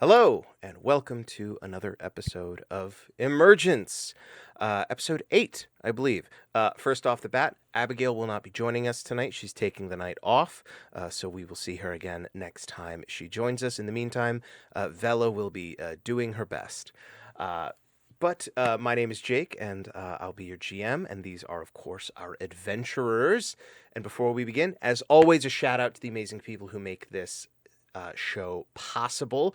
Hello, and welcome to another episode of Emergence, episode 8, I believe. First off the bat, Abigail will not be joining us tonight. She's taking the night off, so we will see her again next time she joins us. In the meantime, Vela will be doing her best. But my name is Jake, and I'll be your GM, and these are, of course, our adventurers. And before we begin, as always, a shout out to the amazing people who make this show possible.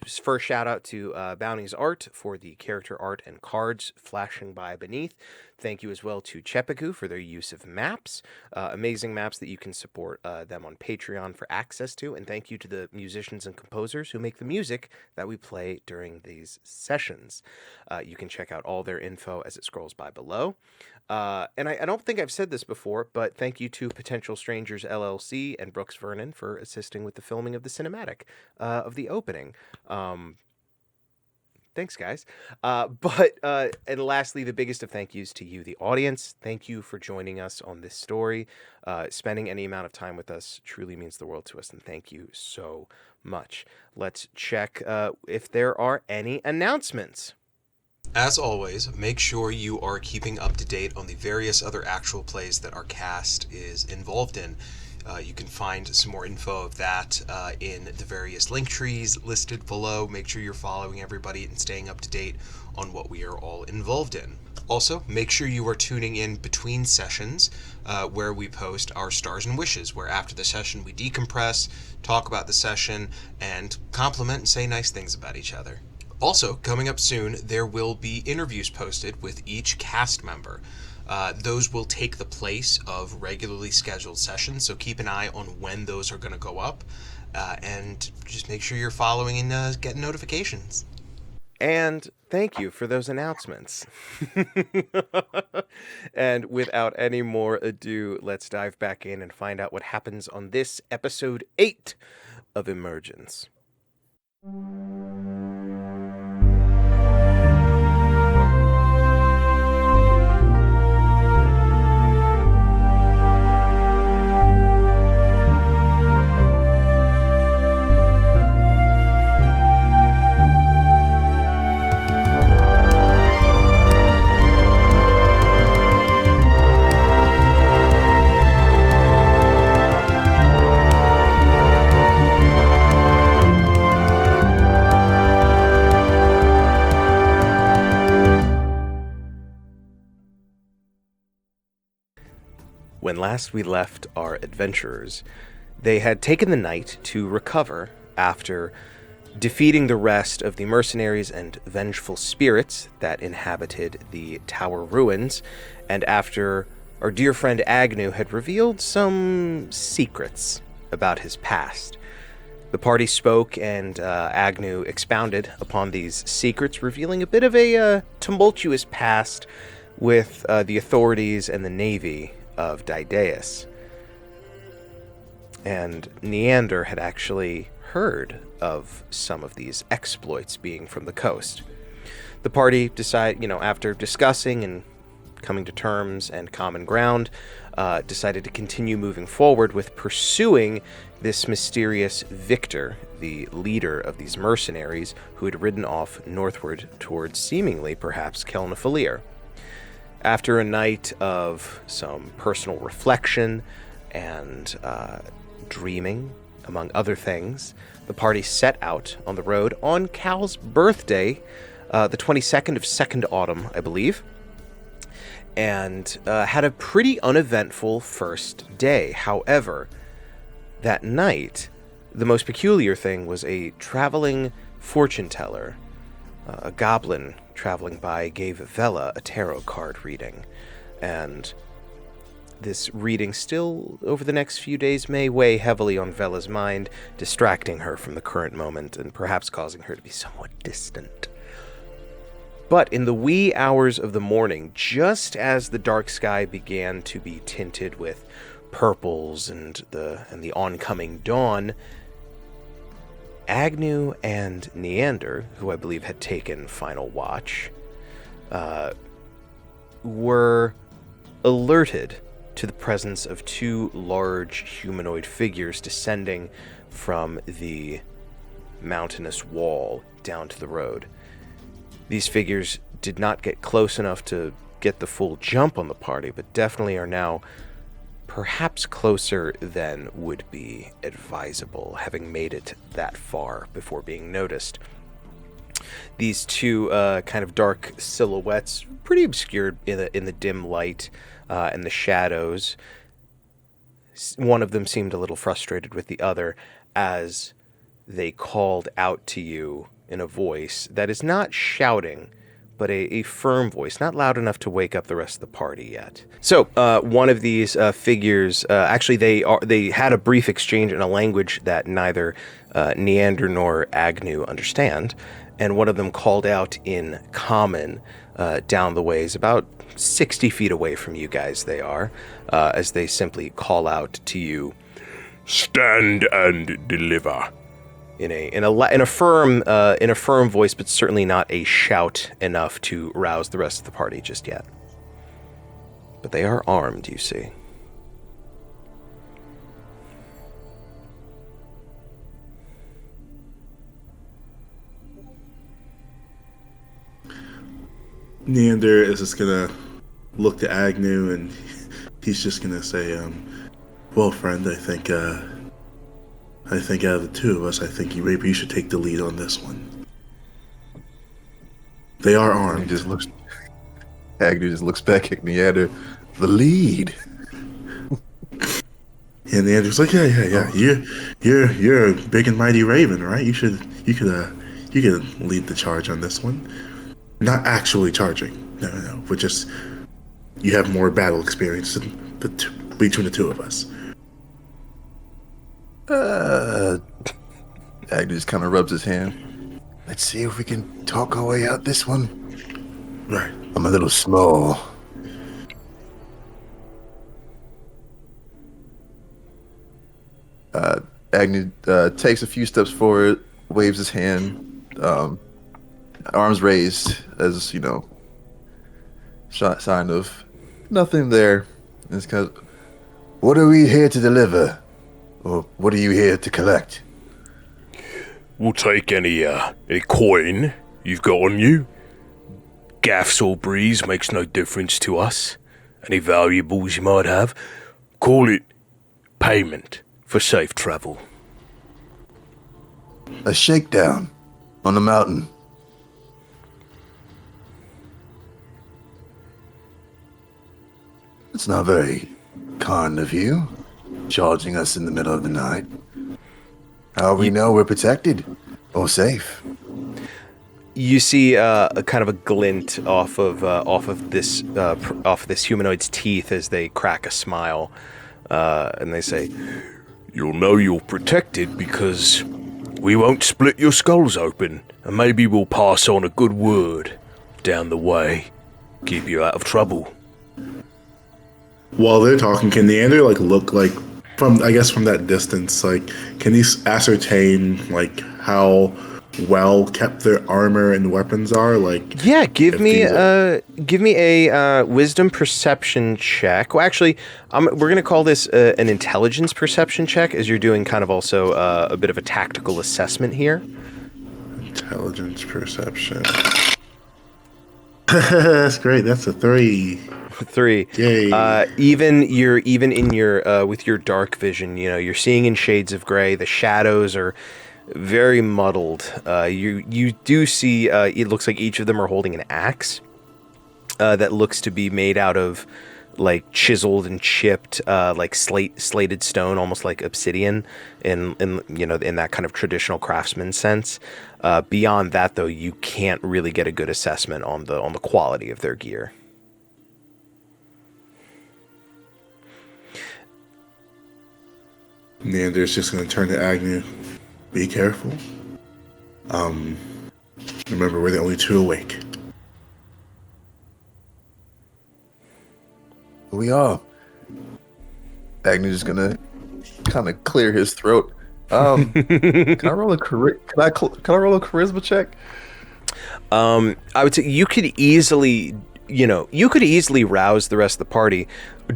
First shout out to Bowniesart for the character art and cards flashing by beneath. Thank you as well to CzePeku for their use of maps, amazing maps that you can support them on Patreon for access to. And thank you to the musicians and composers who make the music that we play during these sessions. You can check out all their info as it scrolls by below. And I don't think I've said this before, but thank you to Potential Strangers LLC and Brooks Vernon for assisting with the filming of the cinematic of the opening. Thanks, guys. And lastly, the biggest of thank yous to you, the audience. Thank you for joining us on this story. Spending any amount of time with us truly means the world to us, and thank you so much. Let's check if there are any announcements. As always, make sure you are keeping up to date on the various other actual plays that our cast is involved in. You can find some more info of that in the various link trees listed below. Make sure you're following everybody and staying up to date on what we are all involved in. Also, make sure you are tuning in between sessions where we post our stars and wishes, where after the session we decompress, talk about the session, and compliment and say nice things about each other. Also, coming up soon, there will be interviews posted with each cast member. Those will take the place of regularly scheduled sessions, so keep an eye on when those are going to go up, and just make sure you're following and getting notifications. And thank you for those announcements. And without any more ado, let's dive back in and find out what happens on this episode 8 of Emergence. When last we left our adventurers, they had taken the night to recover after defeating the rest of the mercenaries and vengeful spirits that inhabited the tower ruins, and after our dear friend Agnew had revealed some secrets about his past. The party spoke, and Agnew expounded upon these secrets, revealing a bit of a tumultuous past with the authorities and the Navy of Didaeus. And Neander had actually heard of some of these exploits being from the coast. The party decided, after discussing and coming to terms and common ground, decided to continue moving forward with pursuing this mysterious Victor, the leader of these mercenaries who had ridden off northward towards seemingly perhaps Kelnafalir. After a night of some personal reflection and dreaming, among other things, the party set out on the road on Cal's birthday, the 22nd of 2nd Autumn, I believe, and had a pretty uneventful first day. However, that night, the most peculiar thing was a traveling fortune teller, a goblin traveling by, gave Vela a tarot card reading, and this reading still, over the next few days, may weigh heavily on Vela's mind, distracting her from the current moment and perhaps causing her to be somewhat distant. But in the wee hours of the morning, just as the dark sky began to be tinted with purples and the oncoming dawn, Agnew and Neander, who I believe had taken final watch, were alerted to the presence of two large humanoid figures descending from the mountainous wall down to the road. These figures did not get close enough to get the full jump on the party, but definitely are now perhaps closer than would be advisable, having made it that far before being noticed. These two kind of dark silhouettes, pretty obscured in the dim light and the shadows. One of them seemed a little frustrated with the other as they called out to you in a voice that is not shouting, but a firm voice, not loud enough to wake up the rest of the party yet. So one of these figures, actually they had a brief exchange in a language that neither Neander nor Agnew understand, and one of them called out in common down the ways, about 60 feet away from you guys they are, as they simply call out to you, "Stand and deliver." in a firm voice, but certainly not a shout enough to rouse the rest of the party just yet. But they are armed, you see. Neander is just gonna look to Agnew, and he's just gonna say, "Well, friend, I think out of the two of us, I think you should take the lead on this one. They are armed." Agnew just looks back at Neander. The lead. And Neander's like, yeah. You're a big and mighty raven, right? You could lead the charge on this one. Not actually charging. No. But just you have more battle experience between the two of us. Agnew just kind of rubs his hand. Let's see if we can talk our way out this one. Right. I'm a little small. Agnew takes a few steps forward, waves his hand, arms raised as, sign of nothing there. And it's kind of, what are we here to deliver? Or what are you here to collect? We'll take any coin you've got on you. Gaffs or breeze makes no difference to us. Any valuables you might have. Call it payment for safe travel. A shakedown on the mountain. It's not very kind of you, charging us in the middle of the night. How we know we're protected or safe? You see a kind of a glint off of this humanoid's teeth as they crack a smile, and they say, You'll know you're protected because we won't split your skulls open, and maybe we'll pass on a good word down the way. Keep you out of trouble. While they're talking, can Neander look from that distance, can he ascertain how well kept their armor and weapons are? Yeah, give me a wisdom perception check. Well, actually, we're gonna call this an intelligence perception check, as you're doing kind of also a bit of a tactical assessment here. Intelligence perception. That's great. That's a 3. 3. Yay. Even in your with your dark vision, you're seeing in shades of gray. The shadows are very muddled. You do see. It looks like each of them are holding an axe that looks to be made out of chiseled and chipped slated stone, almost like obsidian in that kind of traditional craftsman sense. Beyond that, though, you can't really get a good assessment on the quality of their gear. Neander's just going to turn to Agnew. Be careful. Remember, we're the only two awake. We are. Agnew's gonna kind of clear his throat. Can I roll a charisma check? I would say you could easily rouse the rest of the party.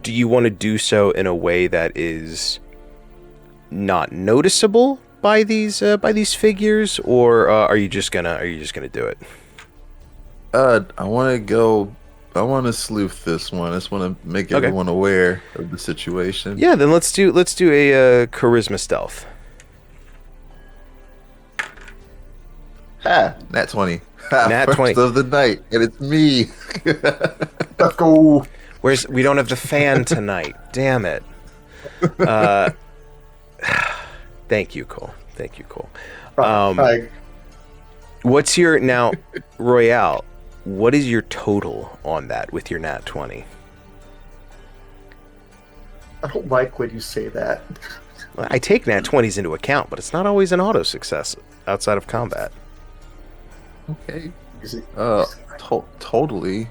Do you want to do so in a way that is not noticeable, by these figures, or are you just gonna do it? I want to sleuth this one. I just want to make everyone aware of the situation. Yeah, then let's do a charisma stealth. Nat 20. Nat First 20 of the night, and it's me. Let's go. We don't have the fan tonight. Damn it. Thank you, Cole. What's your now, Royale? What is your total on that with your nat 20? I don't like when you say that. I take nat 20s into account, but it's not always an auto success outside of combat. Okay. Is it? Totally.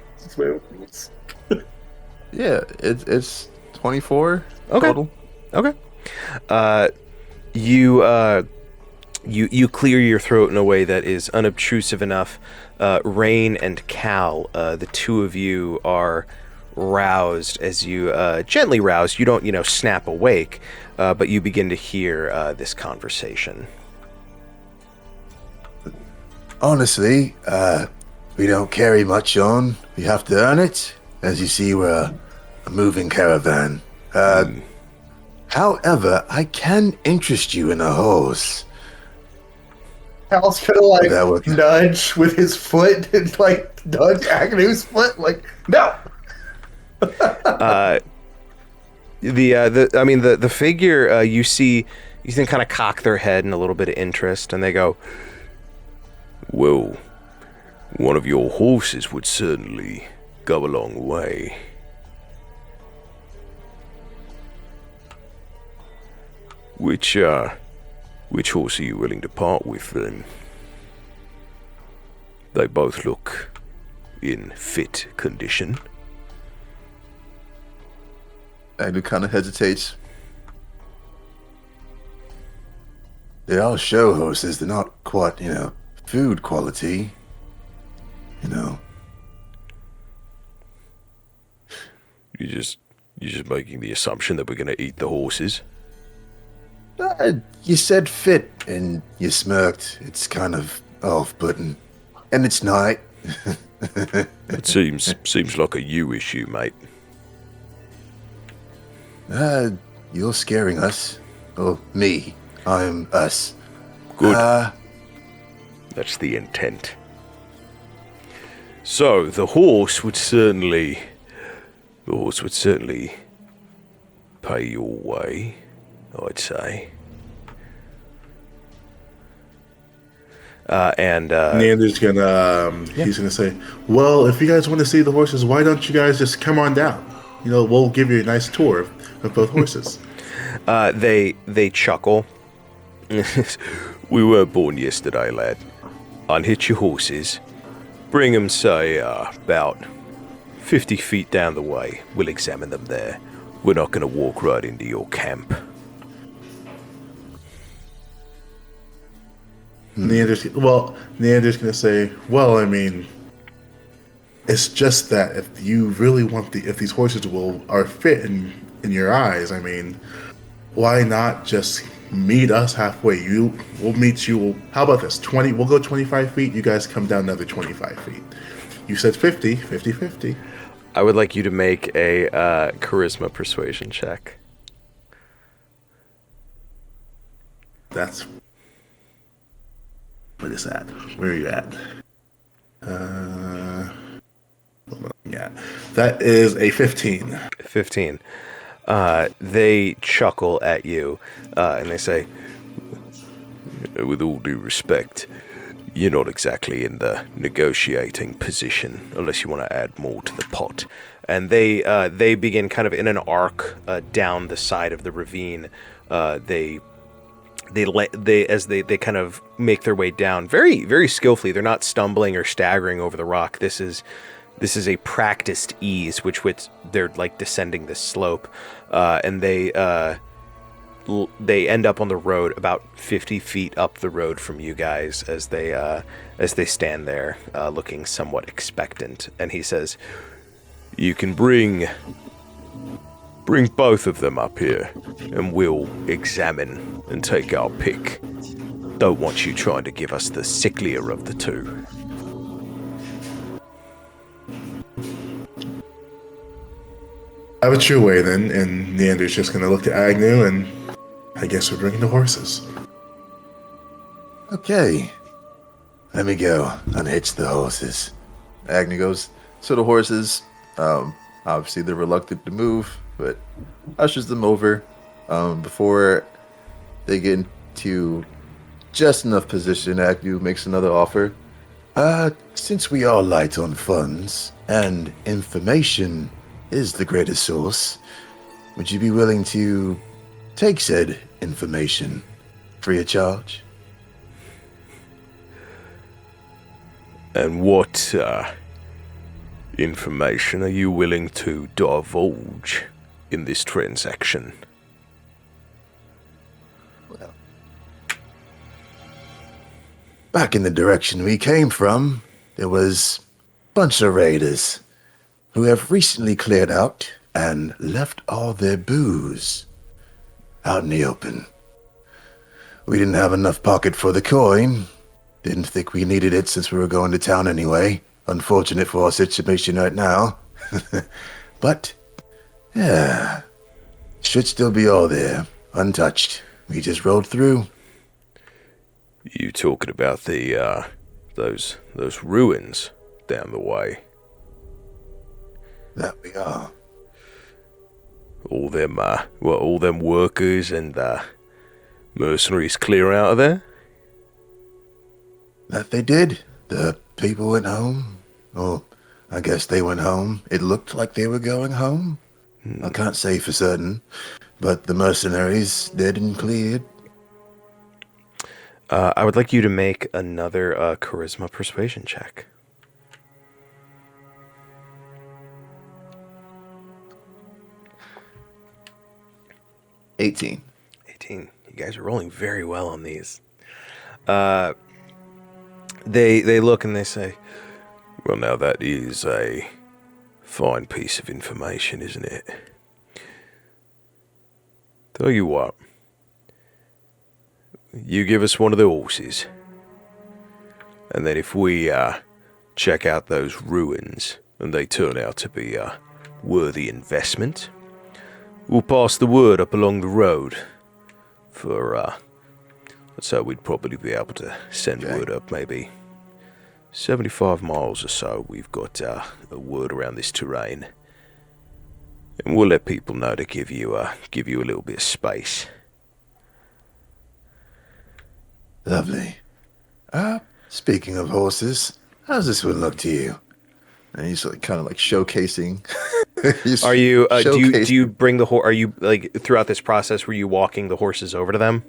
Yeah, it's 24 total. Okay. You clear your throat in a way that is unobtrusive enough. Rain and Cal, the two of you are roused as you gently roused. You don't, snap awake, but you begin to hear this conversation. Honestly, we don't carry much on. We have to earn it. As you see, we're a moving caravan. However, I can interest you in a horse. Cal's gonna nudge with his foot and nudge Agnew's foot. No. The figure you see them kind of cock their head in a little bit of interest, and they go, Well, one of your horses would certainly go a long way. Which horse are you willing to part with, then? They both look in fit condition. Agnew kind of hesitates. They are show horses. They're not quite, food quality. You're just making the assumption that we're going to eat the horses. You said fit, and you smirked. It's kind of off-putting. And it's night. It seems like a you issue, mate. You're scaring us. Oh, me. I'm us. Good. That's the intent. So, the horse would certainly pay your way, I'd say. Neander's he's gonna say, well, if you guys want to see the horses, why don't you guys just come on down? We'll give you a nice tour of both horses. They chuckle. We weren't born yesterday, lad. Unhitch your horses. Bring them, say, about 50 feet down the way. We'll examine them there. We're not going to walk right into your camp. Neander's gonna say, well, it's just that if you really want if these horses are fit in your eyes, why not just meet us halfway? We'll meet you. How about this? 20. We'll go 25 feet. You guys come down another 25 feet. You said 50. I would like you to make a charisma persuasion check. That's. What is that? Where are you at? Yeah, that is a 15. 15. They chuckle at you, and they say, with all due respect, you're not exactly in the negotiating position, unless you want to add more to the pot. and they begin kind of in an arc down the side of the ravine. They kind of make their way down very, very skillfully. They're not stumbling or staggering over the rock. This is a practiced ease, which they're like descending this slope, and they end up on the road about 50 feet up the road from you guys as they stand there looking somewhat expectant. And he says, You can bring Bring both of them up here, and we'll examine and take our pick. Don't want you trying to give us the sicklier of the two. Have it your way then, and Neander's just gonna look to Agnew, and I guess we're bringing the horses. Okay. Let me go. Unhitch the horses. Agnew goes to the horses. Obviously, they're reluctant to move, but ushers them over. Before they get into just enough position, Agnew makes another offer. Since we are light on funds, and information is the greatest source, would you be willing to take said information free of charge? And what information are you willing to divulge in this transaction? Well, back in the direction we came from, there was a bunch of raiders who have recently cleared out and left all their booze out in the open. We didn't have enough pocket for the coin. Didn't think we needed it since we were going to town anyway. Unfortunate for our situation right now. But, yeah, should still be all there, untouched. We just rode through. You talking about the, those ruins down the way? That we are. All them workers and, mercenaries clear out of there? That they did. The people went home. Or, I guess they went home. It looked like they were going home. I can't say for certain. But the mercenaries dead and cleared. I would like you to make another charisma persuasion check. 18. 18. You guys are rolling very well on these. They look and they say, Well, now that is a fine piece of information, isn't it? Tell you what. You give us one of the horses. And then if we check out those ruins and they turn out to be a worthy investment, we'll pass the word up along the road for, so we'd probably be able to send word up maybe 75 miles or so. We've got a word around this terrain. And we'll let people know to give you a little bit of space. Lovely. Speaking of horses, how's this one look to you? And he's like, kind of like showcasing. are you, do you bring the horse, are you, like, throughout this process, were you walking the horses over to them?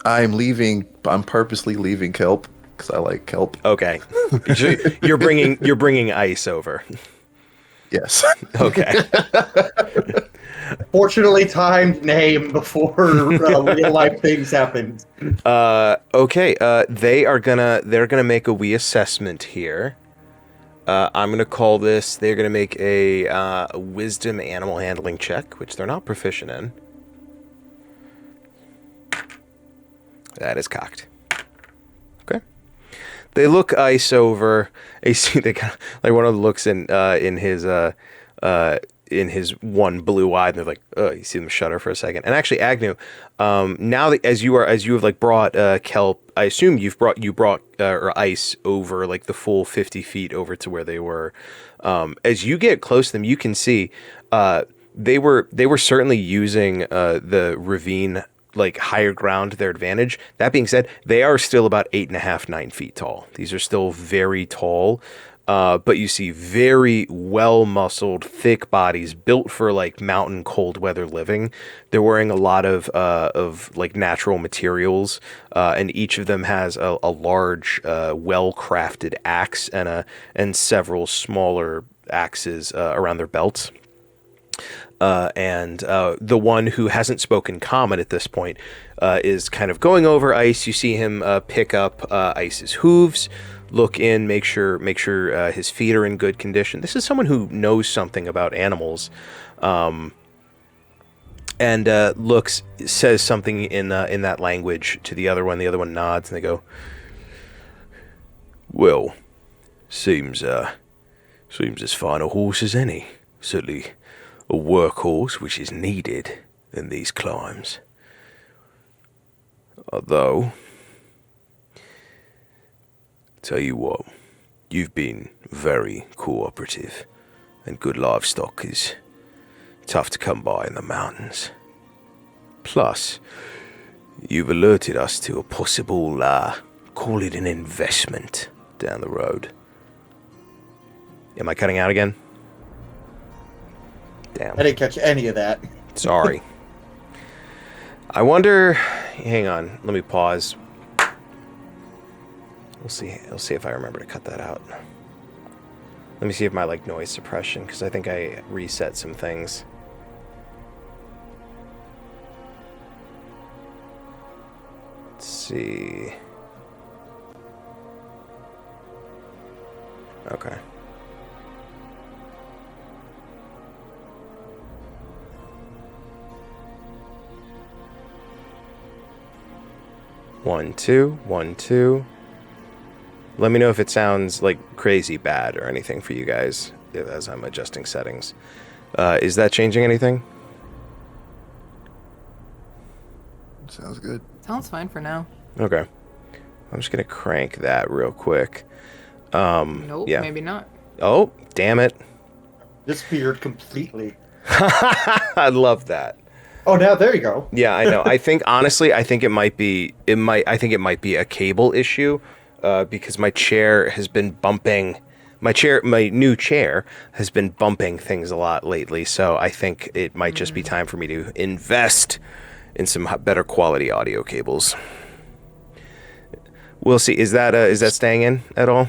I'm purposely leaving kelp, because I like kelp. Okay. You're bringing ice over. Yes. Okay. Fortunately timed name before real life things happened. Okay. They're gonna make a reassessment here. I'm gonna call this. They're gonna make a wisdom animal handling check, which they're not proficient in. That is cocked. Okay. They look ice over. They kind of, like, one of them looks in his one blue eye, and they're like, oh, you see them shudder for a second. And actually, Agnew, now that as you have like brought kelp, I assume you brought or ice over like the full 50 feet over to where they were. As you get close to them, you can see they were certainly using the ravine, like, higher ground to their advantage. That being said, they are still about 8.5, 9 feet tall. These are still very tall. But you see very well-muscled, thick bodies built for, like, mountain cold weather living. They're wearing a lot of like natural materials, and each of them has a large, well-crafted axe and several smaller axes around their belts. And the one who hasn't spoken common at this point is kind of going over Ice. You see him pick up Ice's hooves, look in, make sure his feet are in good condition. This is someone who knows something about animals. and says something in that language to the other one. The other one nods, and they go, "Well, seems as fine a horse as any. Certainly a workhorse which is needed in these climes. Although, tell you what, you've been very cooperative, and good livestock is tough to come by in the mountains. Plus, you've alerted us to a possible, call it an investment down the road." Am I cutting out again? Damn. I didn't catch any of that. Sorry. I wonder... Hang on. Let me pause. We'll see. I'll see if I remember to cut that out. Let me see if my, noise suppression, because I think I reset some things. Let's see. Okay. One, two, 1, 2. Let me know if it sounds crazy bad or anything for you guys as I'm adjusting settings. Is that changing anything? Sounds good. Sounds fine for now. Okay. I'm just gonna crank that real quick. Nope, yeah. maybe not. Oh, damn it. Disappeared completely. I love that. Oh, now there you go. Yeah, I know. I think honestly, I think it might be a cable issue, because my chair has been bumping. My new chair has been bumping things a lot lately. So I think it might just be time for me to invest in some better quality audio cables. We'll see. Is that staying in at all?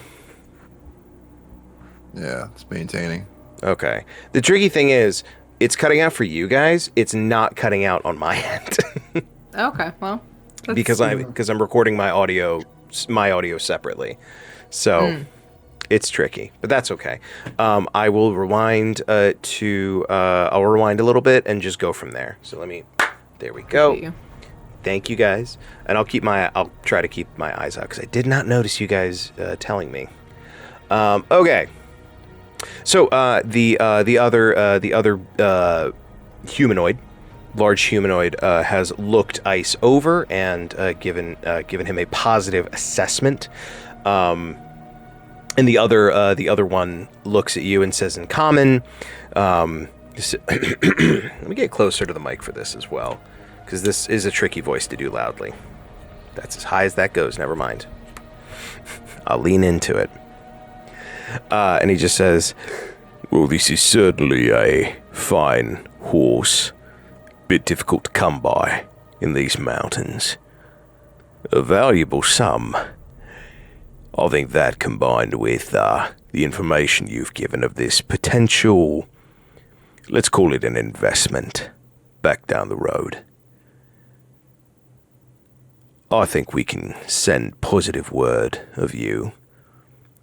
Yeah, it's maintaining. Okay. The tricky thing is, it's cutting out for you guys. It's not cutting out on my end. Okay, well. because I'm recording my audio separately. So it's tricky, but that's okay. I will rewind I'll rewind a little bit and just go from there. So there we go. Thank you guys. And I'll try to keep my eyes out because I did not notice you guys telling me. Okay. So the other humanoid, large humanoid, has looked Ice over and given him a positive assessment. And the other one looks at you and says in common, let me get closer to the mic for this as well, because this is a tricky voice to do loudly. That's as high as that goes. Never mind. I'll lean into it. And he just says, "Well, this is certainly a fine horse. Bit difficult to come by in these mountains. A valuable sum. I think that combined with the information you've given of this potential, let's call it an investment, back down the road, I think we can send positive word of you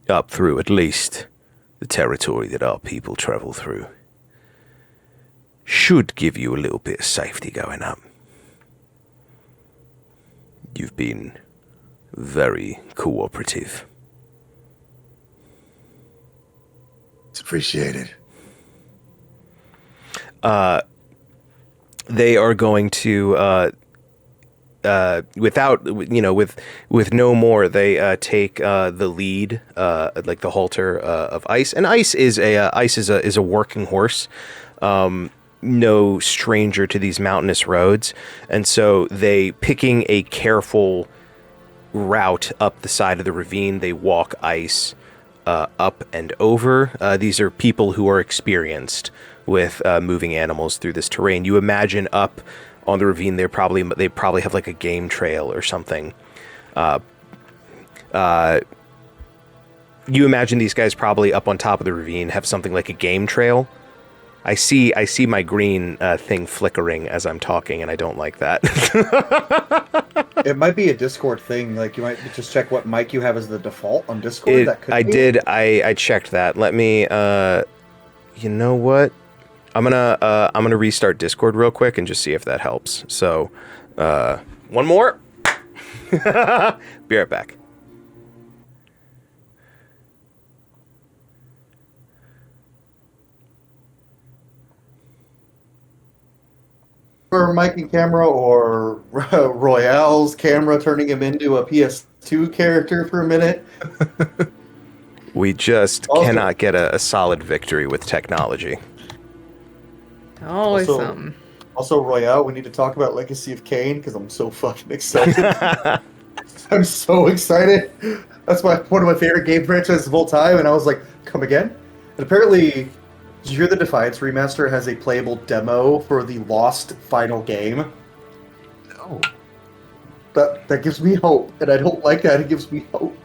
up through at least the territory that our people travel through. Should give you a little bit of safety going up. You've been very cooperative." It's appreciated. They are going to with no more, they take the lead, like the halter of Ice, and Ice is a working horse, no stranger to these mountainous roads, and so they, picking a careful route up the side of the ravine, they walk Ice up and over. These are people who are experienced with moving animals through this terrain. You imagine up on the ravine, they probably have like a game trail or something. You imagine these guys probably up on top of the ravine have something like a game trail. I see my green thing flickering as I'm talking, and I don't like that. It might be a Discord thing. Like, you might just check what mic you have as the default on Discord. I checked that. Let me. You know what? I'm gonna restart Discord real quick and just see if that helps. So, one more. Be right back. For mic and camera, or Royale's camera turning him into a PS2 character for a minute. We just Also- cannot get a solid victory with technology. Always Also- something. Also, Royale, we need to talk about Legacy of Kain because I'm so fucking excited. I'm so excited. That's one of my favorite game franchises of all time, and I was like, come again? And apparently, did you hear the Defiance remaster has a playable demo for the Lost final game? No. That gives me hope, and I don't like that. It gives me hope.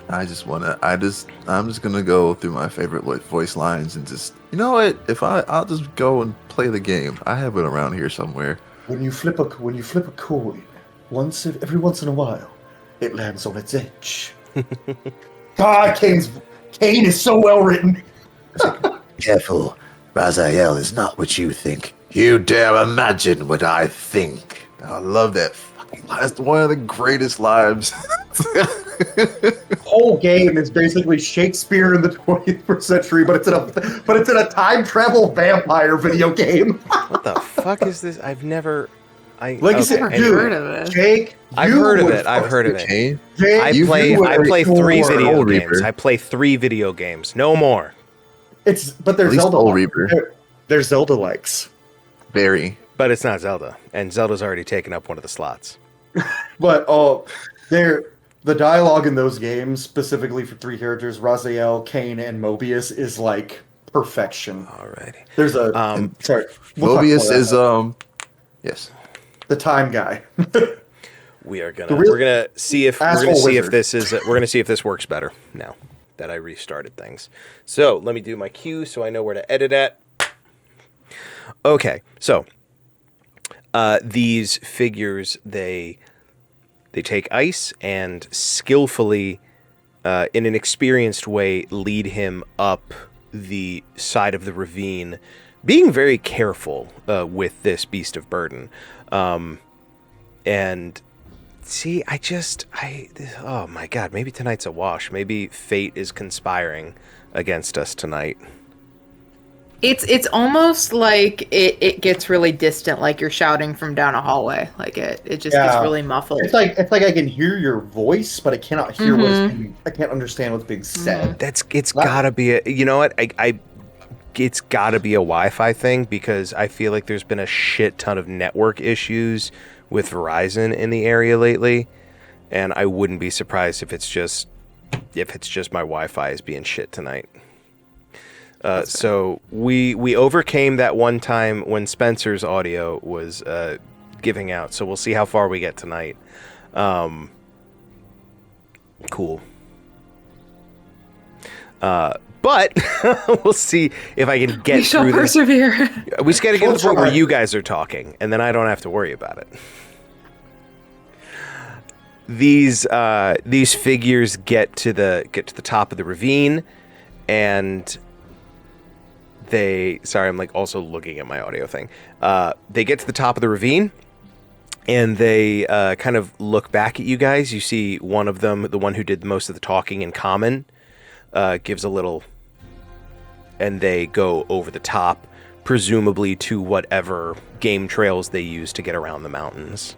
I'm just gonna go through my favorite voice lines and just, you know what? I'll just go and play the game. I have it around here somewhere. When you flip a coin, every once in a while, it lands on its edge. God, Kain is so well written. Careful, Raziel is not what you think. You dare imagine what I think. I love that fucking line. That's one of the greatest lives. The whole game is basically Shakespeare in the 21st century, but it's in a time travel vampire video game. What the fuck is this? I've never. Legacy, okay, dude, heard of it. Jake, I've you heard of would it. I've fuck heard of with it. Okay. Jake, I you play would three adore- video Soul games. Reaper. I play 3 video games. No more. But At there's least Zelda. Soul Reaper. There's Zelda likes. Very. But it's not Zelda, and Zelda's already taken up one of the slots. But the dialogue in those games, specifically for 3 characters, Raziel, Kain, and Mobius, is like perfection. Alrighty. There's a sorry, we'll talk Mobius more is about yes. the time guy. We're gonna see if this works better now that I restarted things. So let me do my cue so I know where to edit at. Okay, so these figures they take ice and skillfully, in an experienced way, lead him up the side of the ravine, being very careful with this beast of burden. And see, oh my god, maybe tonight's a wash. Maybe fate is conspiring against us tonight. It's almost like it gets really distant, like you're shouting from down a hallway. Like it just gets really muffled. It's like I can hear your voice, but I cannot hear I can't understand what's being said. It's gotta be you know what? It's gotta be a Wi-Fi thing, because I feel like there's been a shit ton of network issues with Verizon in the area lately, and I wouldn't be surprised if it's just my Wi-Fi is being shit tonight. So we overcame that one time when Spencer's audio was giving out. So we'll see how far we get tonight. Cool. But we'll see if I can get We shall through this. persevere. We just got to get to the point where you guys are talking, and then I don't have to worry about it. These figures get to the top of the ravine, and I'm like also looking at my audio thing. They get to the top of the ravine, and they kind of look back at you guys. You see one of them, the one who did most of the talking in common, gives a little, and they go over the top, presumably to whatever game trails they use to get around the mountains,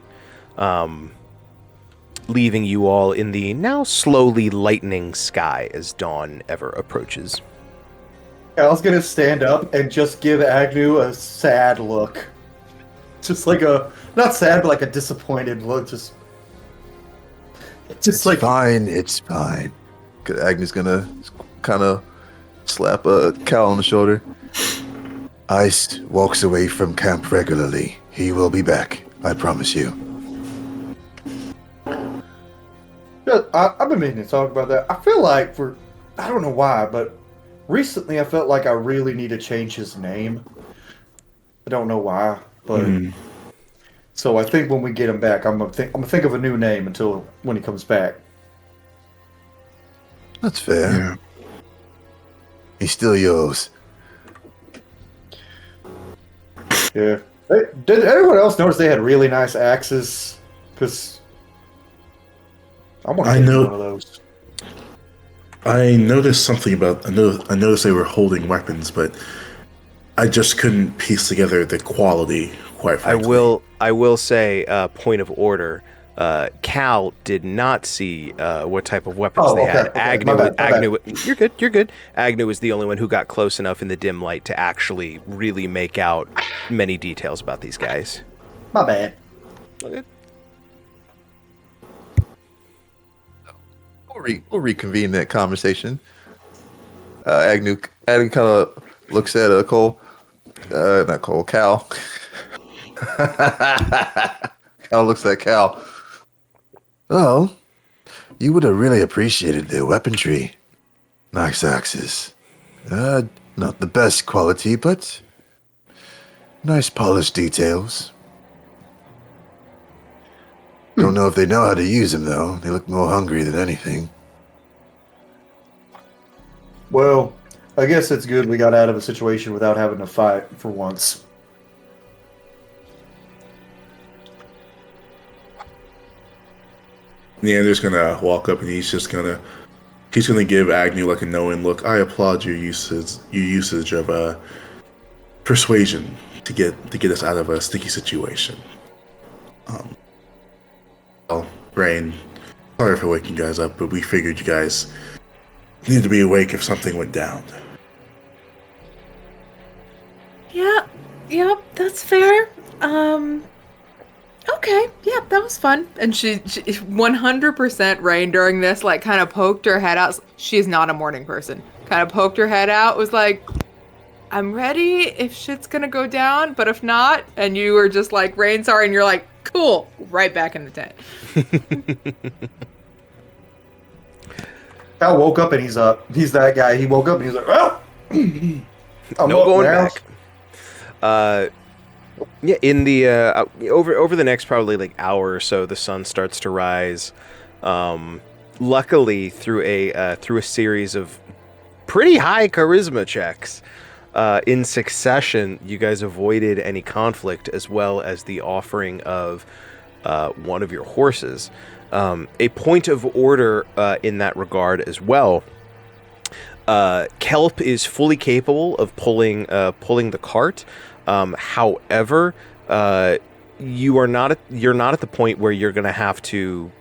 leaving you all in the now slowly lightening sky as dawn ever approaches. I was gonna stand up and just give Agnew a sad look. Just like not sad, but like a disappointed look. Just like Fine, it's fine. Agnew's gonna kind of slap a Cal on the shoulder. Ice walks away from camp regularly. He will be back, I promise you. I've been meaning to talk about that. I feel like I don't know why, but recently I felt like I really need to change his name. I don't know why, but so I think when we get him back, I'm gonna think of a new name until when he comes back. That's fair. Yeah. He's still yours. Yeah. Hey, did anyone else notice they had really nice axes? Because I want to get one of those. I noticed something about. I noticed they were holding weapons, but I just couldn't piece together the quality. Quite frankly, I will say, point of order. Cal did not see what type of weapons they had. Agnew, My bad. You're good. Agnew was the only one who got close enough in the dim light to actually really make out many details about these guys. My bad. We'll reconvene that conversation. Agnew kind of looks at Cole. Not Cole, Cal. Cal looks at Cal. Oh, you would have really appreciated their weaponry. Nice axes. Not the best quality, but nice polished details. Don't know if they know how to use them, though. They look more hungry than anything. Well, I guess it's good we got out of a situation without having to fight for once. Neander's gonna walk up and he's gonna give Agnew like a knowing look. I applaud your usage of persuasion to get us out of a sticky situation. Brain, sorry for waking you guys up, but we figured you guys needed to be awake if something went down. Yeah, that's fair. Okay, yeah, that was fun. And she 100% Rain during this, like, kind of poked her head out. She's not a morning person. Kind of poked her head out, was like, I'm ready if shit's gonna go down, but if not, and you were just like, Rain, sorry, and you're like, cool, right back in the tent. Cal woke up and he's that guy. He woke up and he's like, well, I'm no up going now. back. Yeah, in the over the next probably like hour or so, the sun starts to rise. Luckily, through a series of pretty high charisma checks in succession, you guys avoided any conflict, as well as the offering of one of your horses. A point of order in that regard as well. Kelp is fully capable of pulling the cart. However, you're not at the point where you're gonna have to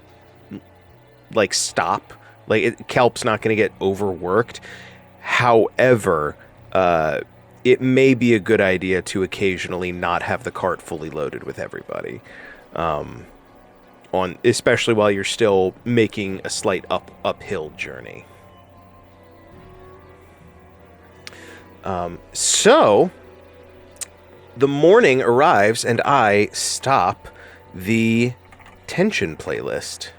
like stop. Like Kelp's not gonna get overworked. However, it may be a good idea to occasionally not have the cart fully loaded with everybody. Especially while you're still making a slight uphill journey. So the morning arrives and I stop the tension playlist.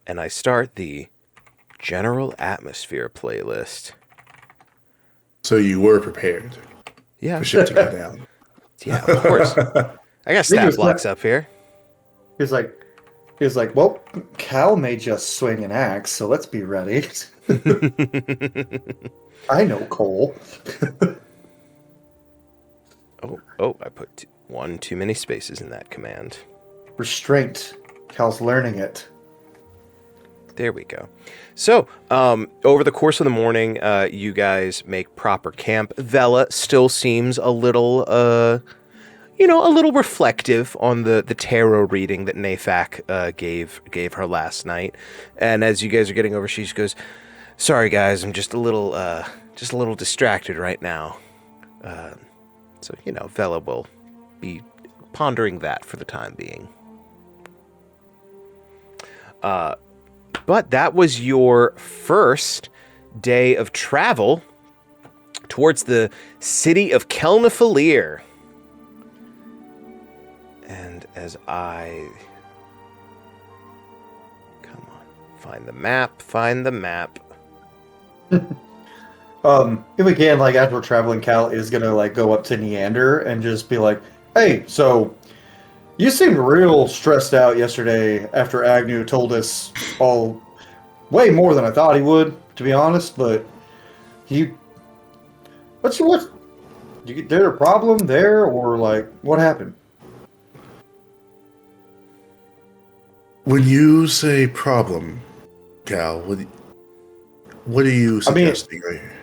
And I start the general atmosphere playlist. So you were prepared Yeah. for shit to go down. Yeah, of course. I got stat blocks up here. He's like, well, Cal may just swing an axe, so let's be ready. I know Cole. Oh, I put one too many spaces in that command. Restraint. Cal's learning it. There we go. So, over the course of the morning, you guys make proper camp. Vela still seems a little, a little reflective on the tarot reading that Nafak gave her last night. And as you guys are getting over, she just goes, "Sorry, guys, I'm just a little distracted right now." So, Vela will be pondering that for the time being. But that was your first day of travel towards the city of Kelnafalir. And as come on, find the map. If we can, like, as we're traveling, Cal is gonna, like, go up to Neander and just be like, hey, so you seemed real stressed out yesterday after Agnew told us all way more than I thought he would, to be honest, but there a problem there, or like what happened? When you say problem, Cal, what are you suggesting right here?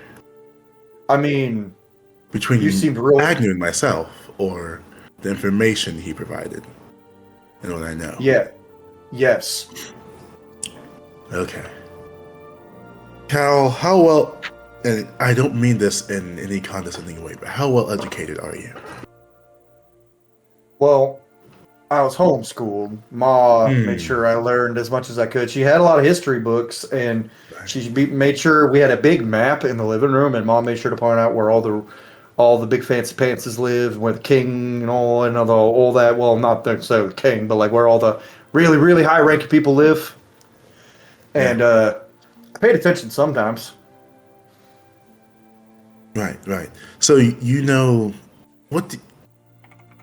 I mean, Between you seemed real. Agnew and myself, or the information he provided, and what I know. Yeah. Yes. Okay. Cal, how well, and I don't mean this in any condescending way, but how well educated are you? Well, I was homeschooled. Ma made sure I learned as much as I could. She had a lot of history books, and she made sure we had a big map in the living room, and Mom made sure to point out where all the big fancy pantses lived, where the king and all that. Well, not necessarily the king, but like where all the really, really high ranking people live. And I paid attention sometimes. Right. So you know,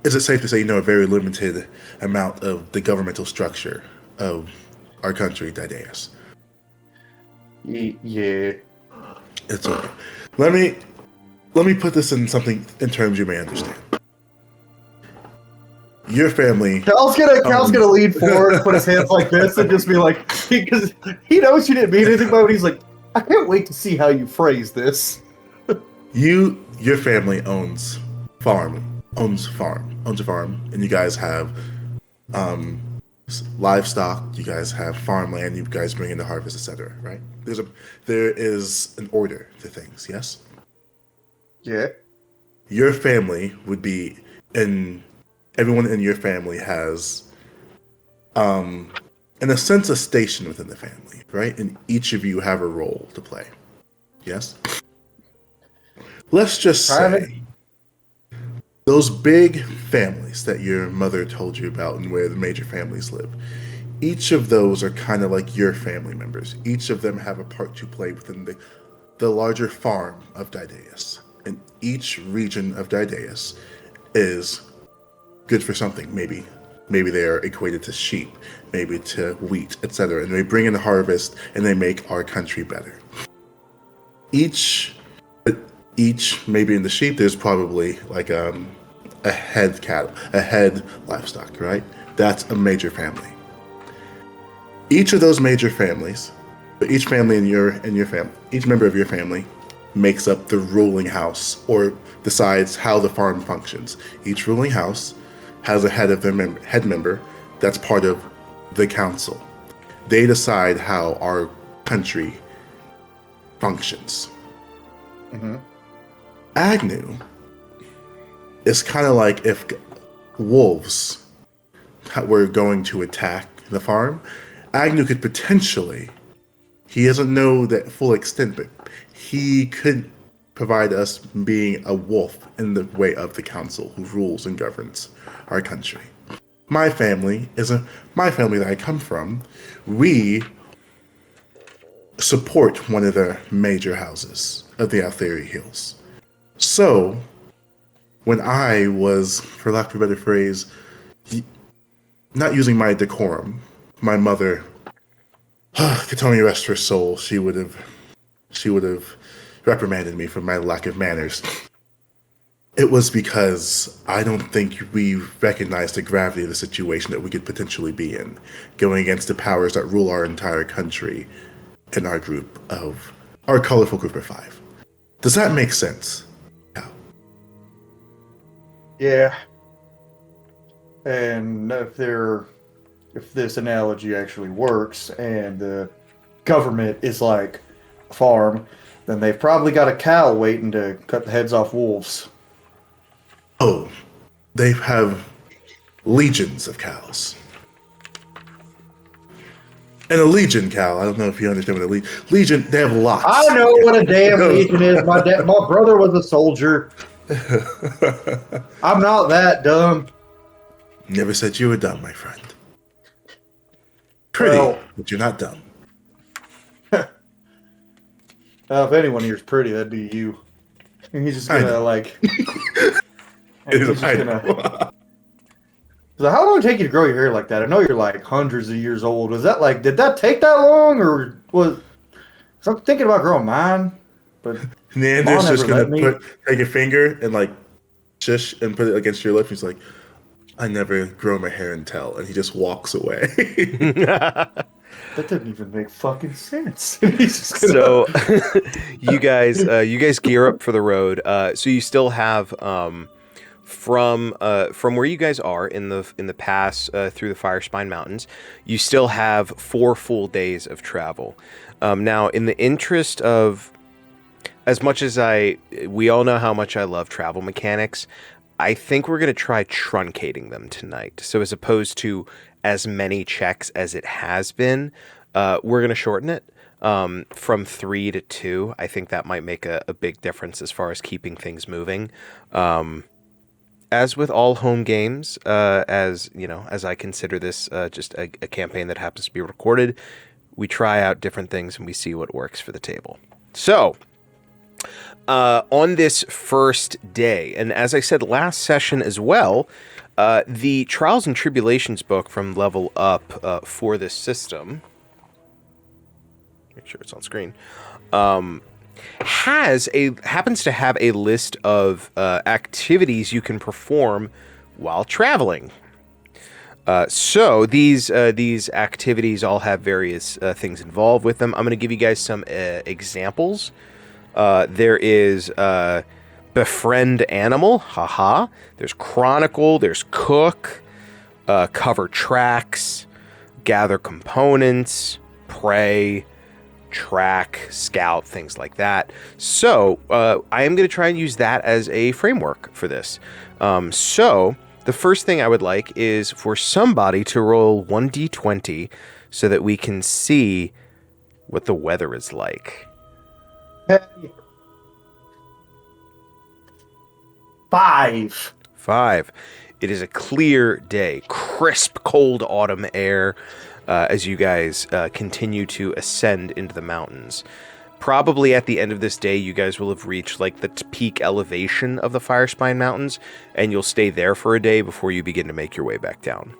is it safe to say you know a very limited amount of the governmental structure of our country, Didaeus? Yeah. It's okay. Let me put this in terms you may understand. Your family. Cal's gonna lean forward, put his hands like this, and just be like, because he knows you didn't mean anything by it. He's like, I can't wait to see how you phrase this. Your family owns a farm, and you guys have livestock. You guys have farmland. You guys bring in the harvest, etc. Right? There is an order to things. Yes. Yeah. Your family would be everyone in your family has, in a sense, a station within the family, right? And each of you have a role to play. Yes? Let's just say those big families that your mother told you about and where the major families live, each of those are kind of like your family members. Each of them have a part to play within the larger farm of Didaeus. And each region of Didaeus is good for something. Maybe they are equated to sheep, maybe to wheat, etc. And they bring in the harvest and they make our country better. Each maybe in the sheep there's probably like a head livestock, right? That's a major family. Each of those major families, but each family in your family, each member of your family makes up the ruling house or decides how the farm functions. Each ruling house has a head member that's part of the council. They decide how our country functions. Mm-hmm. Agnew is kind of like if wolves were going to attack the farm. Agnew could potentially, he doesn't know that full extent, but he could provide us being a wolf in the way of the council who rules and governs our country. My family that I come from. We support one of the major houses of the Altheri Hills. So, when I was, for lack of a better phrase, not using my decorum, my mother, Katoni rest her soul, she would have reprimanded me for my lack of manners. It was because I don't think we recognized the gravity of the situation that we could potentially be in, going against the powers that rule our entire country in our colorful group of 5. Does that make sense? Yeah. And if this analogy actually works and the government is like a farm, then they've probably got a cow waiting to cut the heads off wolves. Oh, they have legions of cows. And a legion cow, I don't know if you understand what a legion, they have lots. I know what a damn legion is. My brother was a soldier. I'm not that dumb. Never said you were dumb, my friend. Pretty, but you're not dumb. If anyone here's pretty, that'd be you. And he's just gonna like. He's just gonna. So how long did it take you to grow your hair like that? I know you're like hundreds of years old. Was that like, did that take that long, or was? So I'm thinking about growing mine, but Neander's just gonna take a finger and like shush and put it against your lip. He's like, I never grow my hair and tell, and he just walks away. That didn't even make fucking sense. He's just gonna... So you guys gear up for the road. So you still have from where you guys are in the pass through the Firespine Mountains, you still have 4 full days of travel. Now, in the interest of, as much as we all know how much I love travel mechanics, I think we're going to try truncating them tonight. So as opposed to as many checks as it has been, we're going to shorten it from 3 to 2. I think that might make a big difference as far as keeping things moving. As with all home games, as I consider this just a campaign that happens to be recorded, we try out different things and we see what works for the table. So, on this first day, and as I said last session as well, the Trials and Tribulations book from Level Up for this system, make sure it's on screen, happens to have a list of activities you can perform while traveling. So these activities all have various things involved with them. I'm going to give you guys some examples. There is Befriend Animal, haha. There's Chronicle, there's Cook, Cover Tracks, Gather Components, Pray, Track, Scout, things like that. So I am going to try and use that as a framework for this. So the first thing I would like is for somebody to roll 1d20 so that we can see what the weather is like. Hey. 5. 5. It is a clear day, crisp, cold autumn air as you guys continue to ascend into the mountains. Probably at the end of this day, you guys will have reached like the peak elevation of the Firespine Mountains, and you'll stay there for a day before you begin to make your way back down.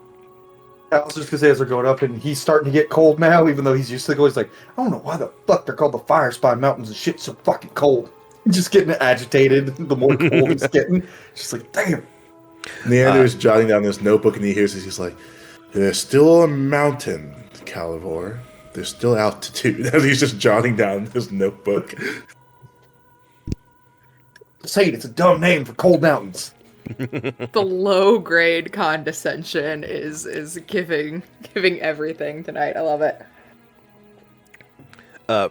I was just gonna say, as we're going up, and he's starting to get cold now, even though he's used to go. He's like, I don't know why the fuck they're called the Firespine Mountains and shit's so fucking cold. He's just getting agitated the more cold he's getting. Just like, damn. Neander is jotting down his notebook, and he hears this. He's like, "There's still a mountain, Calivor. There's still altitude." As he's just jotting down his notebook. Say it, it's a dumb name for cold mountains. The low grade condescension is giving everything tonight. I love it.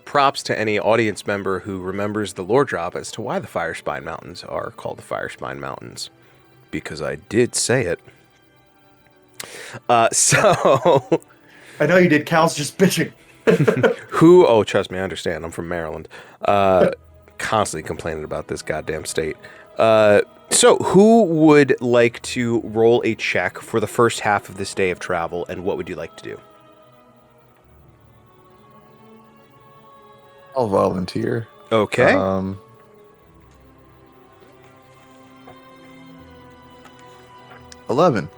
Props to any audience member who remembers the lore drop as to why the Firespine Mountains are called the Firespine Mountains. Because I did say it. So... I know you did. Cal's just bitching. Who? Oh, trust me, I understand. I'm from Maryland. Constantly complaining about this goddamn state. So, who would like to roll a check for the first half of this day of travel, and what would you like to do? I'll volunteer. Okay. 11.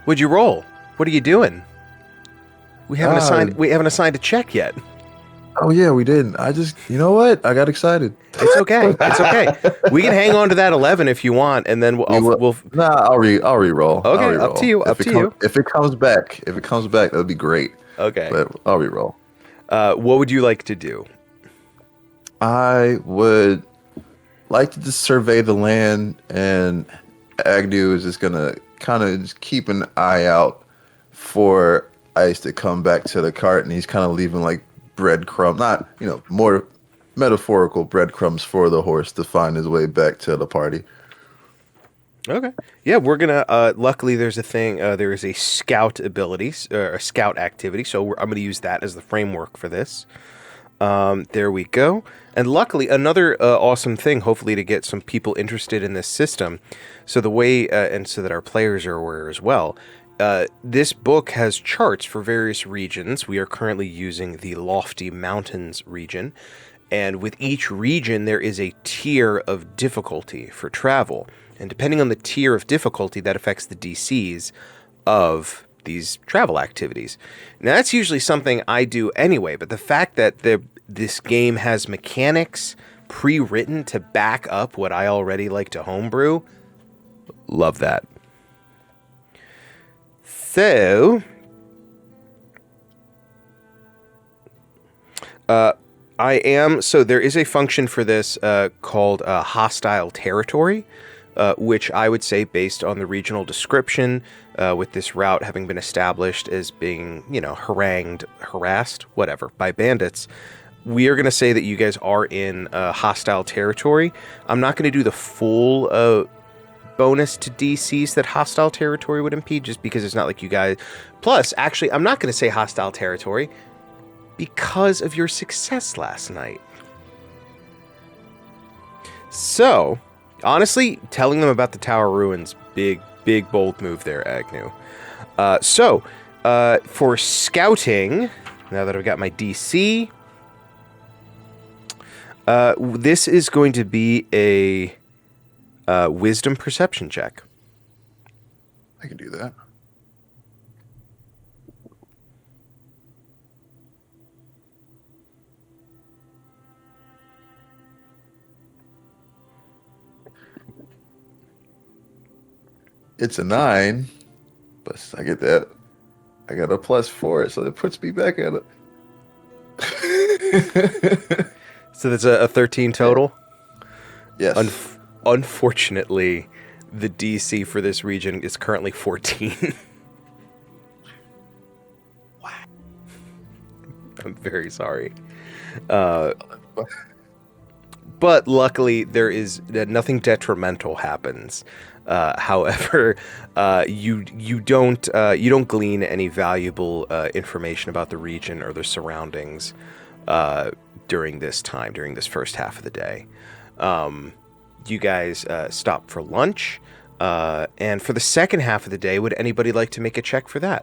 What'd you roll? What are you doing? We haven't assigned a check yet. Oh yeah, we didn't. You know what? I got excited. It's okay. It's okay. We can hang on to that 11 if you want, and then we'll. Nah, I'll re-roll. Okay, I'll re-roll. up to you. If it comes back, that'd be great. Okay. But I'll re-roll. What would you like to do? I would like to just survey the land, and Agnew is just gonna kind of just keep an eye out for Ice to come back to the cart, and he's kind of leaving like breadcrumbs, not more metaphorical breadcrumbs for the horse to find his way back to the party. Okay. Yeah, we're gonna. Luckily, there's a thing. There is a scout ability, or a scout activity. So I'm gonna use that as the framework for this. There we go. And luckily, another awesome thing, hopefully, to get some people interested in this system. So the way, and so that our players are aware as well. This book has charts for various regions. We are currently using the Lofty Mountains region. And with each region, there is a tier of difficulty for travel. And depending on the tier of difficulty, that affects the DCs of these travel activities. Now, that's usually something I do anyway, but the fact that this game has mechanics pre-written to back up what I already like to homebrew. Love that. So, so there is a function for this called hostile territory, which I would say, based on the regional description, with this route having been established as being, harangued, harassed, whatever, by bandits, we are going to say that you guys are in hostile territory. I'm not going to do the full bonus to DCs that hostile territory would impede, just because it's not like you guys... Plus, actually, I'm not going to say hostile territory because of your success last night. So, honestly, telling them about the Tower Ruins, big, bold move there, Agnew. So, for scouting, now that I've got my DC, this is going to be a wisdom perception check. I can do that. It's a 9, but I get that. I got a +4, so it puts me back at it. So that's a 13 total? Yes. Unfortunately, the DC for this region is currently 14. Wow. I'm very sorry. But luckily, there is nothing detrimental happens. However, you don't glean any valuable information about the region or the surroundings during this first half of the day. You guys stop for lunch, and for the second half of the day, would anybody like to make a check for that?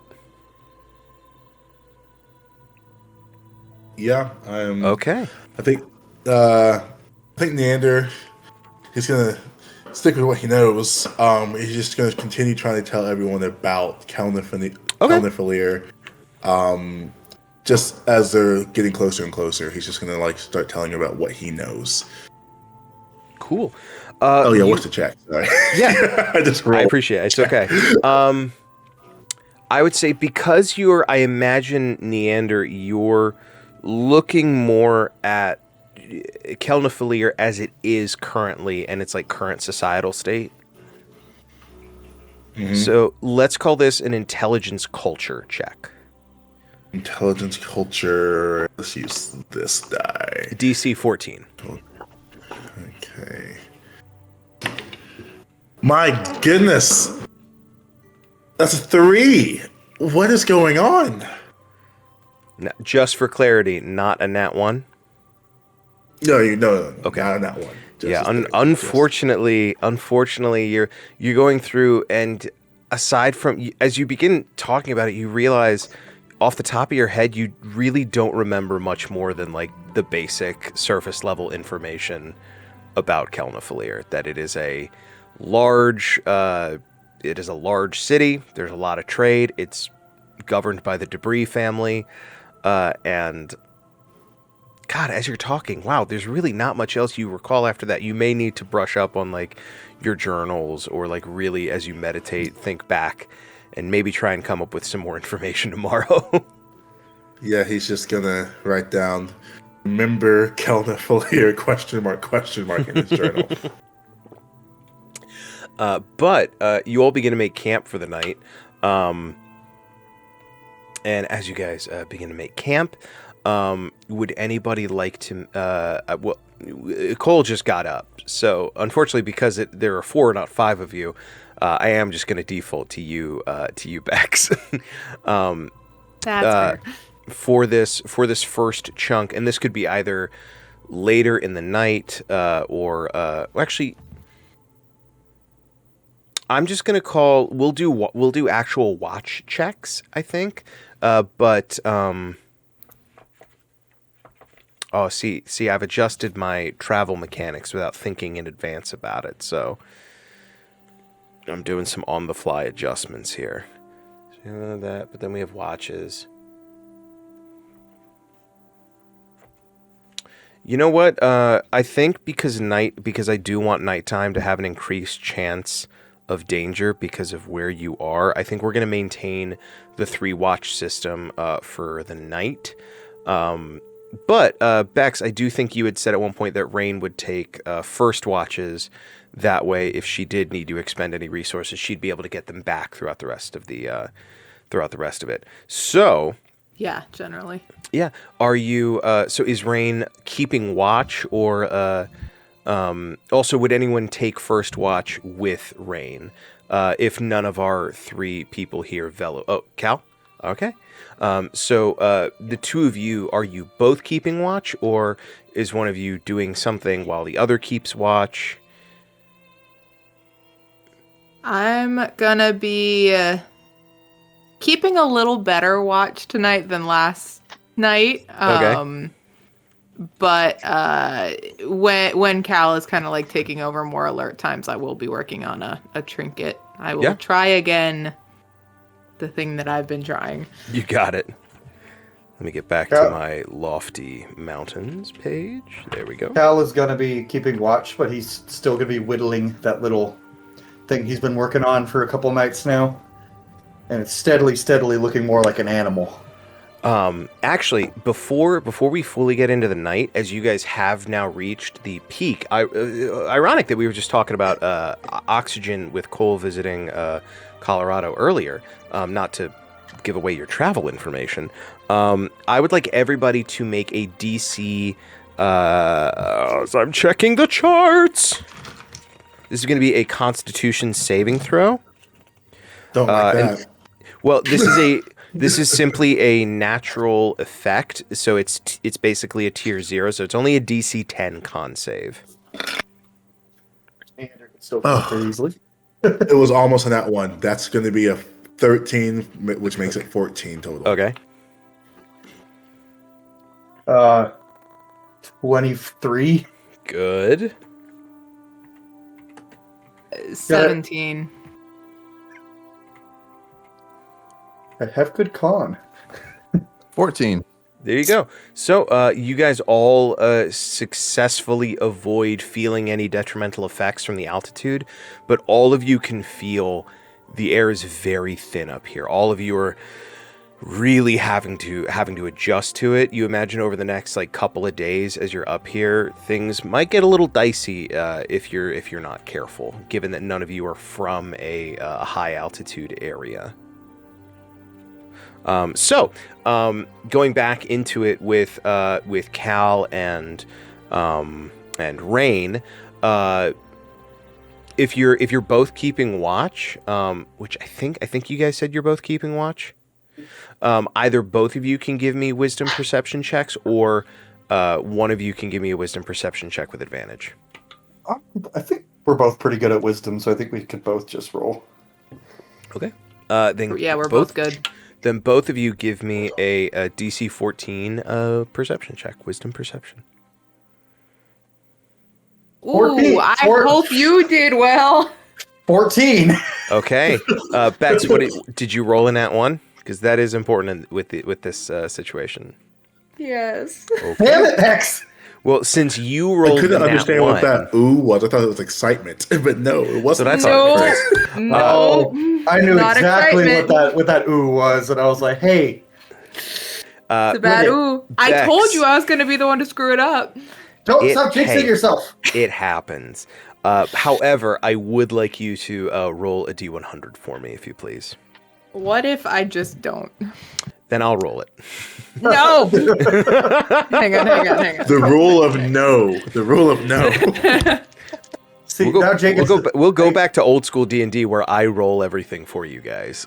Yeah, okay. I think Neander, he's gonna stick with what he knows. He's just gonna continue trying to tell everyone about Kelnifalier. Just as they're getting closer and closer, he's just gonna start telling about what he knows. Cool. What's the check? Sorry. Yeah, I appreciate it. It's okay. I would say, because I imagine, Neander, you're looking more at Kelnifalier as it is currently, and it's current societal state. Mm-hmm. So let's call this an intelligence culture check. Intelligence culture. Let's use this die. DC 14. Okay. My goodness. That's a 3. What is going on? Now, just for clarity, not a nat 1? No. Okay. Not a nat 1. Unfortunately, you're going through, and aside from, as you begin talking about it, you realize off the top of your head, you really don't remember much more than the basic surface level information about Kelnifalier. That it is a large city. There's a lot of trade. It's governed by the Debris family, and God, as you're talking, wow, there's really not much else you recall after that. You may need to brush up on your journals, or really, as you meditate, think back and maybe try and come up with some more information tomorrow. Yeah, he's just gonna write down, remember Kelnifalier, ? In his journal. But you all begin to make camp for the night. And as you guys begin to make camp, would anybody like to... Cole just got up. So, unfortunately, because there are 4, not 5 of you, I am just going to default to you, Bex. That's fair. For this first chunk, and this could be either later in the night, or actually, I'm just gonna call. We'll do actual watch checks, I think. But see, I've adjusted my travel mechanics without thinking in advance about it, so I'm doing some on-the-fly adjustments here. So that, but then we have watches. You know what? I think because I do want nighttime to have an increased chance of danger because of where you are. I think we're going to maintain the 3 watch system for the night. But Bex, I do think you had said at one point that Rain would take first watches. That way, if she did need to expend any resources, she'd be able to get them back throughout the rest of it. So. Yeah, generally. Yeah. Are you, so is Rain keeping watch or, also would anyone take first watch with Rain? If none of our 3 people here, Cal? Okay. So, the 2 of you, are you both keeping watch or is one of you doing something while the other keeps watch? I'm gonna be keeping a little better watch tonight than last night. Okay. But when Cal is kind of like taking over more alert times, I will be working on a trinket. I will try again the thing that I've been trying. You got it. Let me get back to my Lofty Mountains page. There we go. Cal is going to be keeping watch, but he's still going to be whittling that little thing he's been working on for a couple nights now. And it's steadily looking more like an animal. Actually, before we fully get into the night, as you guys have now reached the peak, ironic that we were just talking about oxygen with Cole visiting Colorado earlier, not to give away your travel information. I would like everybody to make a DC, as I'm checking the charts. This is going to be a Constitution saving throw. Don't like that. Well, this is simply a natural effect, so it's basically a tier 0, so it's only a DC 10 con save. And it can still fall pretty easily. It was almost on that one. That's going to be a 13, which makes it 14 total. Okay. 23. Good. 17. I have good con. 14. There you go. So, you guys all successfully avoid feeling any detrimental effects from the altitude, but all of you can feel the air is very thin up here. All of you are really having to adjust to it. You imagine over the next couple of days as you're up here, things might get a little dicey if you're not careful, given that none of you are from a high altitude area. So, going back into it with Cal and Rain, if you're both keeping watch, which I think you guys said you're both keeping watch, either both of you can give me wisdom perception checks, or one of you can give me a wisdom perception check with advantage. I think we're both pretty good at wisdom, so I think we could both just roll. Okay. Then Yeah, we're both good. Then both of you give me a DC 14 perception check, wisdom perception. Ooh, 14. I hope you did well. 14. Okay. Bex, did you roll in that one? Because that is important with this situation. Yes. Okay. Damn it, Hex. Well, since you rolled I couldn't in understand that what that ooh was. I thought it was excitement, but no, it wasn't. That's what I thought first. No. I knew Not exactly excitement. what that ooh was, and I was like, hey. It's a bad ooh. I Bex. told you I was going to be the one to screw it up. Don't stop jinxing yourself. It happens. However, I would like you to roll a D100 for me, if you please. What if I just don't? Then I'll roll it. No! hang on. The rule of no. The rule of no. See, now Jake We'll go back to old school D&D where I roll everything for you guys.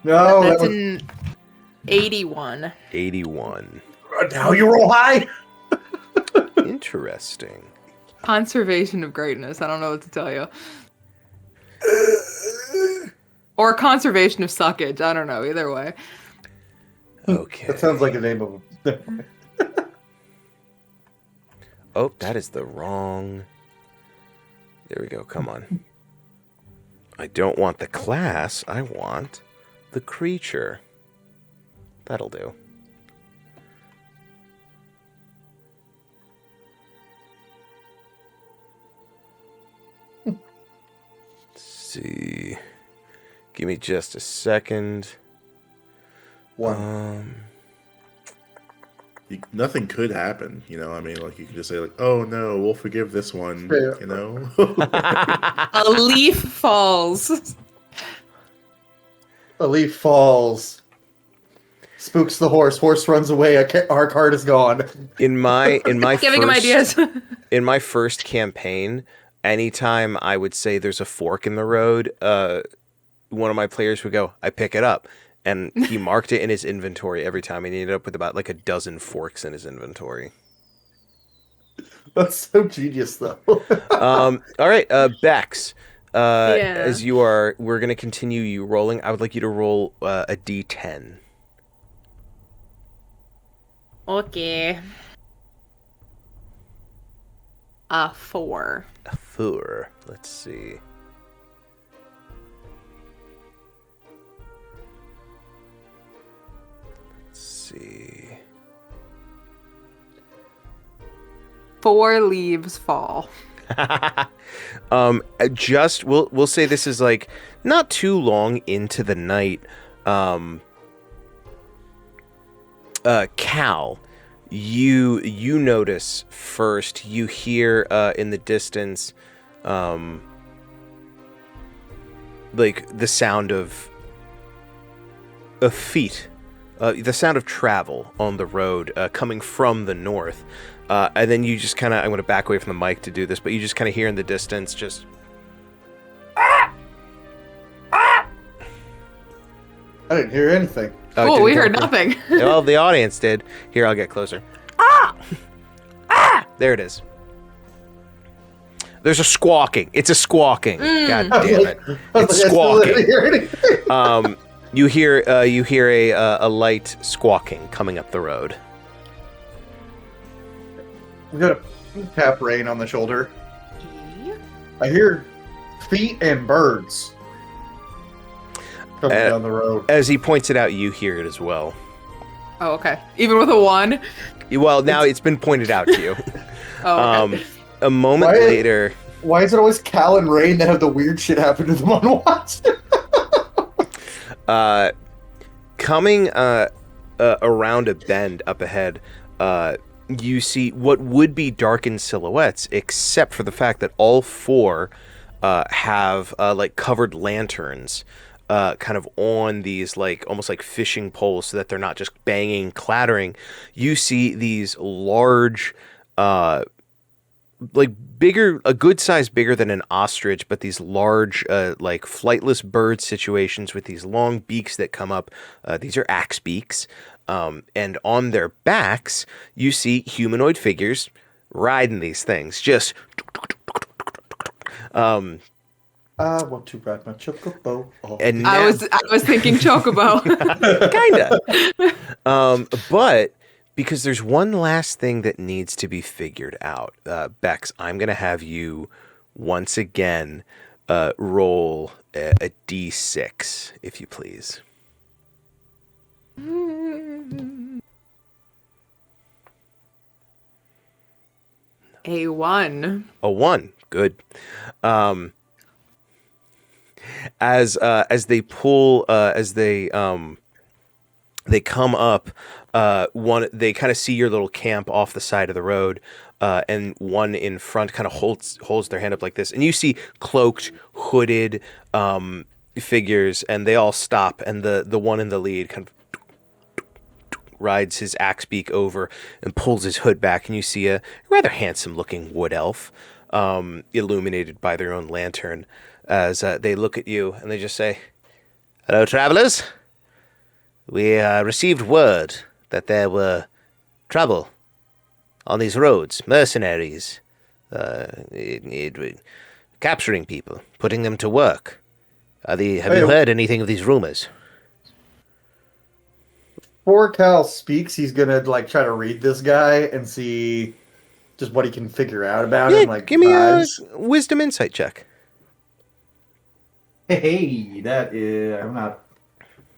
No, That's an 81. 81. now you roll high. Interesting. Conservation of greatness. I don't know what to tell you. Or conservation of suckage. I don't know. Either way. Okay. That sounds like the name of a... Oh, that is the wrong... There we go. Come on. I don't want the class. I want the creature. That'll do. see. Give me just a second. One. Nothing could happen, you know. I mean, like you could just say, like, "Oh no, we'll forgive this one," Yeah. you know. A leaf falls. A leaf falls. Spooks the horse. Horse runs away. Our card is gone. In my Giving him ideas. in my first campaign, anytime I would say there's a fork in the road, one of my players would go, "I pick it up." And he marked it in his inventory every time, and he ended up with about like a dozen forks in his inventory. That's so genius, though. All right, Bex. Yeah. As you are, we're going to continue you rolling. I would like you to roll a d10. Okay. A 4. A 4. Let's see. See. 4 leaves fall. Just we'll say this is like not too long into the night. Cal, you notice first. You hear in the distance, like the sound of feet. The sound of travel on the road coming from the north. And then you just kind of, I'm going to back away from the mic to do this, but you just kind of hear in the distance just... I didn't hear anything. Oh, it Oh, didn't we come heard through. nothing. Well, the audience did. Here, I'll get closer. There it is. There's a squawking. It's a squawking. God damn it. It's squawking. You hear a light squawking coming up the road. We got a tap Rain on the shoulder. I hear feet and birds coming down the road. As he points it out, you hear it as well. Oh, okay. Even with a 1? Well, now it's been pointed out to you. Oh, okay. A moment later... Why is it always Cal and Rain that have the weird shit happen to them on watch? Coming around a bend up ahead, you see what would be darkened silhouettes, except for the fact that all 4 have like covered lanterns kind of on these like almost like fishing poles so that they're not just banging, clattering. You see these large like bigger, a good size bigger than an ostrich, but these large like flightless bird situations with these long beaks that come up. These are axe beaks. And on their backs, you see humanoid figures riding these things. Just... I want to ride my chocobo. And I was thinking chocobo. Kinda. But because there's one last thing that needs to be figured out. Bex, I'm going to have you once again roll a d6, if you please. A 1. A 1. Good. As they pull, they come up, they kind of see your little camp off the side of the road, and one in front kind of holds their hand up like this, and you see cloaked, hooded figures, and they all stop, and the one in the lead kind of rides his axe beak over and pulls his hood back, and you see a rather handsome-looking wood elf, illuminated by their own lantern, as they look at you, and they just say, "Hello, travelers. We received word that there were trouble on these roads, mercenaries, capturing people, putting them to work. Have you heard anything of these rumors?" Before Cal speaks, he's gonna like try to read this guy and see just what he can figure out about him. Like, give me a vibes. wisdom insight check. Hey, that is. I'm not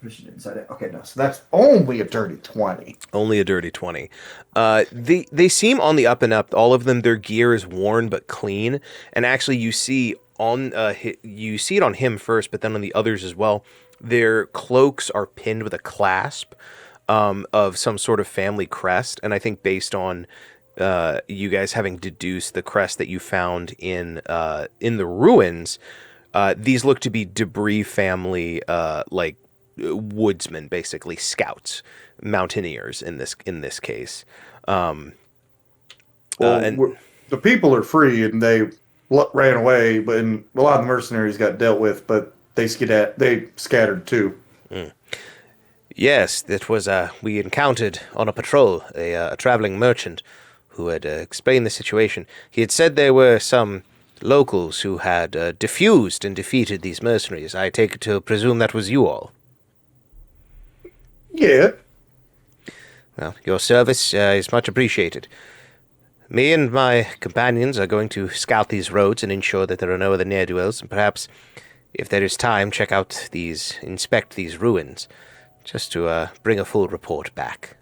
pushing inside it. Okay, no. So that's only a dirty 20. Only a dirty 20. They seem on the up and up. All of them, their gear is worn but clean. And actually, you see you see it on him first, but then on the others as well. Their cloaks are pinned with a clasp of some sort of family crest, and I think based on you guys having deduced the crest that you found in the ruins, these look to be debris family, like woodsmen, basically scouts, mountaineers in this case. Well, And the people are free and they ran away, but a lot of the mercenaries got dealt with, but they scattered too. yes, that was we encountered on a patrol a traveling merchant who had explained the situation. He had said there were some locals who had defused and defeated these mercenaries. I take it to presume that was you all. Yeah. Well, your service is much appreciated. Me and my companions are going to scout these roads and ensure that there are no other ne'er-do-wells, and perhaps, if there is time, inspect these ruins, just to bring a full report back.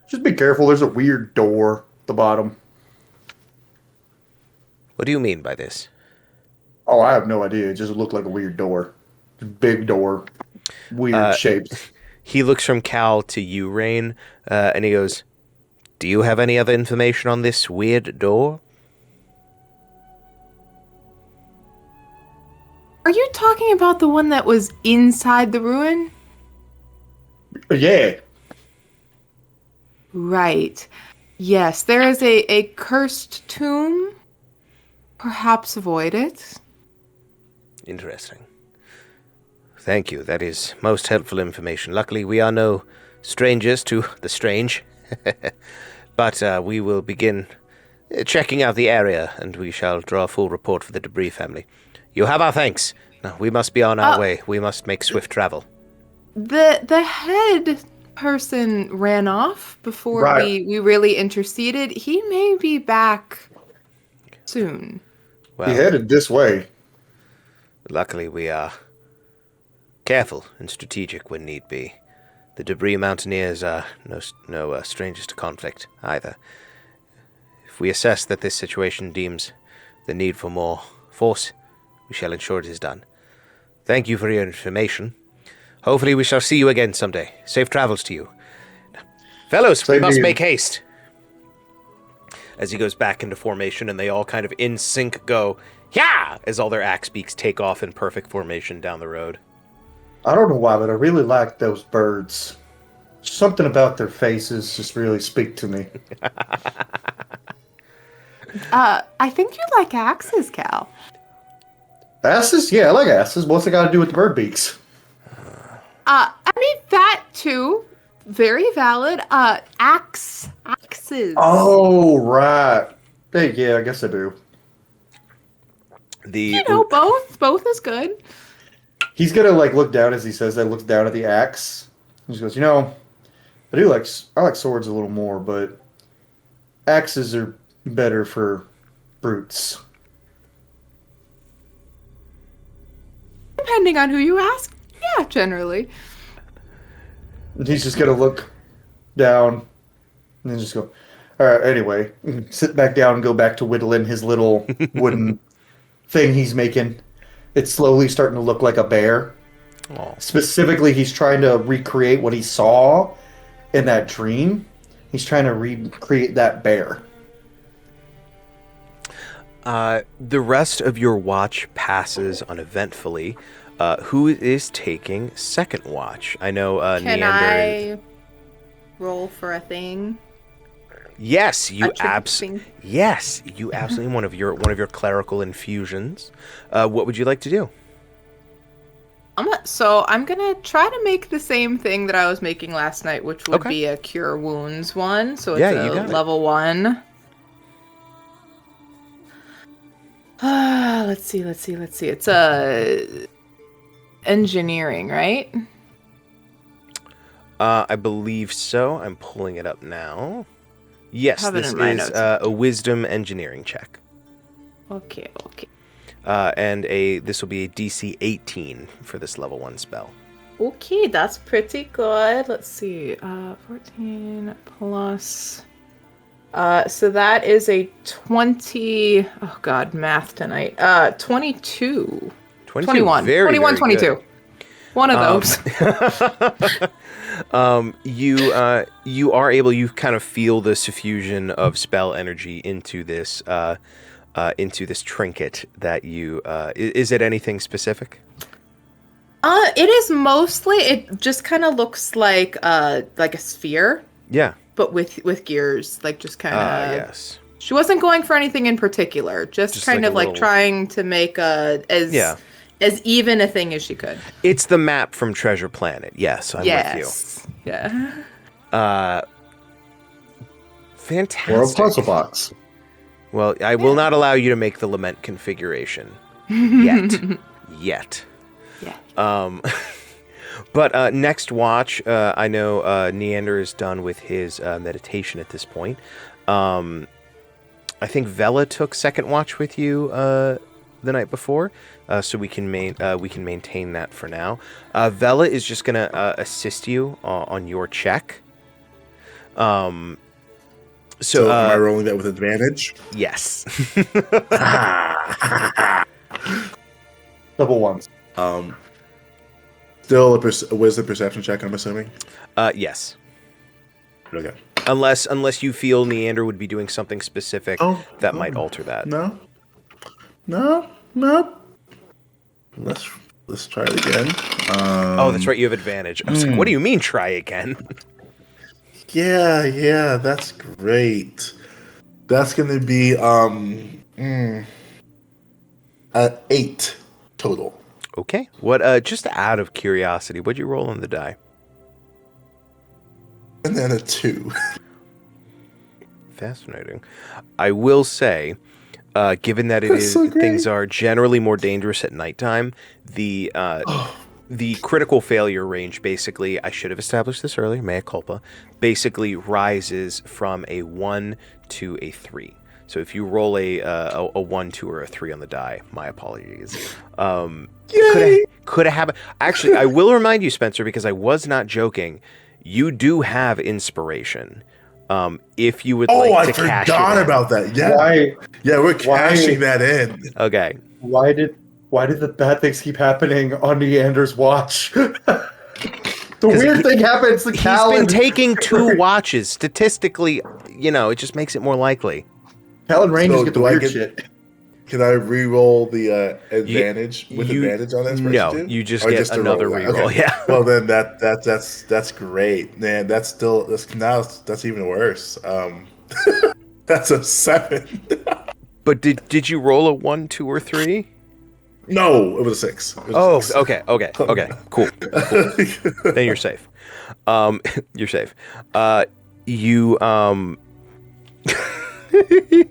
Just be careful. There's a weird door at the bottom. What do you mean by this? Oh, I have no idea. It just looked like a weird door. Big door. Weird shapes. He looks from Cal to you, Rain, and he goes, "Do you have any other information on this weird door?" Are you talking about the one that was inside the ruin? Yeah. Right. Yes, there is a cursed tomb. Perhaps avoid it. Interesting. Thank you. That is most helpful information. Luckily, we are no strangers to the strange. But we will begin checking out the area, and we shall draw a full report for the debris family. You have our thanks. Now, we must be on our way. We must make swift travel. The head person ran off before we really interceded. He may be back soon. Well, He headed this way. luckily, we are careful and strategic when need be. The debris mountaineers are no strangers to conflict either. If we assess that this situation deems the need for more force, we shall ensure it is done. Thank you for your information. Hopefully we shall see you again someday. Safe travels to you. Fellows, we Same to must you. make haste. As he goes back into formation, and they all kind of in sync go, "Yeah!" as all their axe beaks take off in perfect formation down the road. I don't know why, but I really like those birds. Something about their faces just really speak to me. I think you like axes, Cal. Asses? Yeah, I like asses. What's it got to do with the bird beaks? I mean, that too. Very valid. Axes. Oh, right. Hey, yeah, I guess I do. The Both is good. He's gonna look down as he says that. Looks down at the axe. He just goes, I like swords a little more, but axes are better for brutes. Depending on who you ask. Yeah, generally. And he's just gonna look down and then just go, all right, anyway, sit back down and go back to whittling his little wooden thing he's making. It's slowly starting to look like a bear. Aw. Specifically, he's trying to recreate what he saw in that dream. He's trying to recreate that bear. The rest of your watch passes uneventfully. Who is taking second watch? I know Can Neander. I roll for a thing? Yes, you Attributing. absolutely one of your clerical infusions. What would you like to do? I'm gonna try to make the same thing that I was making last night, which would Okay. be a cure wounds one. So it's Yeah, you got a it. level 1. Let's see. It's engineering, right? I believe so. I'm pulling it up now. Yes, Have it this in my is notes. a wisdom engineering check. Okay. And this will be a DC 18 for this level 1 spell. Okay, that's pretty good. Let's see. 14 plus So that is a 20. Oh God, math tonight. 22. 21. Very, 21, very 22. good. One of those. You are able. You kind of feel the suffusion of spell energy into this trinket that you. Is it anything specific? It is mostly. It just kind of looks like a sphere, Yeah. but with gears, like just kind of. Yes. She wasn't going for anything in particular. Just kind like of a little- trying to make as even a thing as she could. It's the map from Treasure Planet. Yes, I'm with you. Yeah. Fantastic. Or a puzzle box. Well, I will not allow you to make the lament configuration yet. Yeah. But next watch, I know Neander is done with his meditation at this point. I think Vela took second watch with you the night before, so we can maintain that for now. Vela is just gonna assist you on your check. So am I rolling that with advantage? Yes. Double ones. Still a wisdom perception check, I'm assuming? Yes. Okay. Unless you feel Neander would be doing something specific that might alter that. No. Let's try it again. Oh, that's right. You have advantage. I was like, what do you mean try again? Yeah, that's great. That's gonna be 8 total. Okay. What? Just out of curiosity, what'd you roll on the die? And then a 2. Fascinating. I will say, given that things are generally more dangerous at nighttime, the critical failure range basically, I should have established this earlier, mea culpa, basically rises from a 1 to a 3. So if you roll a 1, 2, or a 3 on the die, my apologies. Could have happened. Actually, I will remind you, Spencer, because I was not joking. You do have inspiration. If you would like to cash it. Oh, I forgot about that. Yeah, we're cashing that in. Okay. Why did the bad things keep happening on Neander's watch? The weird thing happens to Cal. He's been taking 2 watches. Statistically, it just makes it more likely. Cal and Rangers So get the do I weird get- shit. Can I re-roll the advantage advantage on inspiration No, too? you just Or get a another roll? reroll. Okay. Yeah. Well, then that's great, man. That's even worse. That's a 7. But did you roll a 1, 2, or 3? No, it was a 6. Okay, cool. Then you're safe. You're safe. You I'm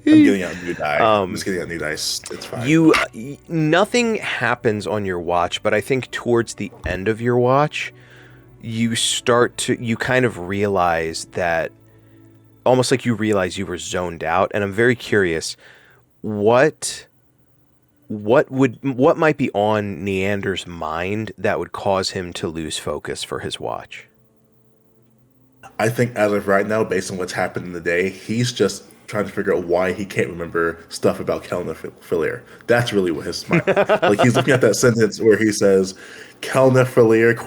getting out a new die. I'm just getting out new dice. It's fine. Nothing happens on your watch, but I think towards the end of your watch, you kind of realize that, almost like you realize you were zoned out. And I'm very curious, what might be on Neander's mind that would cause him to lose focus for his watch? I think as of right now, based on what's happened in the day, he's just trying to figure out why he can't remember stuff about Kelnefilier. That's really what his mind. Like, he's looking at that sentence where he says Kelnefilier ?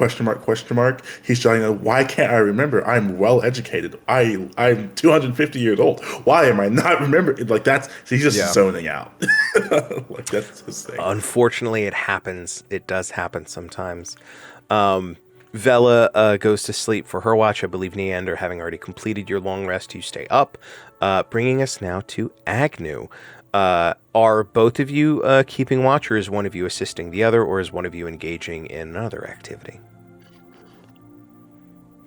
He's trying to, why can't I remember? I'm well educated. I'm 250 years old. Why am I not remembering? Like, he's just zoning out. Like, that's his thing. Unfortunately, it happens. It does happen sometimes. Vela goes to sleep for her watch. I believe Neander, having already completed your long rest, you stay up. Bringing us now to Agnew. Are both of you keeping watch, or is one of you assisting the other, or is one of you engaging in another activity?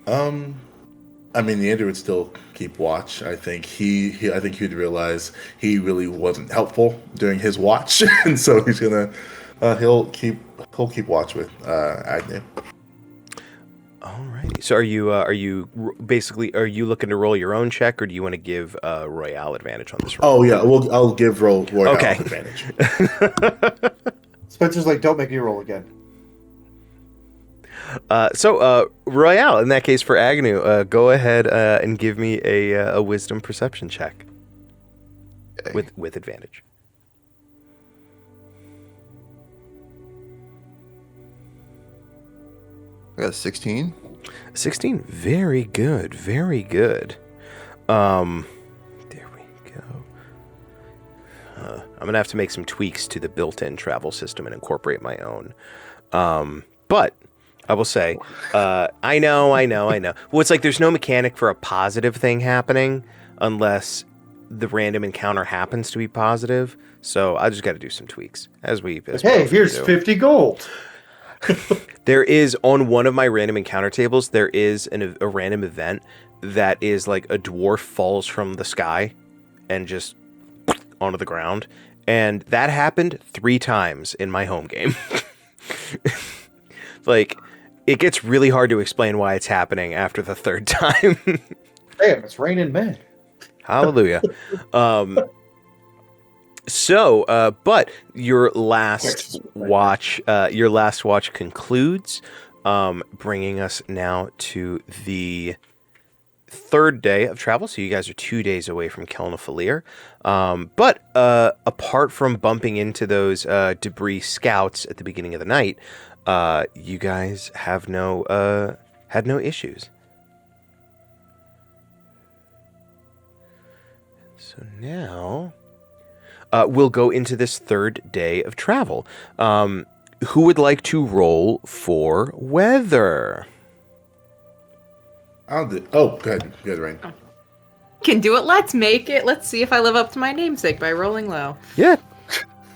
I mean, Neander would still keep watch. I think he'd realize he really wasn't helpful during his watch, and so he's gonna he'll keep watch with Agnew. Alrighty. So are you looking to roll your own check, or do you want to give Royale advantage on this roll? Oh yeah, I'll give Royale advantage. Spencer's like, don't make me roll again. So Royale, in that case for Agnew, go ahead and give me a wisdom perception check. Okay. with advantage. I got a 16. 16. Very good. Very good. There we go. I'm going to have to make some tweaks to the built-in travel system and incorporate my own. But I will say, I know. Well, it's like there's no mechanic for a positive thing happening unless the random encounter happens to be positive. So I just got to do some tweaks as we. Hey, here's 50 gold. There is, on one of my random encounter tables, there is a random event that is like a dwarf falls from the sky and just onto the ground. And that happened 3 times in my home game. Like, it gets really hard to explain why it's happening after the 3rd time. Damn, it's raining men. Hallelujah. But your last watch concludes, bringing us now to the 3rd day of travel. So you guys are 2 days away from Kelnafalir. But apart from bumping into those debris scouts at the beginning of the night, you guys have had no issues. So now we'll go into this 3rd day of travel. Who would like to roll for weather? I'll do. Oh, good, Rain. Can do it. Let's make it. Let's see if I live up to my namesake by rolling low. Yeah.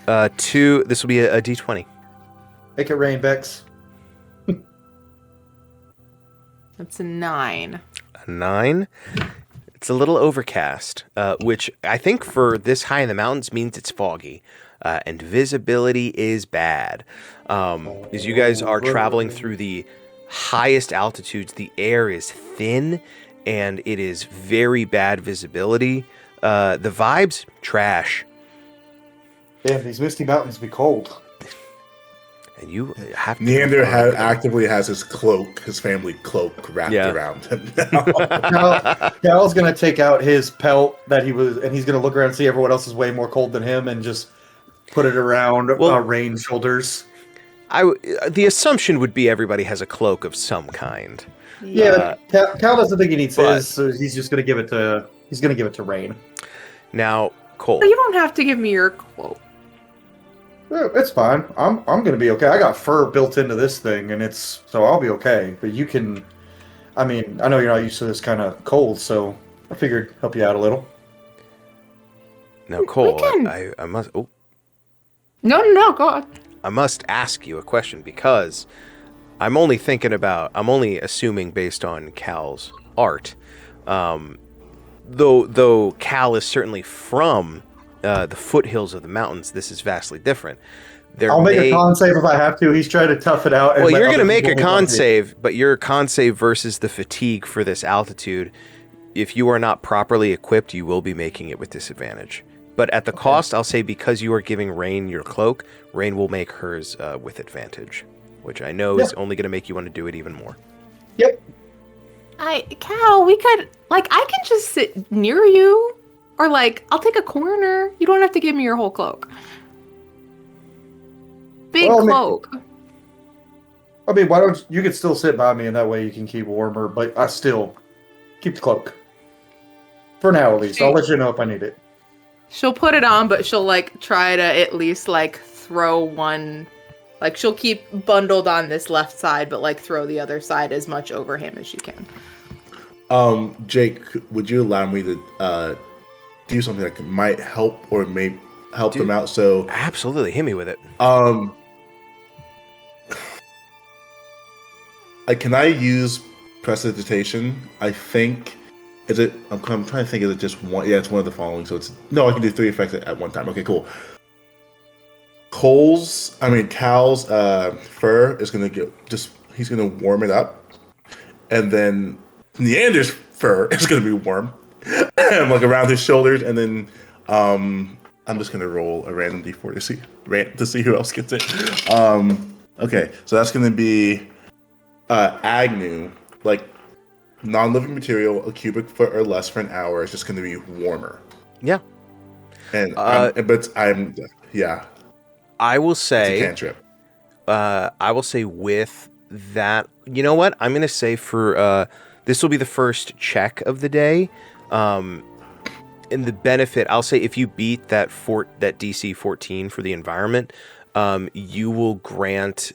This will be a D20. Make it rain, Bex. That's a 9. A 9. It's a little overcast, which I think for this high in the mountains means it's foggy, and visibility is bad. As you guys are traveling through the highest altitudes, the air is thin, and it is very bad visibility. The vibes, trash. Damn, these misty mountains be cold. And you have to... Neander actively has his cloak, his family cloak, wrapped around him now. Cal's gonna take out his pelt and he's gonna look around and see everyone else is way more cold than him and just put it around Rain's shoulders. The assumption would be everybody has a cloak of some kind. Yeah, Cal doesn't think he needs his, so he's just gonna give it to Rain. Now, Cole. You don't have to give me your quote. It's fine. I'm gonna be okay. I got fur built into this thing, so I'll be okay. But you can, I mean, I know you're not used to this kind of cold, so I figured help you out a little. Now, Cole, I must. Oh. No, go on. I must ask you a question because I'm only assuming based on Cal's art. Though Cal is certainly from the foothills of the mountains, this is vastly different. I'll make a con save if I have to. He's trying to tough it out. Well, you're going to make a con save, but your con save versus the fatigue for this altitude, if you are not properly equipped, you will be making it with disadvantage. But at the cost, I'll say because you are giving Rain your cloak, Rain will make hers with advantage, which I know is only going to make you want to do it even more. Yep. Cal, we could, I can just sit near you. Or, I'll take a corner. You don't have to give me your whole cloak. Big cloak. I mean, why don't you can still sit by me, and that way you can keep warmer, but I still keep the cloak. For now, at least. I'll let you know if I need it. She'll put it on, but she'll, try to at least, throw one... she'll keep bundled on this left side, but, throw the other side as much over him as she can. Jake, would you allow me to do something that might help or may help them out? So absolutely, hit me with it. Can I use prestidigitation? I think I'm trying to think. Is it just one? Yeah, it's one of the following. So I can do 3 effects at one time. Okay, cool. Cal's fur is gonna he's gonna warm it up, and then Neander's fur is gonna be warm. Around his shoulders, and then I'm just gonna roll a random d4 to see who else gets it. Okay, so that's gonna be Agnew, non-living material, a cubic foot or less for an hour. It's just gonna be warmer. Yeah. And yeah, I will it's a say, cantrip. I will say with that, you know what? I'm gonna say for this will be the first check of the day. In the benefit, I'll say if you beat that DC 14 for the environment, you will grant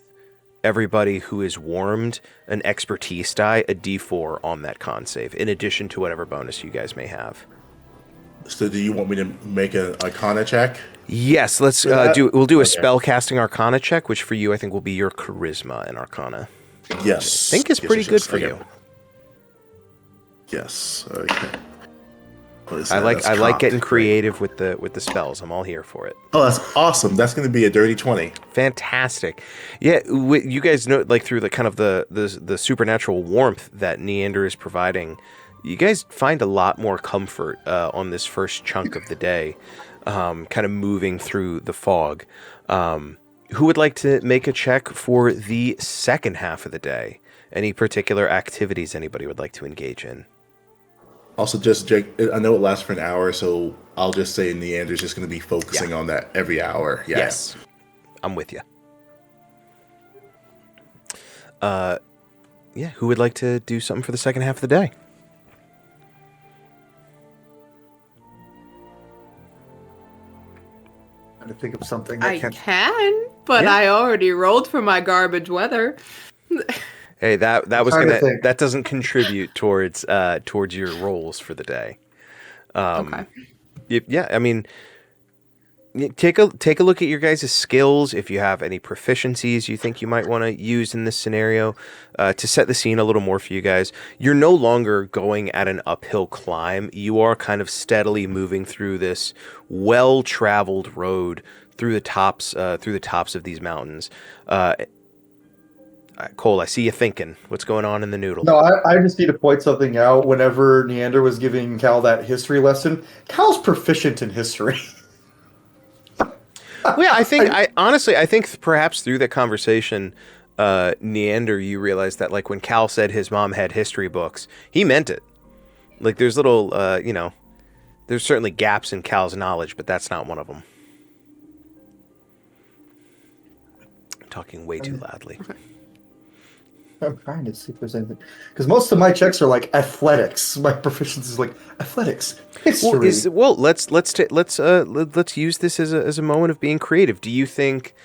everybody who is warmed an expertise die, a D4 on that con save, in addition to whatever bonus you guys may have. So do you want me to make an Arcana check? Yes, let's we'll do a spell casting Arcana check, which for you I think will be your Charisma and Arcana. Yes. I think it's pretty good for you. Yes. Okay. I like getting creative with the spells. I'm all here for it. Oh, that's awesome. That's going to be a dirty 20. Fantastic. Yeah, you guys know, like, through the kind of the supernatural warmth that Neander is providing, you guys find a lot more comfort on this first chunk of the day, kind of moving through the fog. Who would like to make a check for the second half of the day? Any particular activities anybody would like to engage in? Also, just Jake, I know it lasts for an hour, so I'll just say Neander's just going to be focusing on that every hour. Yeah. Yes, I'm with you. Yeah, who would like to do something for the second half of the day? Trying to think of something. I can, but I already rolled for my garbage weather. Hey, that doesn't contribute towards your rolls for the day. Okay. Yeah, I mean, take a look at your guys' skills. If you have any proficiencies you think you might want to use in this scenario, to set the scene a little more for you guys. You're no longer going at an uphill climb. You are kind of steadily moving through this well-traveled road through the tops of these mountains. Cole, I see you thinking. What's going on in the noodle? No, I just need to point something out. Whenever Neander was giving Cal that history lesson, Cal's proficient in history. Well, yeah, I think perhaps through that conversation, Neander, you realized that, like, when Cal said his mom had history books, he meant it. Like, there's little, there's certainly gaps in Cal's knowledge, but that's not one of them. I'm talking way too loudly. I'm trying to see if there's anything, because most of my checks are like athletics. My proficiency is like athletics, history. Let's use this as a moment of being creative. Do you think,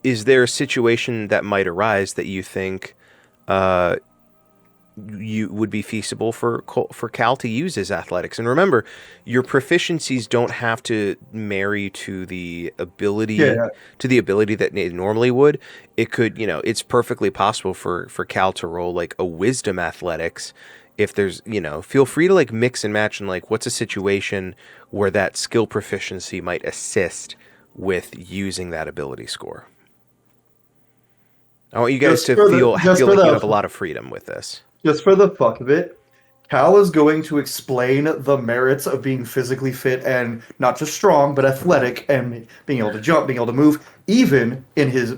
is there a situation that might arise that you think, you would be feasible for Cal to use his athletics? And remember, your proficiencies don't have to marry to the ability that it normally would. It could, it's perfectly possible for Cal to roll like a wisdom athletics. If there's, feel free to like mix and match, and like, what's a situation where that skill proficiency might assist with using that ability score. I want you guys to feel like you have a lot of freedom with this. Just for the fuck of it, Cal is going to explain the merits of being physically fit and not just strong, but athletic, and being able to jump, being able to move, even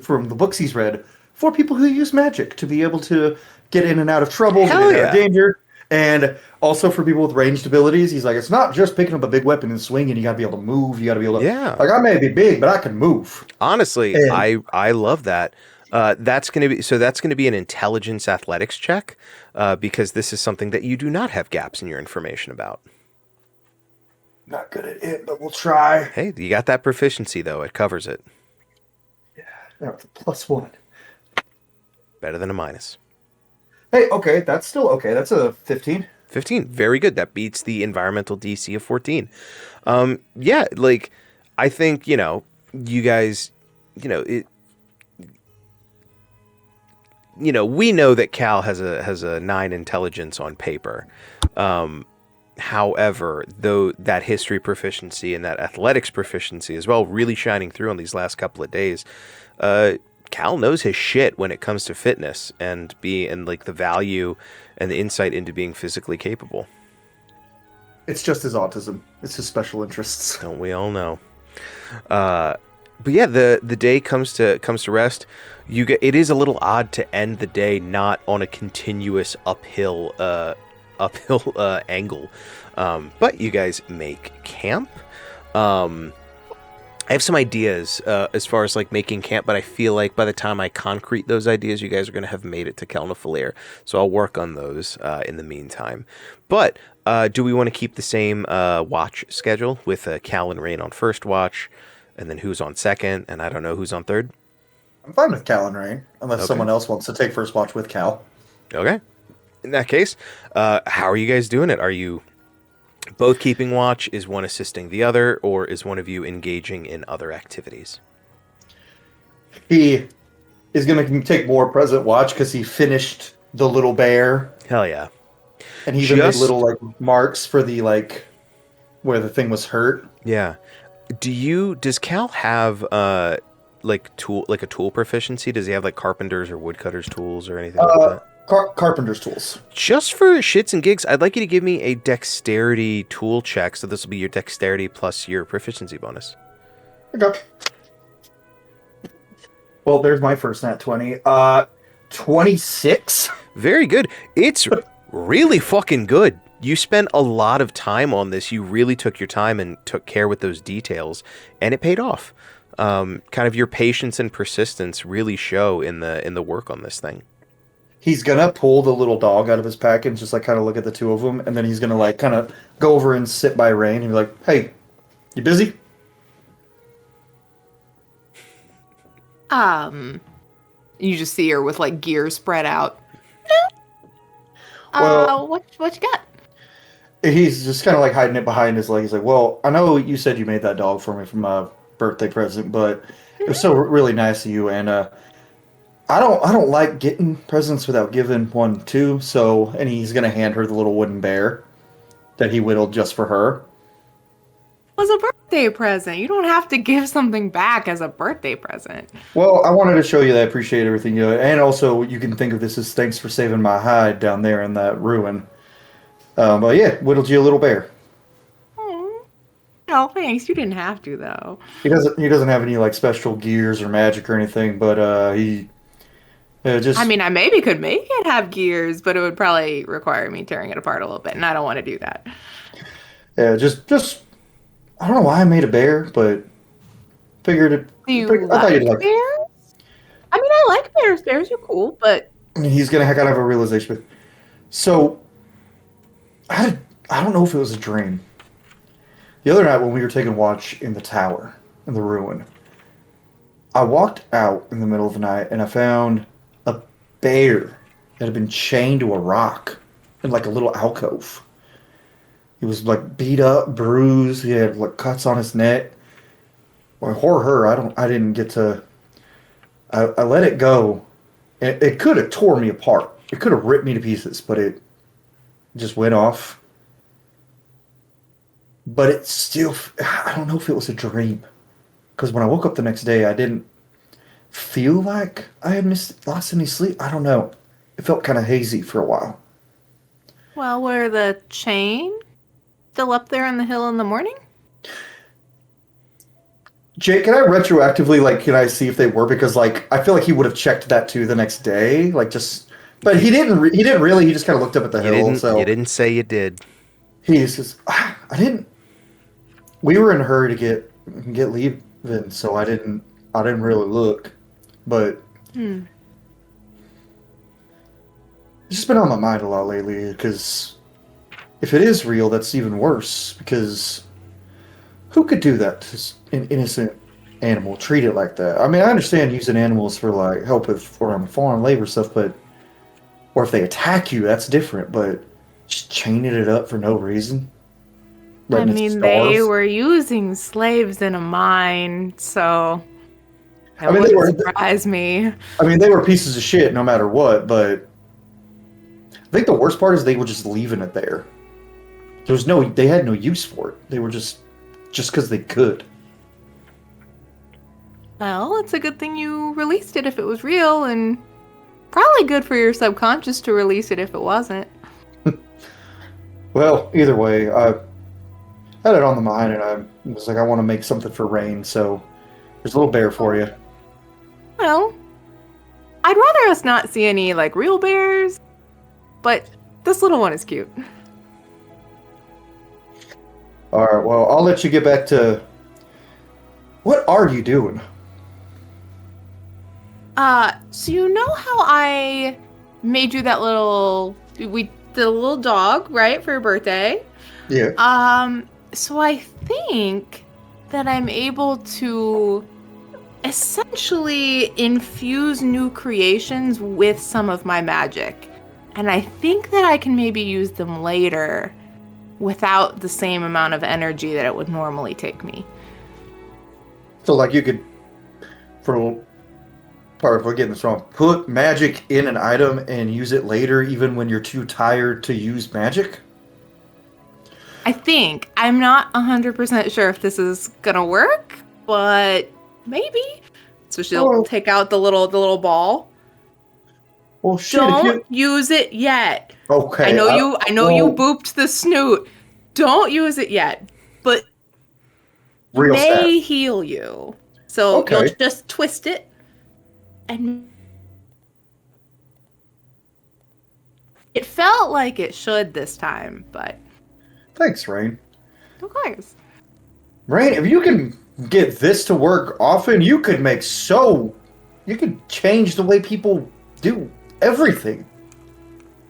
from the books he's read, for people who use magic to be able to get in and out of trouble, get in and out of danger, and also for people with ranged abilities. He's like, it's not just picking up a big weapon and swinging. You got to be able to move. You got to be able to. Yeah. Like, I may be big, but I can move. Honestly, I love that. That's going to be an intelligence athletics check, because this is something that you do not have gaps in your information about. Not good at it, but we'll try. Hey, you got that proficiency though; it covers it. Yeah, that's a +1. Better than a minus. Hey, okay, that's still okay. That's a 15. 15, very good. That beats the environmental DC of 14. Yeah, like, I think, you guys, it. We know that Cal has a 9 intelligence on paper. However, though that history proficiency and that athletics proficiency as well really shining through on these last couple of days, Cal knows his shit when it comes to fitness and like the value and the insight into being physically capable. It's just his autism. It's his special interests. Don't we all know? But yeah, the day comes to rest. It is a little odd to end the day not on a continuous uphill uphill angle. But you guys make camp. I have some ideas as far as like making camp, but I feel like by the time I concrete those ideas, you guys are going to have made it to Kelnafalir. So I'll work on those in the meantime. But do we want to keep the same watch schedule with Cal and Rain on first watch, and then who's on second, and I don't know who's on third? I'm fine with Cal and Rain, unless Okay. someone else wants to take first watch with Cal. Okay. In that case, how are you guys doing it? Are you both keeping watch? Is one assisting the other, or is one of you engaging in other activities? He is going to take more present watch because he finished the little bear, Hell yeah. and he even made Just- little like marks for the like where the thing was hurt. Yeah. Does Cal have a tool proficiency? Does he have like carpenter's or woodcutter's tools or anything like that? Carpenter's tools. Just for shits and gigs, I'd like you to give me a dexterity tool check. So this will be your dexterity plus your proficiency bonus. Okay. Well, there's my first nat 20. 26. Very good. It's really fucking good. You spent a lot of time on this. You really took your time and took care with those details, and it paid off. Kind of your patience and persistence really show in the work on this thing. He's gonna pull the little dog out of his pack and just like kind of look at the two of them, and then he's gonna like kind of go over and sit by Rain and be like, "Hey, you busy?" You just see her with like gear spread out. Well- What you got? He's just kind of like hiding it behind his leg. He's like, "Well, I know you said you made that dog for me from a birthday present, but it was so really nice of you, and I don't like getting presents without giving one too. So, and he's gonna hand her the little wooden bear that he whittled just for her. It was a birthday present. You don't have to give something back as a birthday present. Well, I wanted to show you that I appreciate everything you, and also you can think of this as thanks for saving my hide down there in that ruin. But yeah, whittled you a little bear. Oh, no, thanks. You didn't have to though. He doesn't have any like special gears or magic or anything, but he just. I mean, I maybe could make it have gears, but it would probably require me tearing it apart a little bit, and I don't want to do that. Yeah, just I don't know why I made a bear, but figured it. Do you I thought you'd like like. bears? I mean, I like bears. Bears are cool, but He's gonna kind of have a realization. So, I don't know if it was a dream. The other night when we were taking watch in the tower, in the ruin, I walked out in the middle of the night and I found a bear that had been chained to a rock in like a little alcove. He was like beat up, bruised. He had like cuts on his neck. Well, I didn't get to. I let it go. It could have tore me apart. It could have ripped me to pieces, but it just went off. But it still, I don't know if it was a dream. Because when I woke up the next day, I didn't feel like I had lost any sleep. I don't know. It felt kind of hazy for a while. well, were the chain still up there on the hill in the morning? Jake, can I retroactively, like, can I see if they were? Because, like, I feel like he would have checked that too the next day. Like, just, but he didn't really. He just kind of looked up at the hill. You didn't say you did. He's just, I didn't. We were in a hurry to get leaving, so I didn't really look. But it's just been on my mind a lot lately. Because if it is real, that's even worse. Because who could do that to an innocent animal? Treat it like that. I mean, I understand using animals for like help with or foreign labor stuff, but or if they attack you, that's different. But just chaining it up for no reason. I Letting it mean, starve. they were using slaves in a mine, so that I mean, they wouldn't were- surprise me. I mean, they were pieces of shit no matter what, but I think the worst part is they were just leaving it there. They had no use for it. They were just because they could. Well, it's a good thing you released it if it was real, and probably good for your subconscious to release it if it wasn't. Well, either way, I had it on the mind, and I was like, I want to make something for Rain, so there's a little bear for you. Well, I'd rather us not see any like real bears, but This little one is cute. All right, well, I'll let you get back to... What are you doing? So you know how I made you that little... We did a little dog, right, for your birthday? Yeah. So I think that I'm able to essentially infuse new creations with some of my magic. And I think that I can maybe use them later without the same amount of energy that it would normally take me. So, like, you could, for part of getting this wrong, put magic in an item and use it later, even when you're too tired to use magic? I think. I'm not 100% sure if this is gonna work, but maybe. So she'll take out the little ball. Well, shit. Don't use it yet. Okay. I know you booped the snoot. Don't use it yet. But Real may sad. heal you. So Okay. you'll just twist it and it felt like it should this time, but Thanks, Rain. of course. Rain, if you can get this to work often, you could change the way people do everything.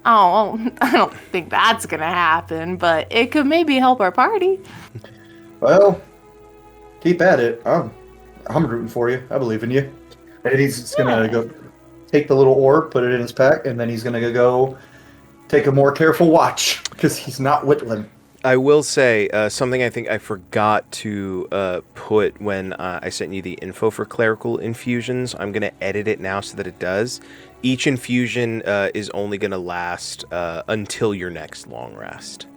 Oh, well, I don't think that's gonna happen, but it could maybe help our party. Well, keep at it. I'm rooting for you. I believe in you. And he's just gonna go take the little orb, put it in his pack, and then he's gonna go take a more careful watch because he's not whittling. I will say something I think I forgot to put when I sent you the info for clerical infusions. I'm going to edit it now so that it does. Each infusion is only going to last until your next long rest.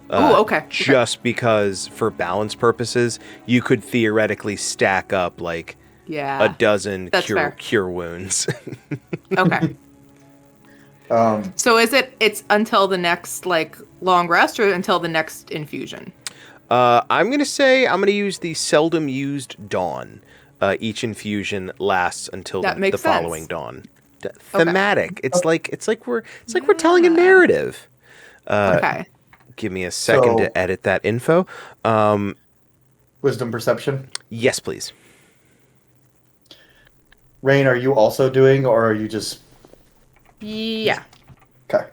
Oh, okay. Just because, for balance purposes, you could theoretically stack up like a dozen cure wounds. Okay. So it's until the next long rest or until the next infusion? I'm going to use the seldom used dawn. Each infusion lasts until the following dawn. Thematic. It's like we're telling a narrative. Okay. Give me a second to edit that info. Wisdom perception? Yes, please. Rain, are you also doing, or are you just... Yeah. Okay.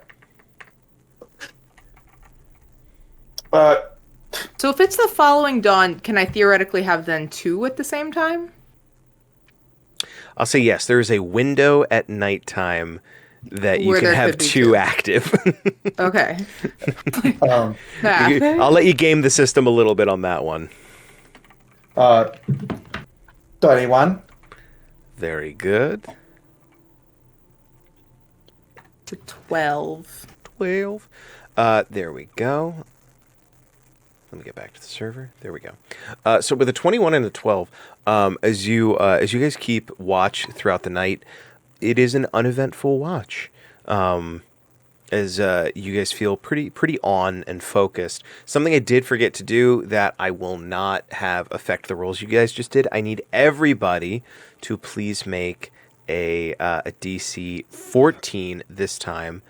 So if it's the following dawn, can I theoretically have then two at the same time? I'll say yes. There is a window at nighttime that you can have two active. Okay. I'll let you game the system a little bit on that one. 21. Very good. To 12. 12. There we go. Let me get back to the server. There we go. So with a 21 and a 12, as you guys keep watch throughout the night, it is an uneventful watch. As you guys feel pretty on and focused. Something I did forget to do that I will not have affect the rolls you guys just did. I need everybody to please make a DC 14 this time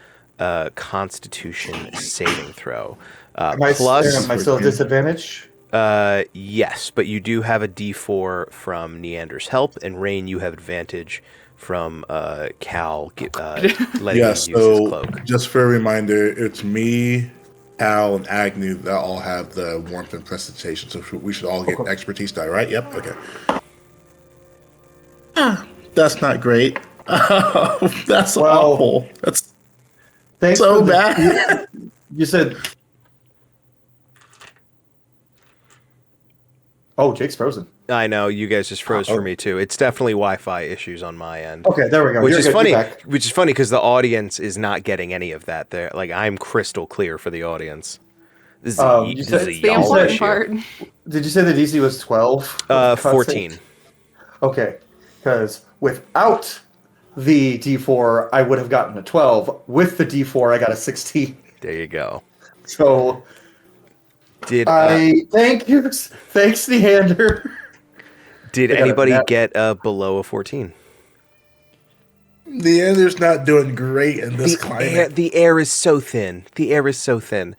Constitution saving throw. Am I still at disadvantage? Yes, but you do have a D4 from Neander's help, and Rain, you have advantage from Cal letting him use his cloak. Just for a reminder, it's me, Cal, and Agnew that all have the warmth and presentation, so we should all get expertise die, right? Yep, okay. That's not great. That's awful. That's so bad. You said... Oh, Jake's frozen. I know, you guys just froze for me too. It's definitely Wi-Fi issues on my end. Okay, there we go. Which is funny because the audience is not getting any of that. There, I'm crystal clear for the audience. This is the important part. Did you say the DC was 12? 14. Okay, because without the D4, I would have gotten a 12. With the D4, I got a 16. There you go. So... thank you. Thanks, Neander. Did anybody get below a 14? Neander's not doing great in this climate. The air is so thin. The air is so thin.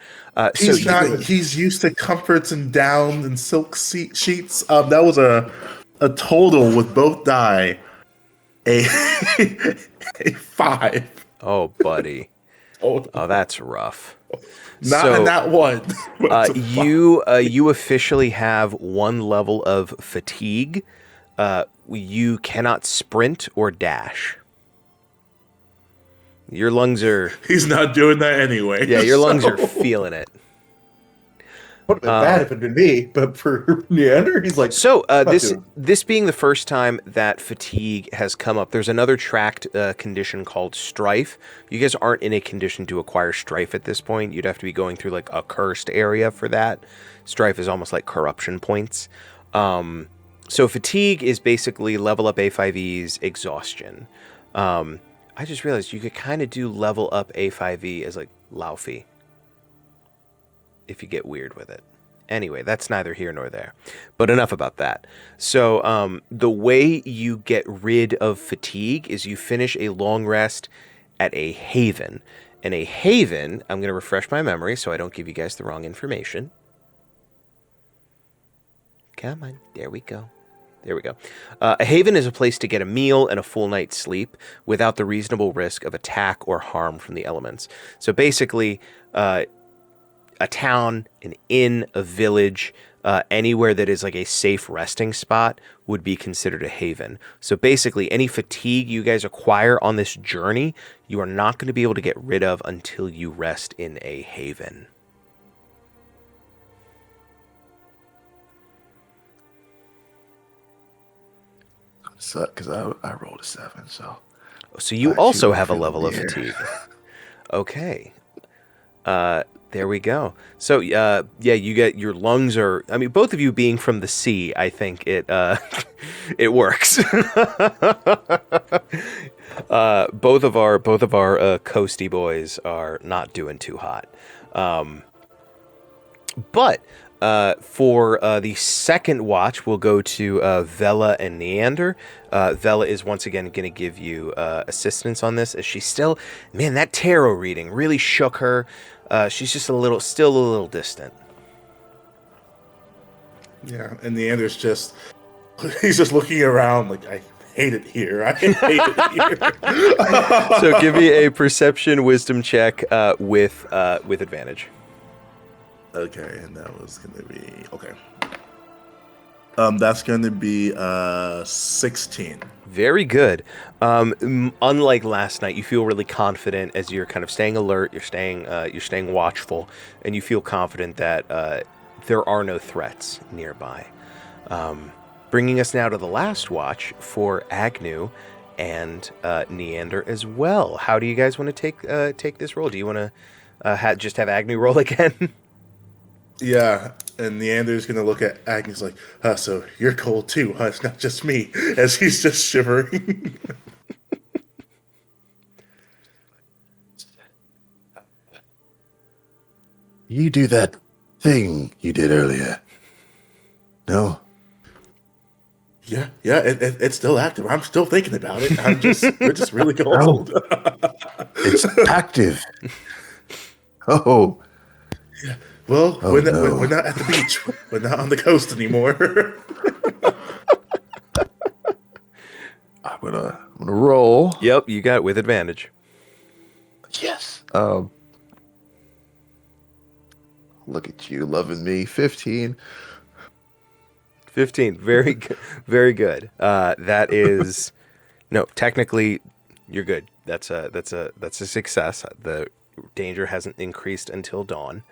He's used to comforts and downs and silk sheets. That was a total with both die a a 5. Oh, buddy. Total. Oh, that's rough. Not in that one. You officially have 1 level of fatigue. You cannot sprint or dash. Your lungs are... He's not doing that anyway. Yeah, your lungs are feeling it. Would have been bad if it had been me, but for Neander, he's like... So, this being the first time that fatigue has come up, there's another tracked condition called strife. You guys aren't in a condition to acquire strife at this point. You'd have to be going through, like, a cursed area for that. Strife is almost like corruption points. So fatigue is basically level up A5E's exhaustion. I just realized you could kind of do level up A5E as like Laufey, if you get weird with it. Anyway, that's neither here nor there. But enough about that. So the way you get rid of fatigue is you finish a long rest at a haven. And a haven, I'm going to refresh my memory so I don't give you guys the wrong information. Come on, there we go. There we go. A haven is a place to get a meal and a full night's sleep without the reasonable risk of attack or harm from the elements. So basically, a town, an inn, a village, anywhere that is like a safe resting spot would be considered a haven. So basically, any fatigue you guys acquire on this journey, you are not going to be able to get rid of until you rest in a haven. Suck because I rolled a 7, so you also have a level of fatigue. Okay, there we go. So yeah, you get your lungs are. I mean, both of you being from the sea, I think it it works. Both of our coasty boys are not doing too hot, but. For the second watch, we'll go to Vela and Neander. Vela is once again going to give you assistance on this, as she's still, man, that tarot reading really shook her. She's just still a little distant. Yeah, and Neander's he's just looking around like, I hate it here. I hate it here. So give me a perception wisdom check with advantage. Okay, and that was going to be... Okay. That's going to be 16. Very good. Unlike last night, you feel really confident as you're kind of staying alert, you're staying watchful, and you feel confident that there are no threats nearby. Bringing us now to the last watch for Agnew and Neander as well. How do you guys want to take this roll? Do you want to just have Agnew roll again? Yeah, and Neander's going to look at Agnes like, so you're cold too, huh? It's not just me, as he's just shivering. You do that thing you did earlier. No? Yeah, it's still active. I'm still thinking about it. We're just really cold. It's active. Oh. Yeah. Well, we're not at the beach. We're not on the coast anymore. I'm gonna roll. Yep, you got it with advantage. Yes. Look at you loving me. 15. 15. Very good. Very good. That is no. Technically, you're good. That's a success. The danger hasn't increased until dawn,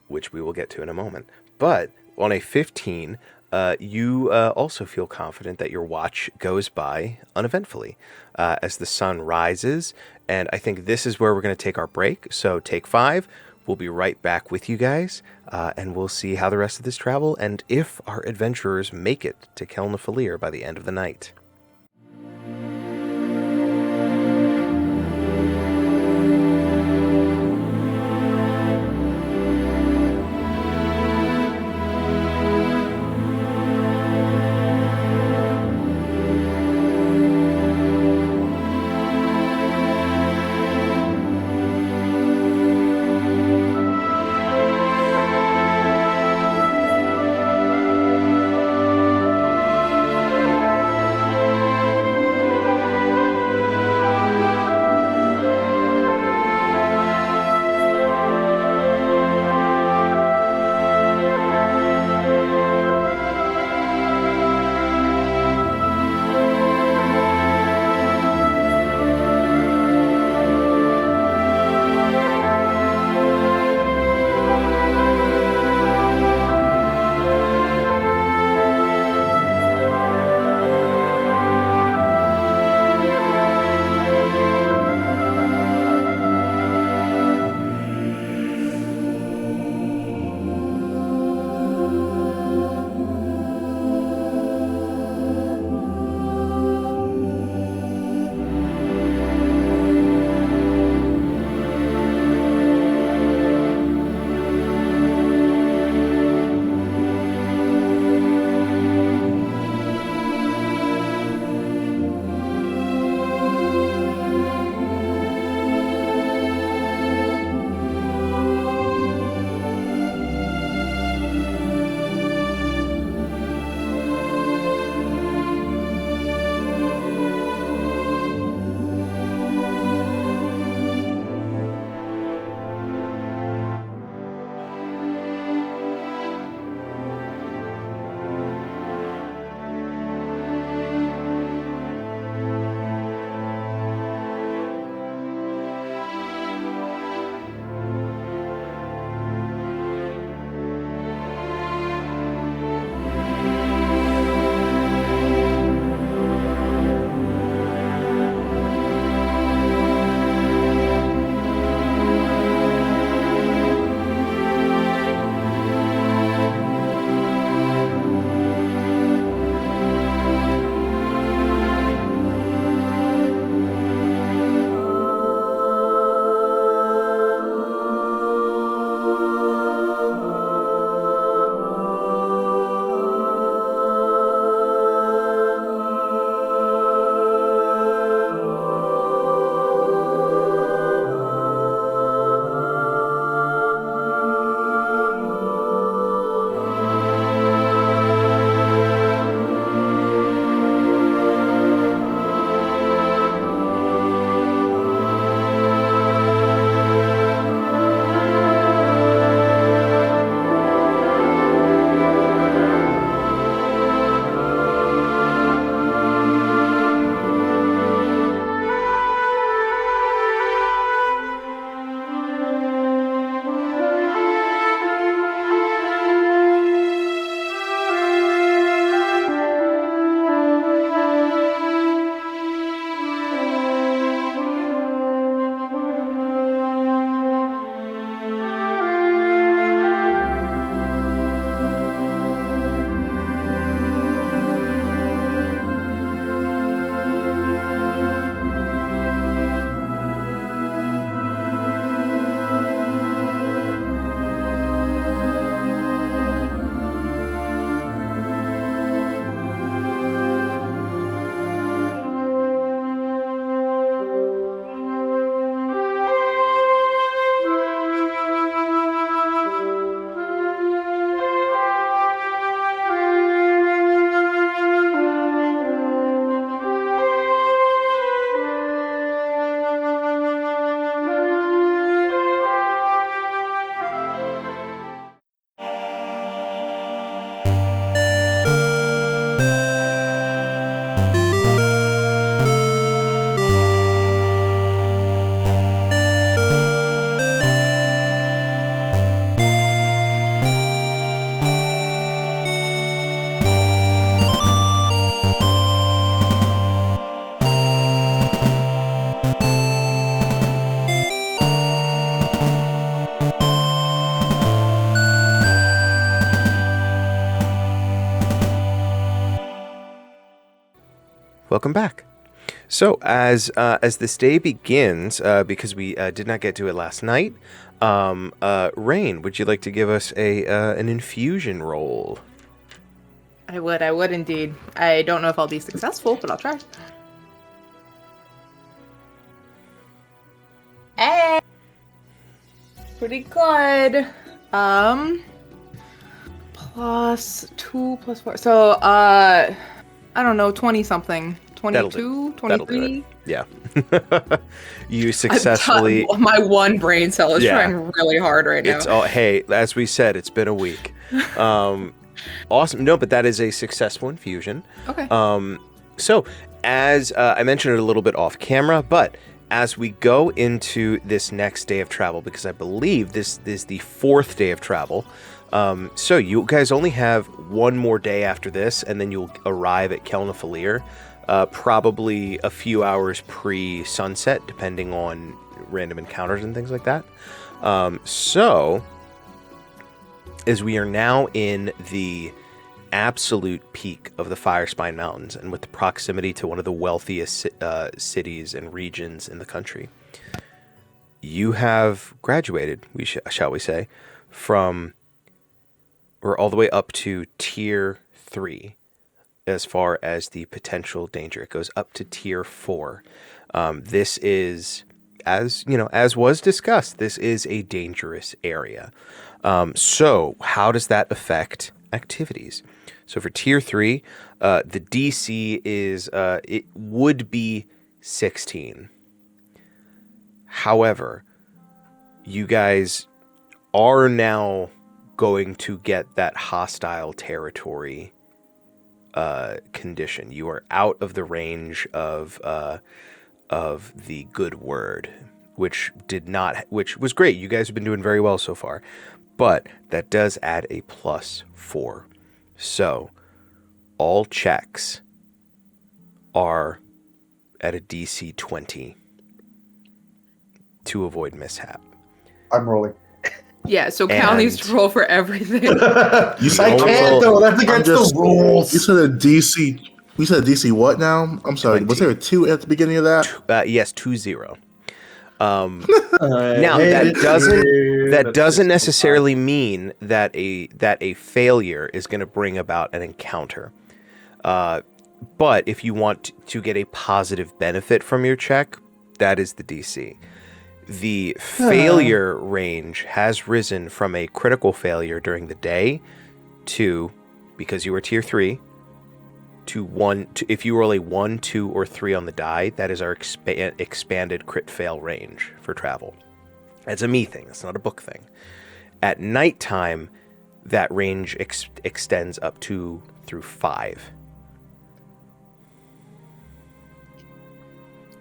which we will get to in a moment. But on a 15, you also feel confident that your watch goes by uneventfully as the sun rises. And I think this is where we're going to take our break. So take 5. We'll be right back with you guys, and we'll see how the rest of this travel and if our adventurers make it to Kelnafalir by the end of the night. welcome back. So as this day begins, because we did not get to it last night, Rain, would you like to give us an infusion roll? I would indeed. I don't know if I'll be successful, but I'll try. Hey! Pretty good. Plus 2 plus 4. So, I don't know, 20 something. 22, 23? Yeah. You successfully... My one brain cell is trying really hard right now. Hey, as we said, it's been a week. Awesome. No, but that is a successful infusion. Okay. So, as I mentioned it a little bit off camera, but as we go into this next day of travel, because I believe this is the 4th day of travel, so you guys only have one more day after this, and then you'll arrive at Kelnafalir, probably a few hours pre-sunset, depending on random encounters and things like that. So, as we are now in the absolute peak of the Firespine Mountains, and with the proximity to one of the wealthiest cities and regions in the country, you have graduated, shall we say, from, or all the way up to tier 3 as far as the potential danger. It goes up to tier 4. This is, as was discussed, this is a dangerous area. So how does that affect activities? So for tier 3, the DC is, it would be 16. However, you guys are now going to get that hostile territory condition. You are out of the range of the good word, which was great. You guys have been doing very well so far, but that does add a +4. So all checks are at a DC 20 to avoid mishap. I'm rolling. Yeah, so Cal needs to roll for everything. You said I can't though. That's against the rules. You said a DC. We said DC what now? I'm sorry. 20. Was there a 2 at the beginning of that? Yes, 20. Now that doesn't necessarily mean that a failure is going to bring about an encounter. But if you want to get a positive benefit from your check, that is the DC. The failure range has risen from a critical failure during the day to, because you were tier 3, to 1. If you roll a 1, 2, or 3 on the die, that is our expanded crit fail range for travel. That's a me thing. That's not a book thing. At nighttime, that range extends up to through 5.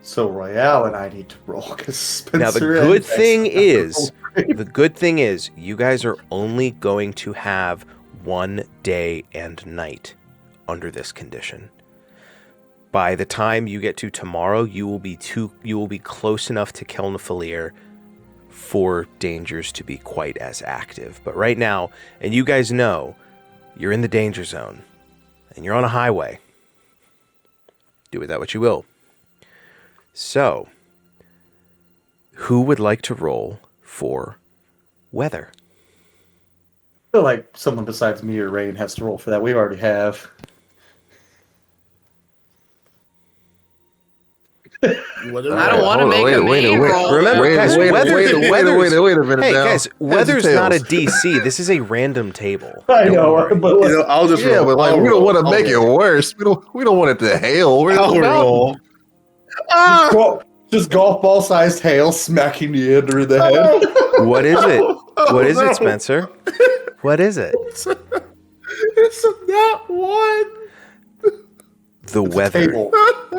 So Royale and I need to roll because Spencer. Now the good thing is, you guys are only going to have 1 day and night under this condition. By the time you get to tomorrow, you will be close enough to Kelnafalir for dangers to be quite as active. But right now, and you guys know, you're in the danger zone, and you're on a highway. Do with that what you will. So, who would like to roll for weather? I feel like someone besides me or Rain has to roll for that. We already have. I don't want to make a main roll. Remember, guys, wait a minute. Hey, now. guys, weather's not a DC. This is a random table. I know, but I'll just Yeah, roll. but like I'll we don't roll. want to I'll make it roll. worse. We don't want it to hail. I'll roll. just golf ball sized hail smacking you under the head. What is it? What is it, Spencer? What is it? It's that one. The weather,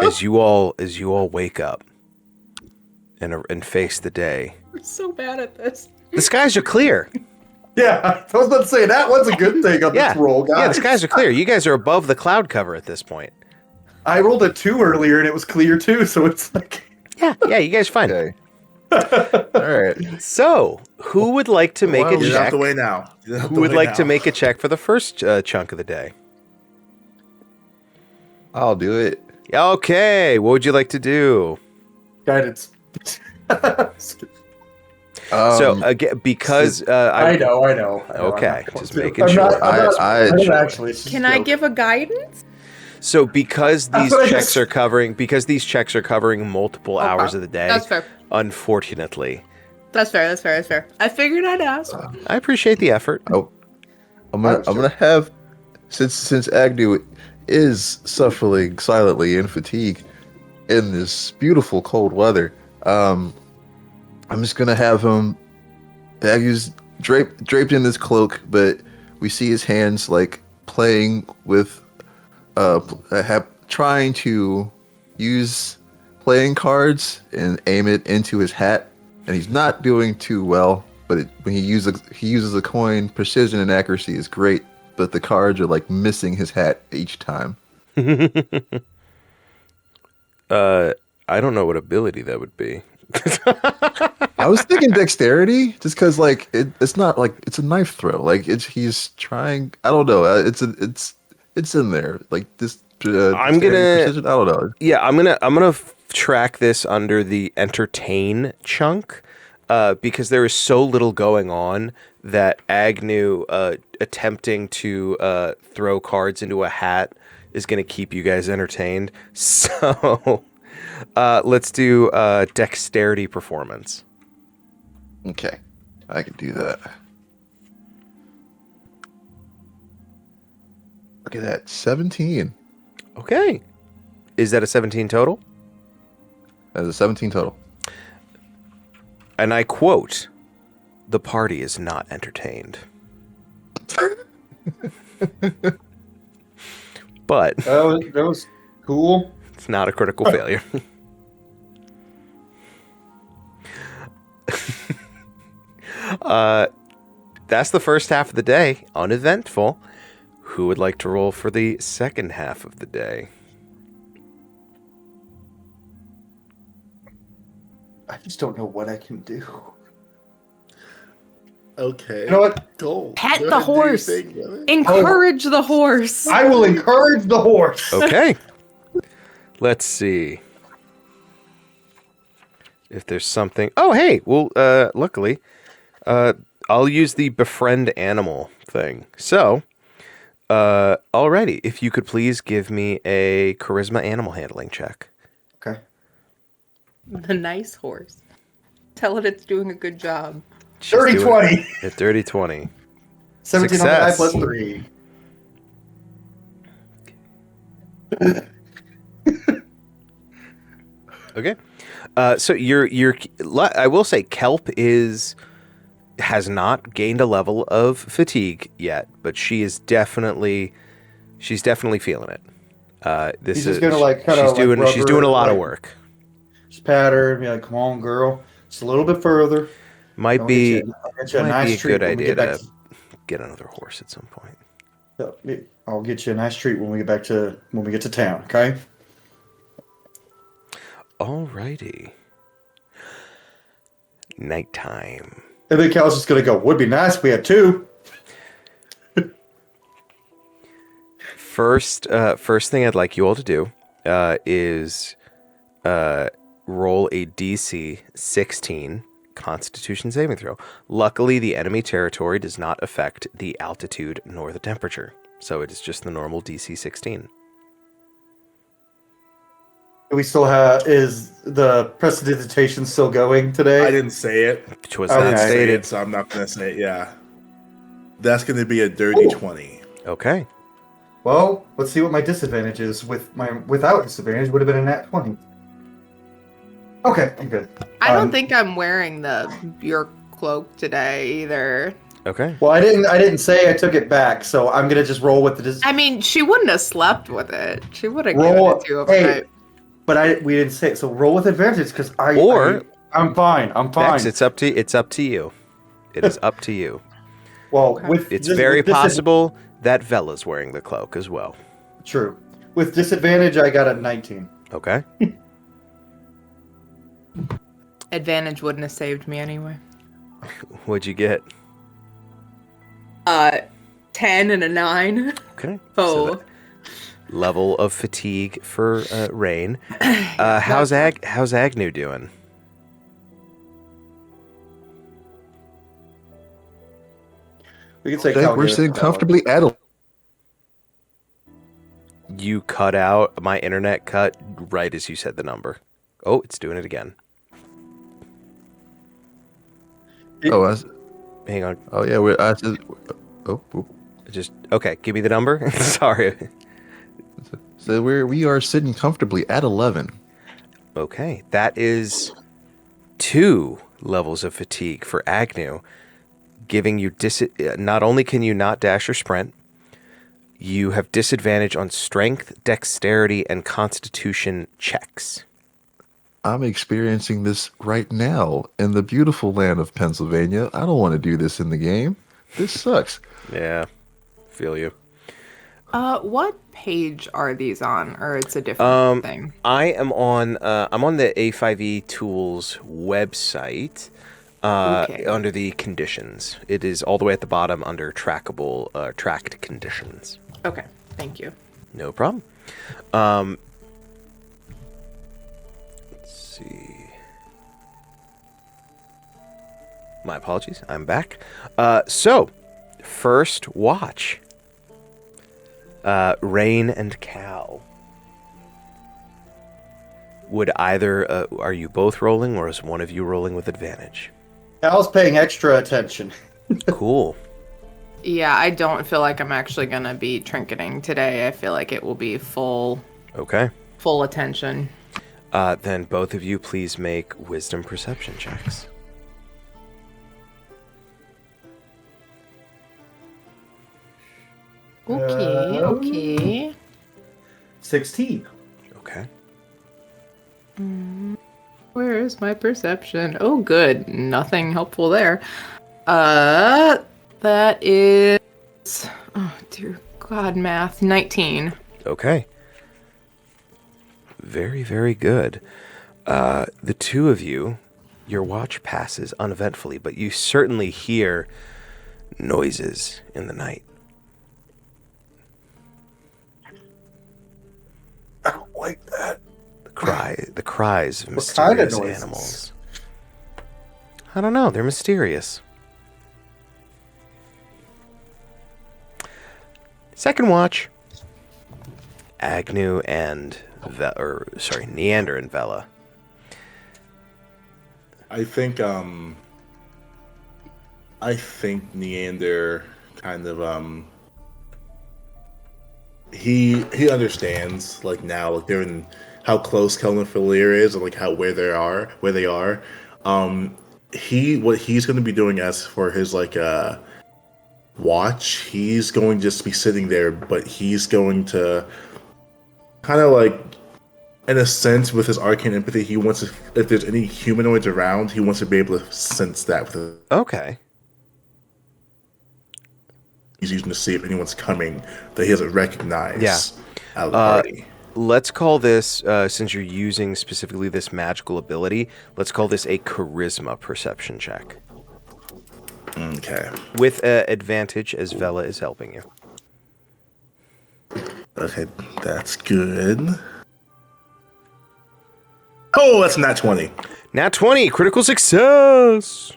as you all wake up and face the day. We're so bad at this. The skies are clear. Yeah, I was about to say that one's a good thing on this roll, guys. Yeah, the skies are clear. You guys are above the cloud cover at this point. I rolled a 2 earlier and it was clear too, so it's like. Yeah, you guys are fine. Okay. All right. So, who would like to make a Get out check? the way now. Who would like to make a check for the first chunk of the day? I'll do it. Okay, what would you like to do? Guidance. So again, because I know. Okay, I'm not just going to. making I'm sure. not, I'm not, I I don't enjoy. actually. It's just Can a I joke. give a guidance? So because That's these what I checks just- are covering multiple Okay, hours of the day, that's fair. unfortunately, That's fair. I figured I'd ask. I appreciate the effort. Oh, I'm gonna have since Agnew is suffering silently in fatigue in this beautiful cold weather. I'm just gonna have him. Agnew's draped in this cloak, but we see his hands like playing with trying to use playing cards and aim it into his hat, and he's not doing too well. But when he uses a coin, precision and accuracy is great, but the cards are like missing his hat each time. I don't know what ability that would be. I was thinking dexterity, just because like it's not like it's a knife throw. Like he's trying. I don't know. It's in there. Like this. I'm gonna. Precision, I don't know. Yeah, I'm gonna track this under the entertain chunk, because there is so little going on that Agnew attempting to throw cards into a hat is gonna keep you guys entertained. So let's do dexterity performance. Okay, I can do that. Look at that, 17. Okay, is that a 17 total? That's a 17 total. And I quote, "The party is not entertained." But That was cool. it's not a critical failure. That's the first half of the day, uneventful. Who would like to roll for the second half of the day? I just don't know what I can do. Okay. You know what? Go. Pet Go the ahead, do your horse. thing, brother. Encourage the horse. I will encourage the horse. Okay. Let's see if there's something. Oh, hey. Well, luckily, I'll use the befriend animal thing. So, alrighty. If you could please give me a charisma animal handling check. Okay. The nice horse. Tell it it's doing a good job. She's Dirty doing 20. A dirty 20. 17 on the die Success. plus 3. Okay. So I will say Kelp has not gained a level of fatigue yet, but she's definitely feeling it. He's just gonna like kind of she's doing a lot of work. Just pat her and be like, "Come on, girl, just a little bit further." Might I'll be get you a nice treat good when we idea get back to get another horse at some point. I'll get you a nice treat when we get to town. Okay. Alrighty. Nighttime. And then Cal's just gonna go. Would be nice if we had 2. First thing I'd like you all to do is roll a DC 16 Constitution saving throw. Luckily, the enemy territory does not affect the altitude nor the temperature, so it is just the normal DC 16. We still have. Is the prestidigitation still going today? I didn't say it. Which was Okay. not I didn't say stated. it, so I'm not gonna say it. Yeah, that's gonna be a dirty 20. Okay. Well, let's see what my disadvantage is. Without disadvantage would have been a nat 20. Okay, I'm good. I don't think I'm wearing your cloak today either. Okay. Well, I didn't say I took it back, so I'm gonna just roll with the I mean, she wouldn't have slept with it. She would have Roll- given it to you overnight. hey. But we didn't say it. So roll with advantage because I'm fine. I'm fine. Dex, it's up to you. It is up to you. Well, It's very possible that Vela's wearing the cloak as well. True. With disadvantage, I got a 19. Okay. Advantage wouldn't have saved me anyway. What'd you get? 10 and a 9. Okay. Oh. level of fatigue for Rain. How's Agnew doing? We can say I think we're sitting comfortably at a. You cut out. My internet cut right as you said the number. Oh, it's doing it again. Hang on. Oh yeah, I said. Oh. Just okay. Give me the number. Sorry. So we are sitting comfortably at 11. Okay, that is 2 levels of fatigue for Agnew, giving you not only can you not dash or sprint, you have disadvantage on strength, dexterity, and constitution checks. I'm experiencing this right now in the beautiful land of Pennsylvania. I don't want to do this in the game. This sucks. Yeah, feel you. What page are these on, or it's a different thing? I am on. I'm on the A5E Tools website. Under the conditions, it is all the way at the bottom under tracked conditions. Okay, thank you. No problem. Let's see. My apologies. I'm back. So, first watch. Rain and Cal. Would either... are you both rolling, or is one of you rolling with advantage? Al's paying extra attention. Cool. Yeah, I don't feel like I'm actually gonna be trinketing today. I feel like it will be full attention. Then both of you please make wisdom perception checks. Okay. 16. Okay. Where is my perception? Oh, good. Nothing helpful there. That is... Oh, dear God, math. 19. Okay. Very, very good. The two of you, your watch passes uneventfully, but you certainly hear noises in the night. I don't like that. The cries of What kind of mysterious noises? animals. I don't know. They're mysterious. Second watch. Agnew and Neander and Vela. I think Neander kind of he understands like now, like they're in how close Kelvin Filier is, and like where they are. What he's going to be doing as for his watch, he's going to just be sitting there, but he's going to kind of like, in a sense, with his arcane empathy, he wants to, if there's any humanoids around, he wants to be able to sense that. Okay. He's using to see if anyone's coming that he doesn't recognize. Yeah. Out of the party. Let's call this, since you're using specifically this magical ability, let's call this a charisma perception check. Okay. With advantage, as Vela is helping you. Okay, that's good. Oh, that's nat 20. Nat 20, critical success!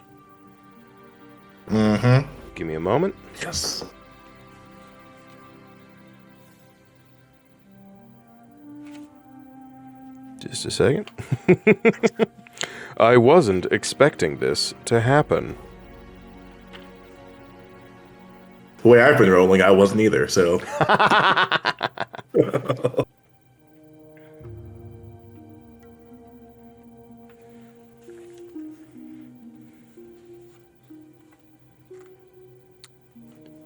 Mm-hmm. Give me a moment. Yes. Just a second. I wasn't expecting this to happen. The way I've been rolling, I wasn't either, so. I'm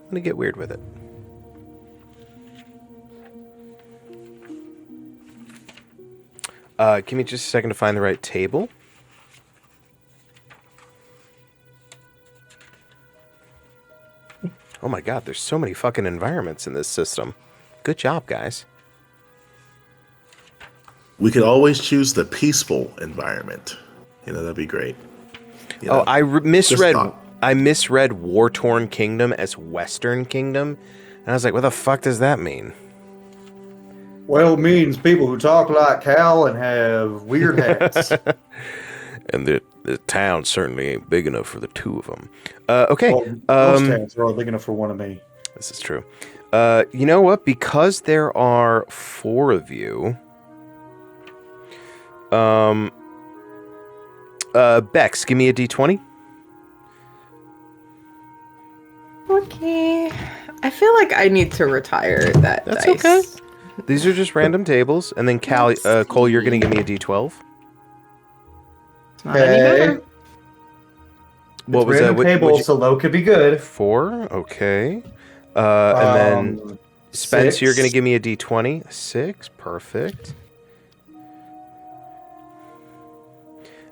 gonna get weird with it. Give me just a second to find the right table. Oh my god, there's so many fucking environments in this system. Good job, guys. We could always choose the peaceful environment. That'd be great. Oh, I misread. thought. I misread War-Torn Kingdom as Western Kingdom, and I was like, "What the fuck does that mean?" Well, it means people who talk like Cal and have weird hats. And the town certainly ain't big enough for the two of them. Okay. Well, most towns are all big enough for one of me. This is true. You know what? Because there are 4 of you. Bex, give me a d20. Okay. I feel like I need to retire that That's dice. okay. These are just random tables, and then Cole, you're gonna give me a d12. It's not any better. What was random that? table, so low could be good. 4. Okay. And then Spence, 6. you're gonna give me a d20. 6. Perfect.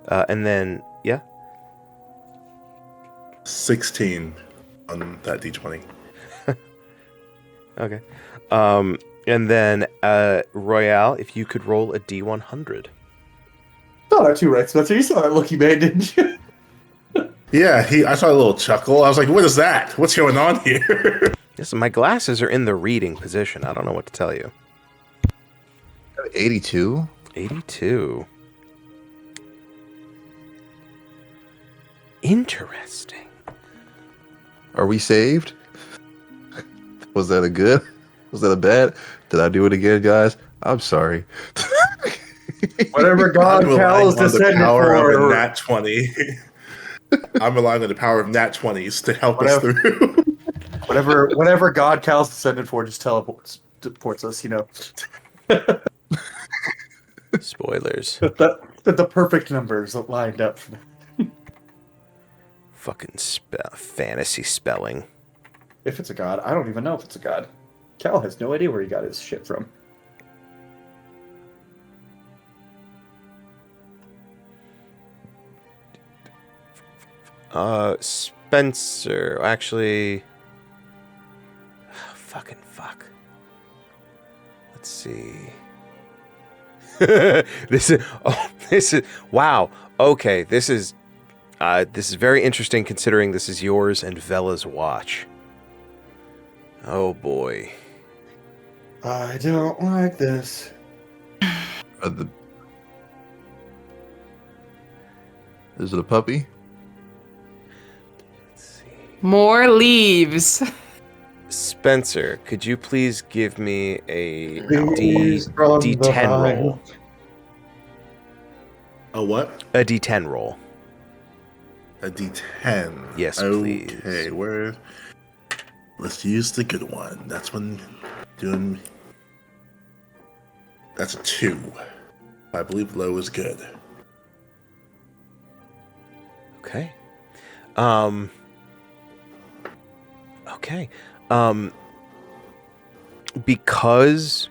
And then yeah. 16 on that d20. Okay. And then Royale, if you could roll a d100. Oh, not too right, Spencer. You saw that look he made, didn't you? Yeah, I saw a little chuckle. I was like, what is that? What's going on here? Listen, my glasses are in the reading position. I don't know what to tell you. 82. 82. Interesting. Are we saved? Was that a good? Was that a bad? Did I do it again, guys? I'm sorry. Whatever God I'm Cal is relying on the descended power of a for. nat 20. I'm relying on the power of nat 20s to help us Whatever. through. Whatever God Cal's descended for just teleports us, you know. Spoilers. The perfect numbers that lined up. Fucking fantasy spelling. If it's a god, I don't even know if it's a god. Cal has no idea where he got his shit from. Spencer. Actually. Fuck. Let's see. This is. Wow. Okay. This is very interesting considering this is yours and Vela's watch. Oh boy. I don't like this. Is it a puppy? Let's see. More leaves. Spencer, could you please give me a Please from D10 behind. roll? A what? A D10 roll. A d10. Yes, okay, please. where? Let's use the good one. That's when doing. That's a 2. I believe low is good. Okay. Okay. Because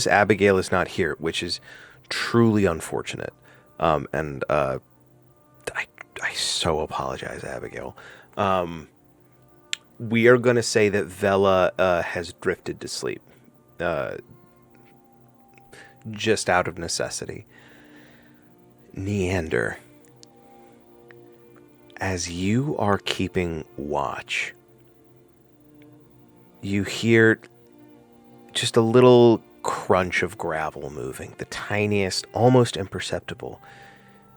Abigail is not here, which is truly unfortunate. And I so apologize, Abigail. We are going to say that Vela has drifted to sleep. Just out of necessity. Neander, as you are keeping watch, you hear just a little crunch of gravel moving, the tiniest, almost imperceptible.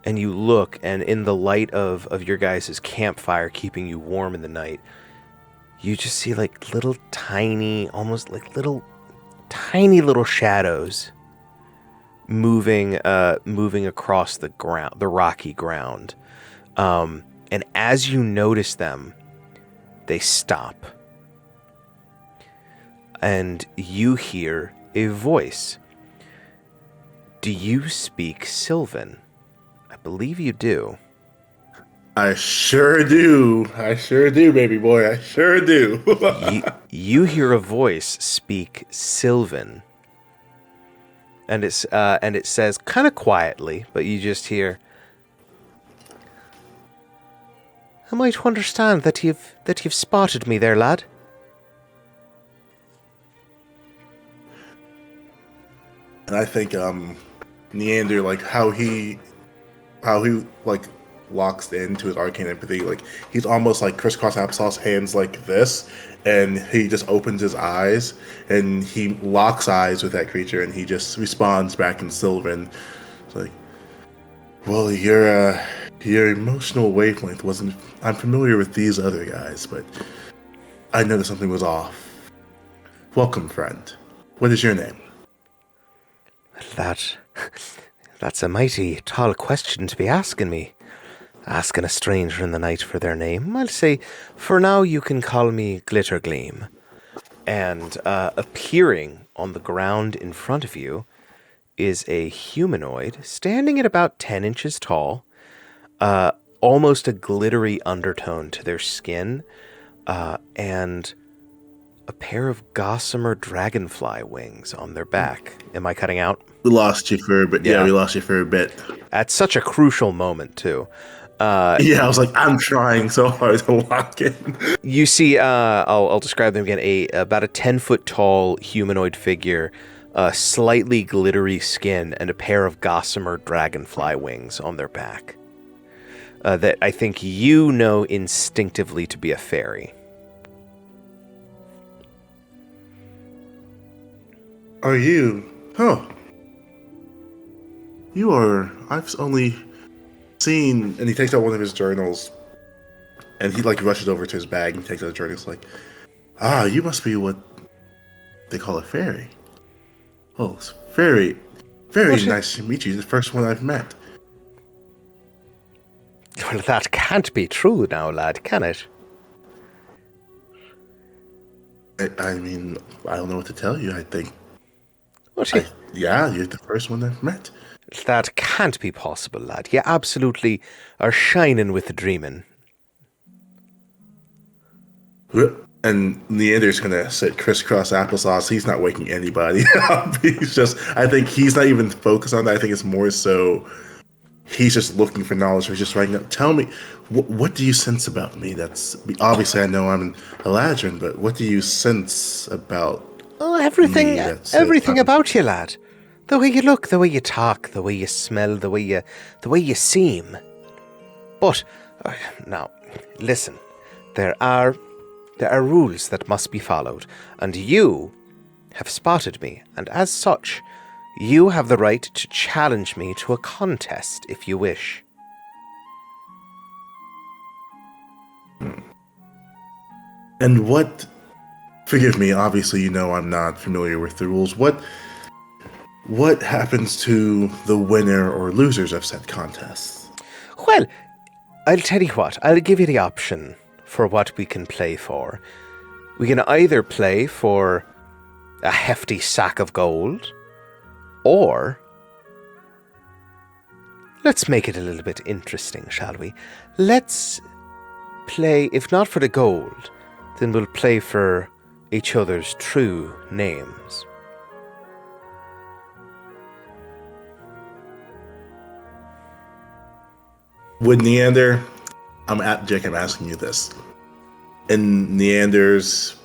And you look, and in the light of your guys' campfire keeping you warm in the night, you just see like little tiny, almost like tiny little shadows moving across the ground, the rocky ground. And as you notice them, they stop. And you hear a voice. Do you speak Sylvan? I believe you do. I sure do. I sure do, baby boy. I sure do. You hear a voice speak Sylvan. And it says kind of quietly, but you just hear, "Am I to understand that you've spotted me there, lad?" And I think Neander, like how he like locks into his arcane empathy. Like he's almost like crisscross applesauce hands like this, and he just opens his eyes and he locks eyes with that creature, and he just responds back in Sylvan. It's like, well, your emotional wavelength wasn't. I'm familiar with these other guys, but I noticed something was off. Welcome, friend. What is your name? That's a mighty tall question to be asking me. Asking a stranger in the night for their name. I'll say, for now you can call me Glittergleam. And appearing on the ground in front of you is a humanoid standing at about 10 inches tall. Almost a glittery undertone to their skin. And a pair of gossamer dragonfly wings on their back. Am I cutting out? We lost you for a bit. Yeah, Yeah. we lost you for a bit. At such a crucial moment, too. Yeah, I was like, I'm trying so hard to lock in. You see, I'll describe them again, about a 10-foot tall humanoid figure, slightly glittery skin, and a pair of gossamer dragonfly wings on their back. That I think you know instinctively to be a fairy. Are you? Oh. You are. I've only seen. And he takes out one of his journals. And he like rushes over to his bag and takes out the journal. He's like, you must be what they call a fairy. Oh, it's very nice to meet you. The first one I've met. Well, that can't be true now, lad, can it? I mean, I don't know what to tell you. I think. What? Yeah, you're the first one I've met. That can't be possible, lad. You absolutely are shining with the dreaming. And Neander's gonna sit crisscross applesauce. He's not waking anybody up. I think he's not even focused on that. I think it's more so he's just looking for knowledge. He's just writing up. Tell me, what do you sense about me? That's obviously I know I'm a Ladrin, but what do you sense about? Oh, everything Me about you, lad. The way you look, the way you talk, the way you smell, the way you seem. But now, listen. There are rules that must be followed, and you have spotted me, and as such, you have the right to challenge me to a contest if you wish. And what? Forgive me. Obviously, you know I'm not familiar with the rules. What happens to the winner or losers of said contests? Well, I'll tell you what. I'll give you the option for what we can play for. We can either play for a hefty sack of gold, or let's make it a little bit interesting, shall we? Let's play, if not for the gold, then we'll play for each other's true names. With Neander, I'm asking you this. In Neander's,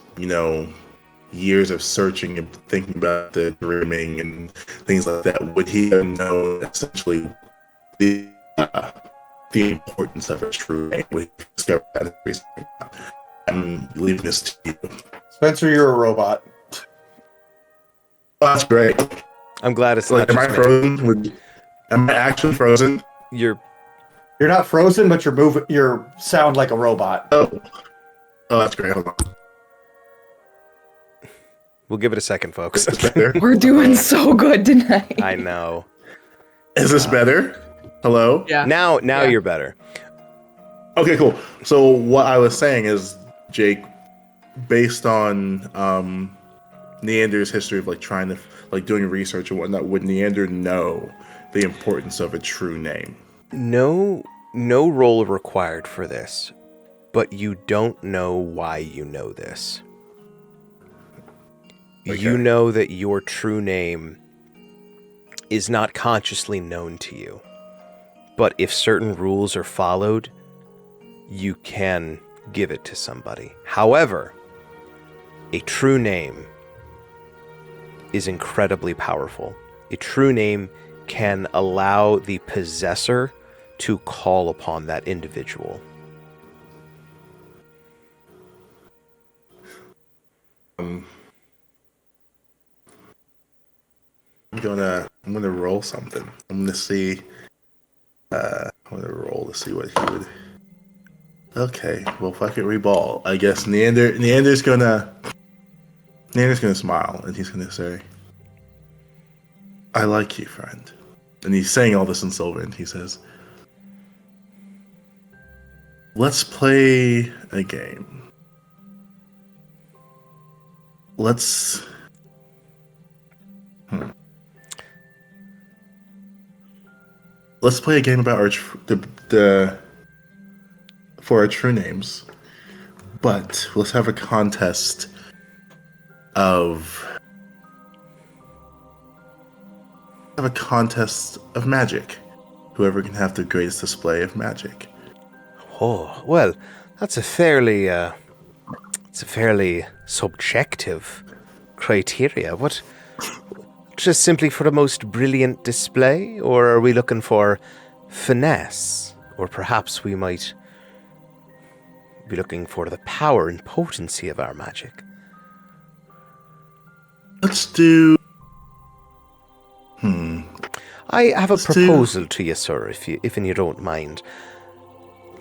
years of searching and thinking about the dreaming and things like that, would he have known essentially the importance of a true name? Would he discover that recently? I'm leaving this to you. Spencer, you're a robot. Oh, that's great. I'm glad it's not Am I just me. frozen? Am I actually frozen? You're You're not frozen, but you sound like a robot. Oh, that's great. Hold on. We'll give it a second, folks. Is this better? We're doing so good tonight. I know. Is this better? Hello? Yeah. Now Yeah. you're better. Okay, cool. So what I was saying is, Jake, based on Neander's history of trying to doing research and whatnot, would Neander know the importance of a true name? No roll required for this, but you don't know why you know this. Okay. You know that your true name is not consciously known to you, but if certain rules are followed, you can give it to somebody. However, a true name is incredibly powerful. A true name can allow the possessor to call upon that individual. I'm gonna roll something. I'm gonna see. I'm gonna roll to see what he would. Okay, well, fuck it, reball. I guess Neander's gonna smile and he's gonna say, "I like you, friend." And he's saying all this in Sylvan. He says, "Let's play a game. Let's." Let's play a game about our for our true names, but let's have a contest of magic. Whoever can have the greatest display of magic. Oh, well, that's a fairly subjective criteria. What? Just simply for the most brilliant display, or are we looking for finesse? Or perhaps we might be looking for the power and potency of our magic. Let's do... I have a proposal to you, sir, if you don't mind.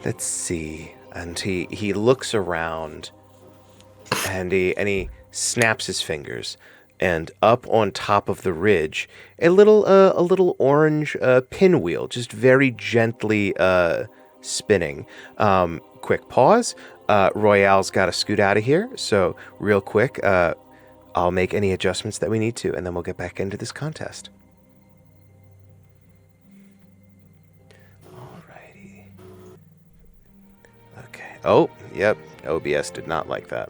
Let's see. And he looks around, and he snaps his fingers. And up on top of the ridge, a little orange pinwheel, just very gently spinning. Quick pause. Royale's got to scoot out of here, so real quick, I'll make any adjustments that we need to, and then we'll get back into this contest. Alrighty. Okay. Oh, yep. OBS did not like that.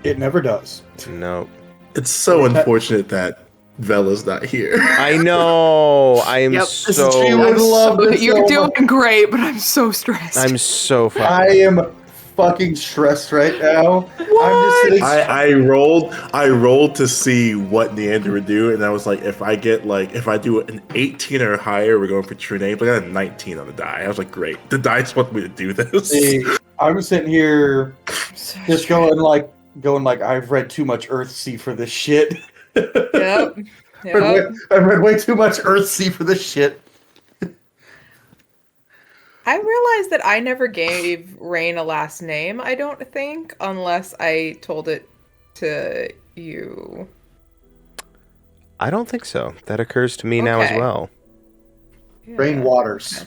It never does. No. It's so unfortunate that Vela's not here. I know. I am She would love this You're so much. doing great, but I'm so stressed. I'm so fucking... I am fucking stressed right now. What? I'm just sitting. I rolled to see what Neander would do, and I was like, if I do an 18 or higher, we're going for true name. But I got a 19 on the die. I was like, great. The dice want me to do this. See, I'm sitting here just going like I've read too much Earthsea for this shit. Yep. I've read way too much Earthsea for this shit. I realized that I never gave Rain a last name, I don't think, unless I told it to you. I don't think so. That occurs to me now as Okay. well. Rain Waters.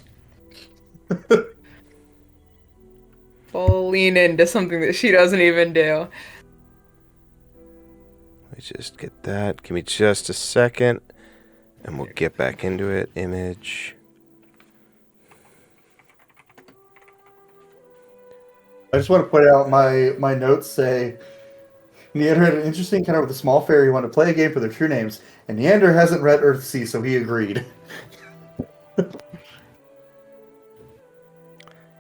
Full lean into something that she doesn't even do. Let me just get that. Give me just a second, and we'll get back into it. Image. I just want to put out my notes say Neander had an interesting encounter with a small fairy who wanted to play a game for their true names, and Neander hasn't read Earthsea, so he agreed.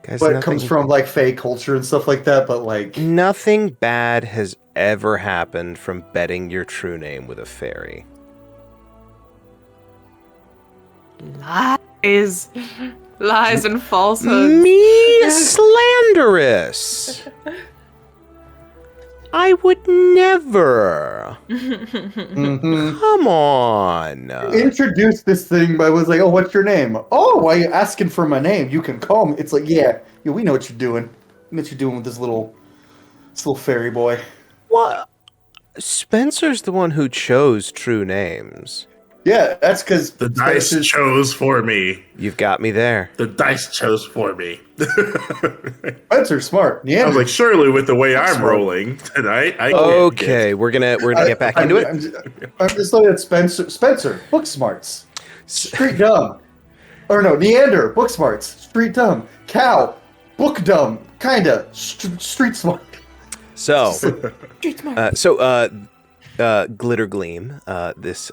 Guys, But it comes from like Fae culture and stuff like that, but like nothing bad has ever happened from betting your true name with a fairy. Lies. Lies and falsehoods. Me slanderous. I would never. Come on. introduced this thing by was like, oh, what's your name? Oh, why are you asking for my name? You can call me. It's like, yeah, we know what you're doing. We know what you're doing with this little fairy boy. What? Spencer's the one who chose true names. Yeah, that's because The dice chose for me. You've got me there. The dice chose for me. Spencer's smart. I Yeah, was like, surely with the way I'm smart. rolling tonight, I can't Okay, we're gonna get back into it. I'm just looking at Spencer, book smarts, street dumb, or no, Neander, book smarts, street dumb, Cow, book dumb, kinda, street smart. So, Street smart. Glitter Gleam, this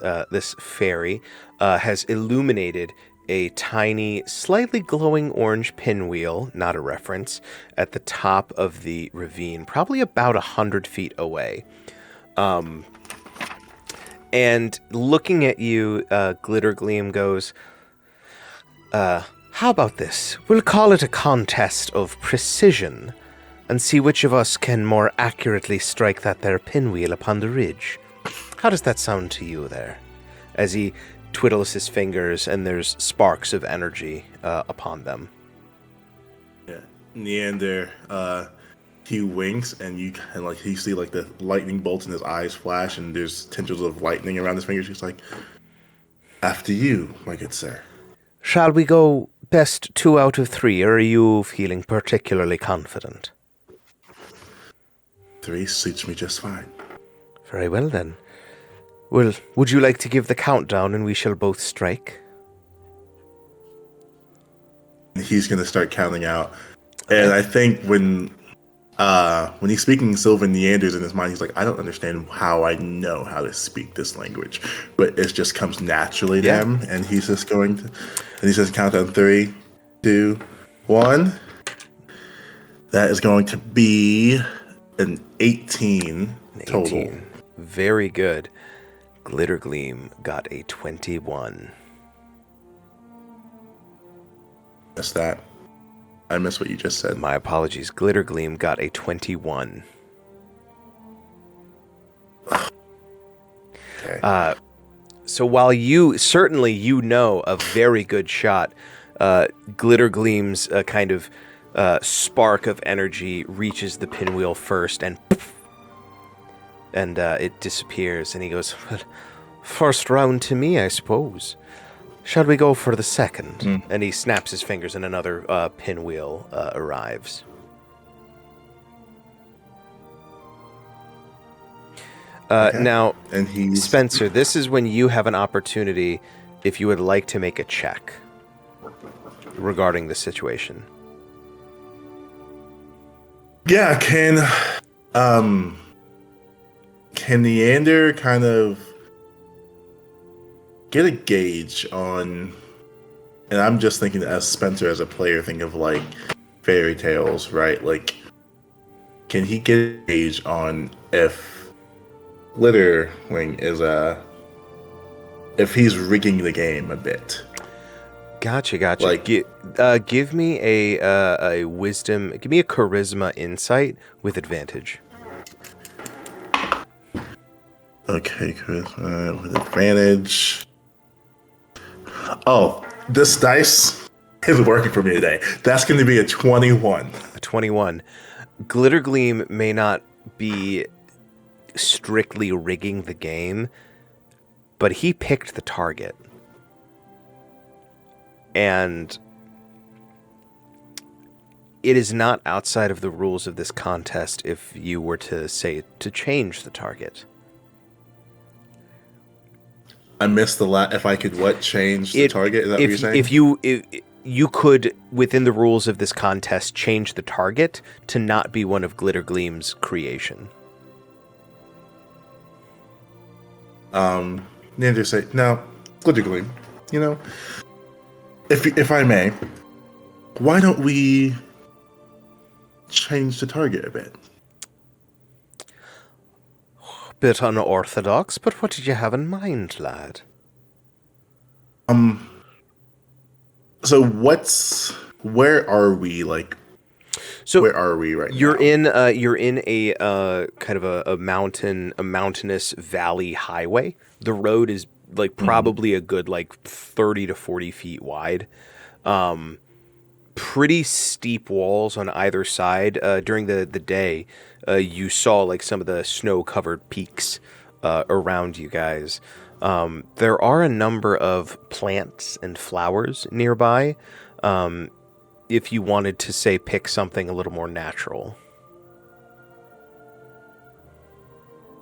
fairy, has illuminated a tiny, slightly glowing orange pinwheel, not a reference, at the top of the ravine, probably about 100 feet away. And looking at you, Glitter Gleam goes, How about this? We'll call it a contest of precision, and see which of us can more accurately strike that there pinwheel upon the ridge. How does that sound to you there? As he twiddles his fingers and there's sparks of energy upon them. Yeah. Neander, he winks and you see like the lightning bolts in his eyes flash and there's tendrils of lightning around his fingers. He's like, after you, my good sir. Shall we go best 2 out of 3, or are you feeling particularly confident? 3 suits me just fine. Very well then. Well, would you like to give the countdown and we shall both strike? He's gonna start counting out. And I think when he's speaking Sylvan Neanders in his mind, he's like, I don't understand how I know how to speak this language. But it just comes naturally to him, and he's just going to, and he says count down 3, 2, 1. That is going to be an 18 total. Very good. Glittergleam got a 21. Missed that. I missed what you just said. My apologies. Glittergleam got a 21. Okay. So while you know a very good shot, Glittergleam's kind of spark of energy reaches the pinwheel first, and it disappears. And he goes, well, first round to me, I suppose. Shall we go for the second? And he snaps his fingers, and another pinwheel arrives. Okay. Now, and Spencer, this is when you have an opportunity if you would like to make a check regarding the situation. Yeah, can Neander kind of get a gauge on, and I'm just thinking as Spencer as a player, think of like fairy tales, right? Like, can he get a gauge on if Glitterwing is if he's rigging the game a bit? Gotcha. Like- Give me a wisdom. Give me a charisma insight with advantage. Okay, charisma with advantage. Oh, this dice is working for me today. That's going to be a 21. A 21. Glittergleam may not be strictly rigging the game, but he picked the target. And it is not outside of the rules of this contest if you were to say to change the target. I missed the if I could change the target? Is that what you're saying? If you could, within the rules of this contest, change the target to not be one of Glittergleam's creation. Ninja say, now, Glittergleam, if I may, why don't we change the target a bit? Bit unorthodox, but what did you have in mind, lad? So where are we, So where are we right you're now? you're in a kind of a mountainous valley highway. The road is probably a good 30 to 40 feet wide. Pretty steep walls on either side. During the day, you saw some of the snow-covered peaks around you guys. There are a number of plants and flowers nearby. If you wanted to, say, pick something a little more natural.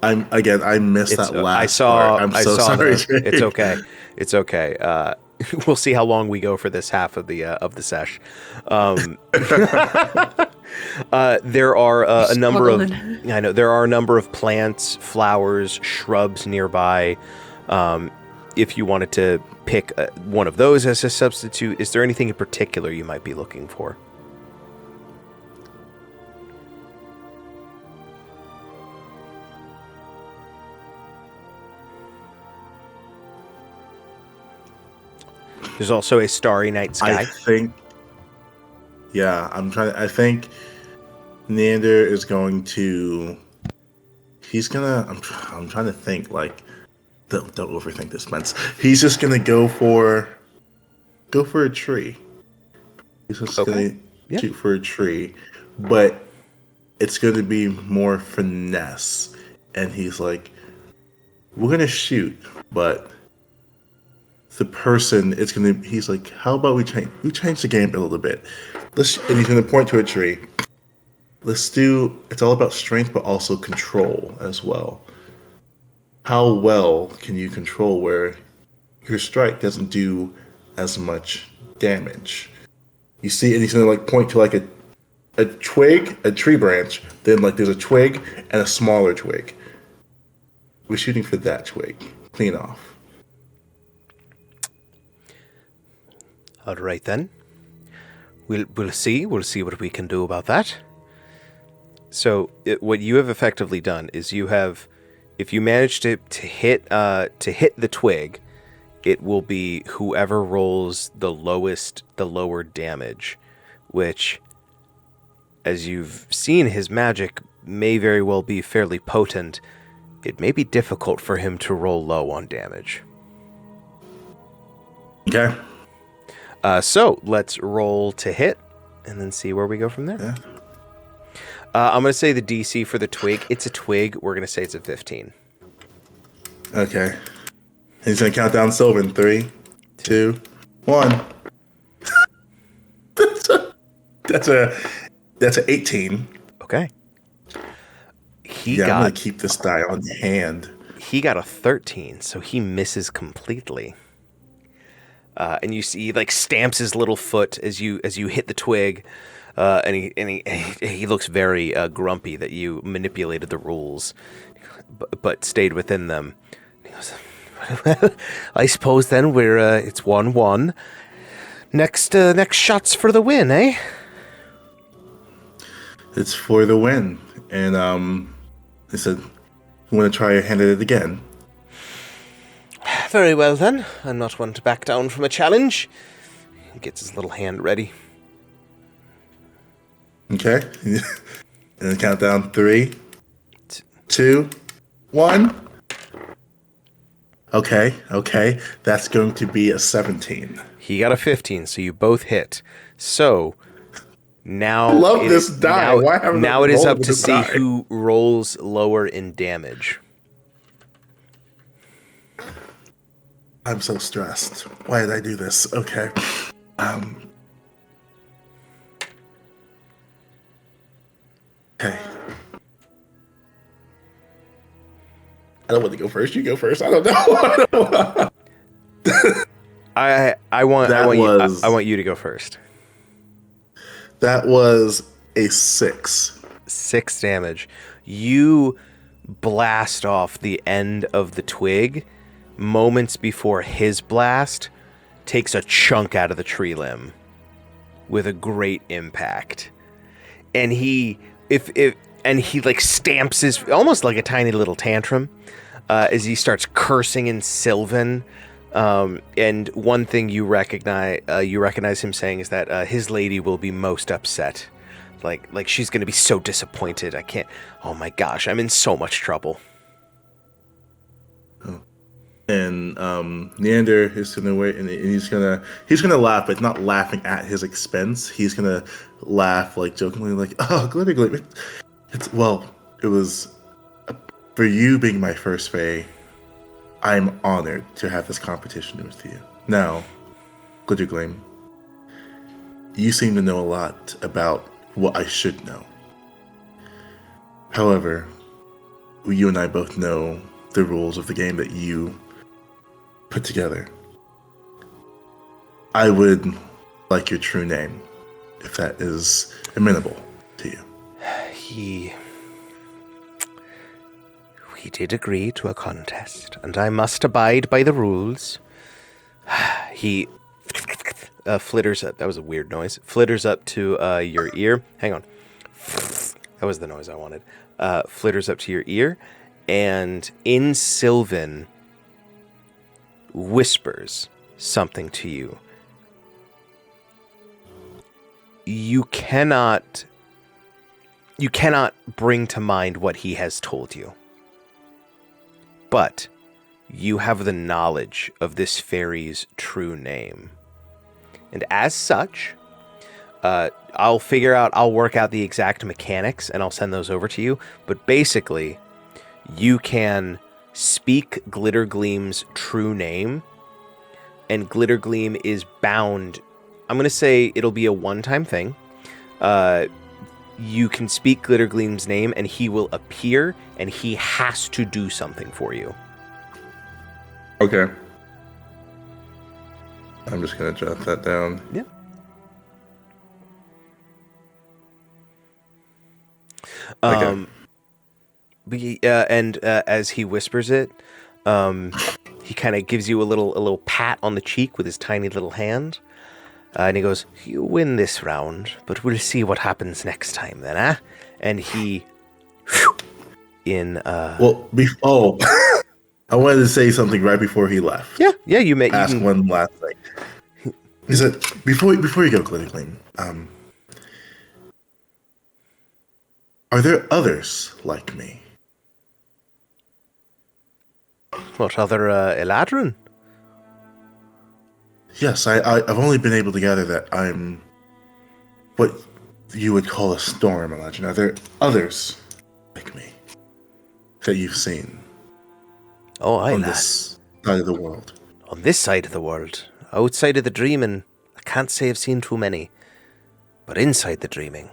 I missed that last part. I'm so sorry. It's okay. It's okay. We'll see how long we go for this half of the sesh. There are a number of there are a number of plants, flowers, shrubs nearby. If you wanted to pick one of those as a substitute, is there anything in particular you might be looking for? There's also a starry night sky. I think. Yeah, I think Neander is going to. He's gonna. I'm trying to think. Like, don't overthink this, Spence. He's just gonna go for a tree. He's just gonna shoot for a tree, but it's gonna be more finesse. And he's like, "We're gonna shoot, but the person it's gonna." He's like, "How about we change the game a little bit? And he's gonna point to a tree. Let's do. It's all about strength, but also control as well. How well can you control where your strike doesn't do as much damage? You see, and he's gonna like point to like a twig, a tree branch. Then like there's a twig and a smaller twig. We're shooting for that twig. Clean off. All right then. We'll see. We'll see what we can do about that. So what you have effectively done is you have, if you manage to hit the twig, it will be whoever rolls the lower damage, which, as you've seen, his magic may very well be fairly potent. It may be difficult for him to roll low on damage. Okay. So let's roll to hit, and then see where we go from there. Yeah. I'm going to say the DC for the twig. It's a twig. We're going to say it's a 15. Okay. He's gonna count down Sylvan. 3, 2, 1. That's a 18. Okay. I'm gonna keep this die on hand. He got a 13, so he misses completely. And you see, he like stamps his little foot as you hit the twig, and he looks very grumpy that you manipulated the rules, but stayed within them. He goes, "Well, I suppose then it's 1-1. Next shots for the win, eh?" It's for the win, and he said, "You want to try your hand at it again?" Very well then. I'm not one to back down from a challenge. He gets his little hand ready. Okay. And then count down 3, 2, 1. Okay. That's going to be a 17. He got a 15, so you both hit. So now I love this die. Why haven't now I it is rolled up with to this see die? who rolls lower in damage. I'm so stressed. Why did I do this? Okay. Okay. I don't want to go first. You go first. I don't know. I want you to go first. That was a 6. 6 damage. You blast off the end of the twig moments before his blast takes a chunk out of the tree limb with a great impact. And he like stamps his, almost like a tiny little tantrum, as he starts cursing in Sylvan. And one thing you recognize him saying is that his lady will be most upset. Like she's going to be so disappointed. Oh my gosh, I'm in so much trouble. And Neander is gonna wait, and he's gonna laugh, but not laughing at his expense. He's gonna laugh like jokingly, like, "Oh, Glitter. It was for you being my first Fae. I'm honored to have this competition with you. Now, Glittergleam, you seem to know a lot about what I should know. However, you and I both know the rules of the game that you put together. I would like your true name, if that is amenable to you." We did agree to a contest, and I must abide by the rules. He flitters up. That was a weird noise. Flitters up to your ear. Hang on. That was the noise I wanted. Flitters up to your ear, and in Sylvan whispers something to you you cannot bring to mind what he has told you. But you have the knowledge of this fairy's true name. And as such, I'll work out the exact mechanics and I'll send those over to you. But basically, you can speak Glittergleam's true name, and Glittergleam is bound. I'm going to say it'll be a one-time thing. You can speak Glittergleam's name, and he will appear, and he has to do something for you. Okay. I'm just gonna jot that down. Yeah. Okay. As he whispers it, he kind of gives you a little pat on the cheek with his tiny little hand, and he goes, "You win this round, but we'll see what happens next time, then, eh?" And he, I wanted to say something right before he left. yeah, you may Ask one last thing. He said, "Before you go, Glittergleam, are there others like me?" What other Eladrin? Yes, I've only been able to gather that I'm what you would call a storm, Elijah. Are there others like me that you've seen on this side of the world? On this side of the world, outside of the dreaming, I can't say I've seen too many. But inside the dreaming,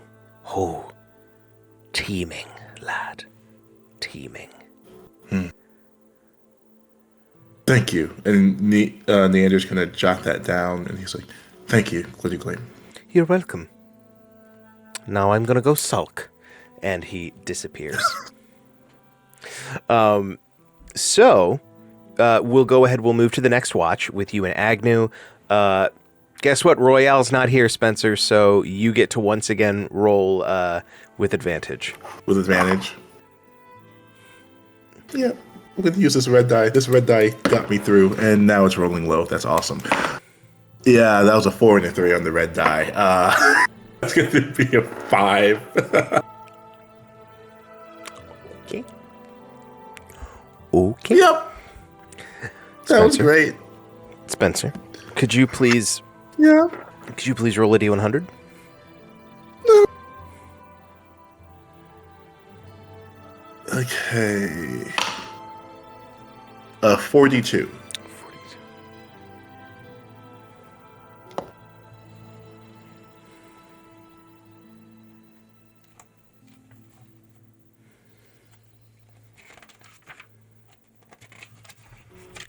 teeming, lad. Teeming. Thank you. And Neander's going to jot that down, and he's like, "Thank you, Glittergleam." You're welcome. Now I'm going to go sulk. And he disappears. So, we'll go ahead. We'll move to the next watch with you and Agnew. Guess what? Royale's not here, Spencer, so you get to once again roll with advantage. With advantage? Yeah. I'm going to use this red die. This red die got me through, and now it's rolling low. That's awesome. Yeah, that was a 4 and a 3 on the red die. That's going to be a 5. Okay. Yep. That was great. Spencer, could you please roll a D100? Okay. 42.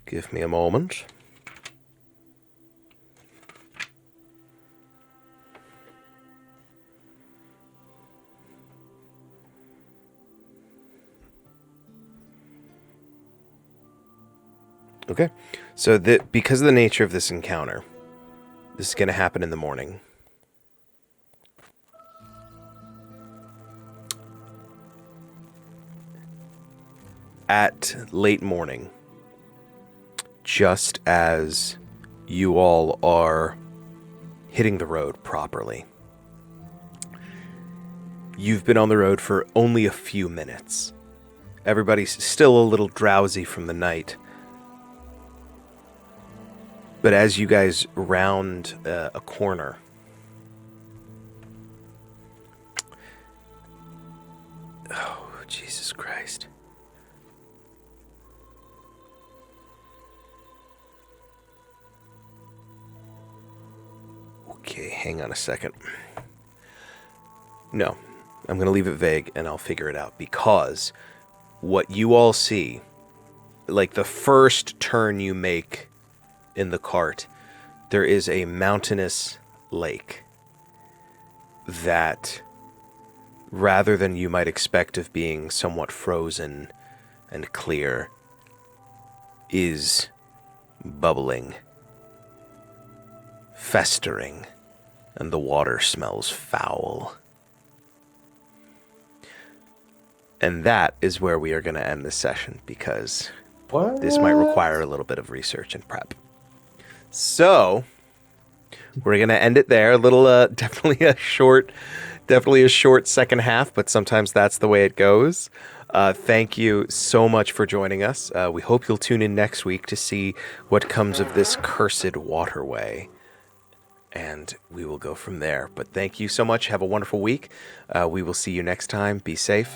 Give me a moment. Okay, so because of the nature of this encounter, this is going to happen in the morning. At late morning, just as you all are hitting the road properly, you've been on the road for only a few minutes. Everybody's still a little drowsy from the night. But as you guys round a corner, oh, Jesus Christ. Okay, hang on a second. No, I'm going to leave it vague and I'll figure it out, because what you all see, like the first turn you make in the cart, there is a mountainous lake that, rather than you might expect of being somewhat frozen and clear, is bubbling, festering, and the water smells foul. And that is where we are going to end this session, because this might require a little bit of research and prep. So, we're gonna end it there. A little, definitely a short second half, but sometimes that's the way it goes. Thank you so much for joining us. We hope you'll tune in next week to see what comes of this cursed waterway. And we will go from there. But thank you so much. Have a wonderful week. We will see you next time. Be safe.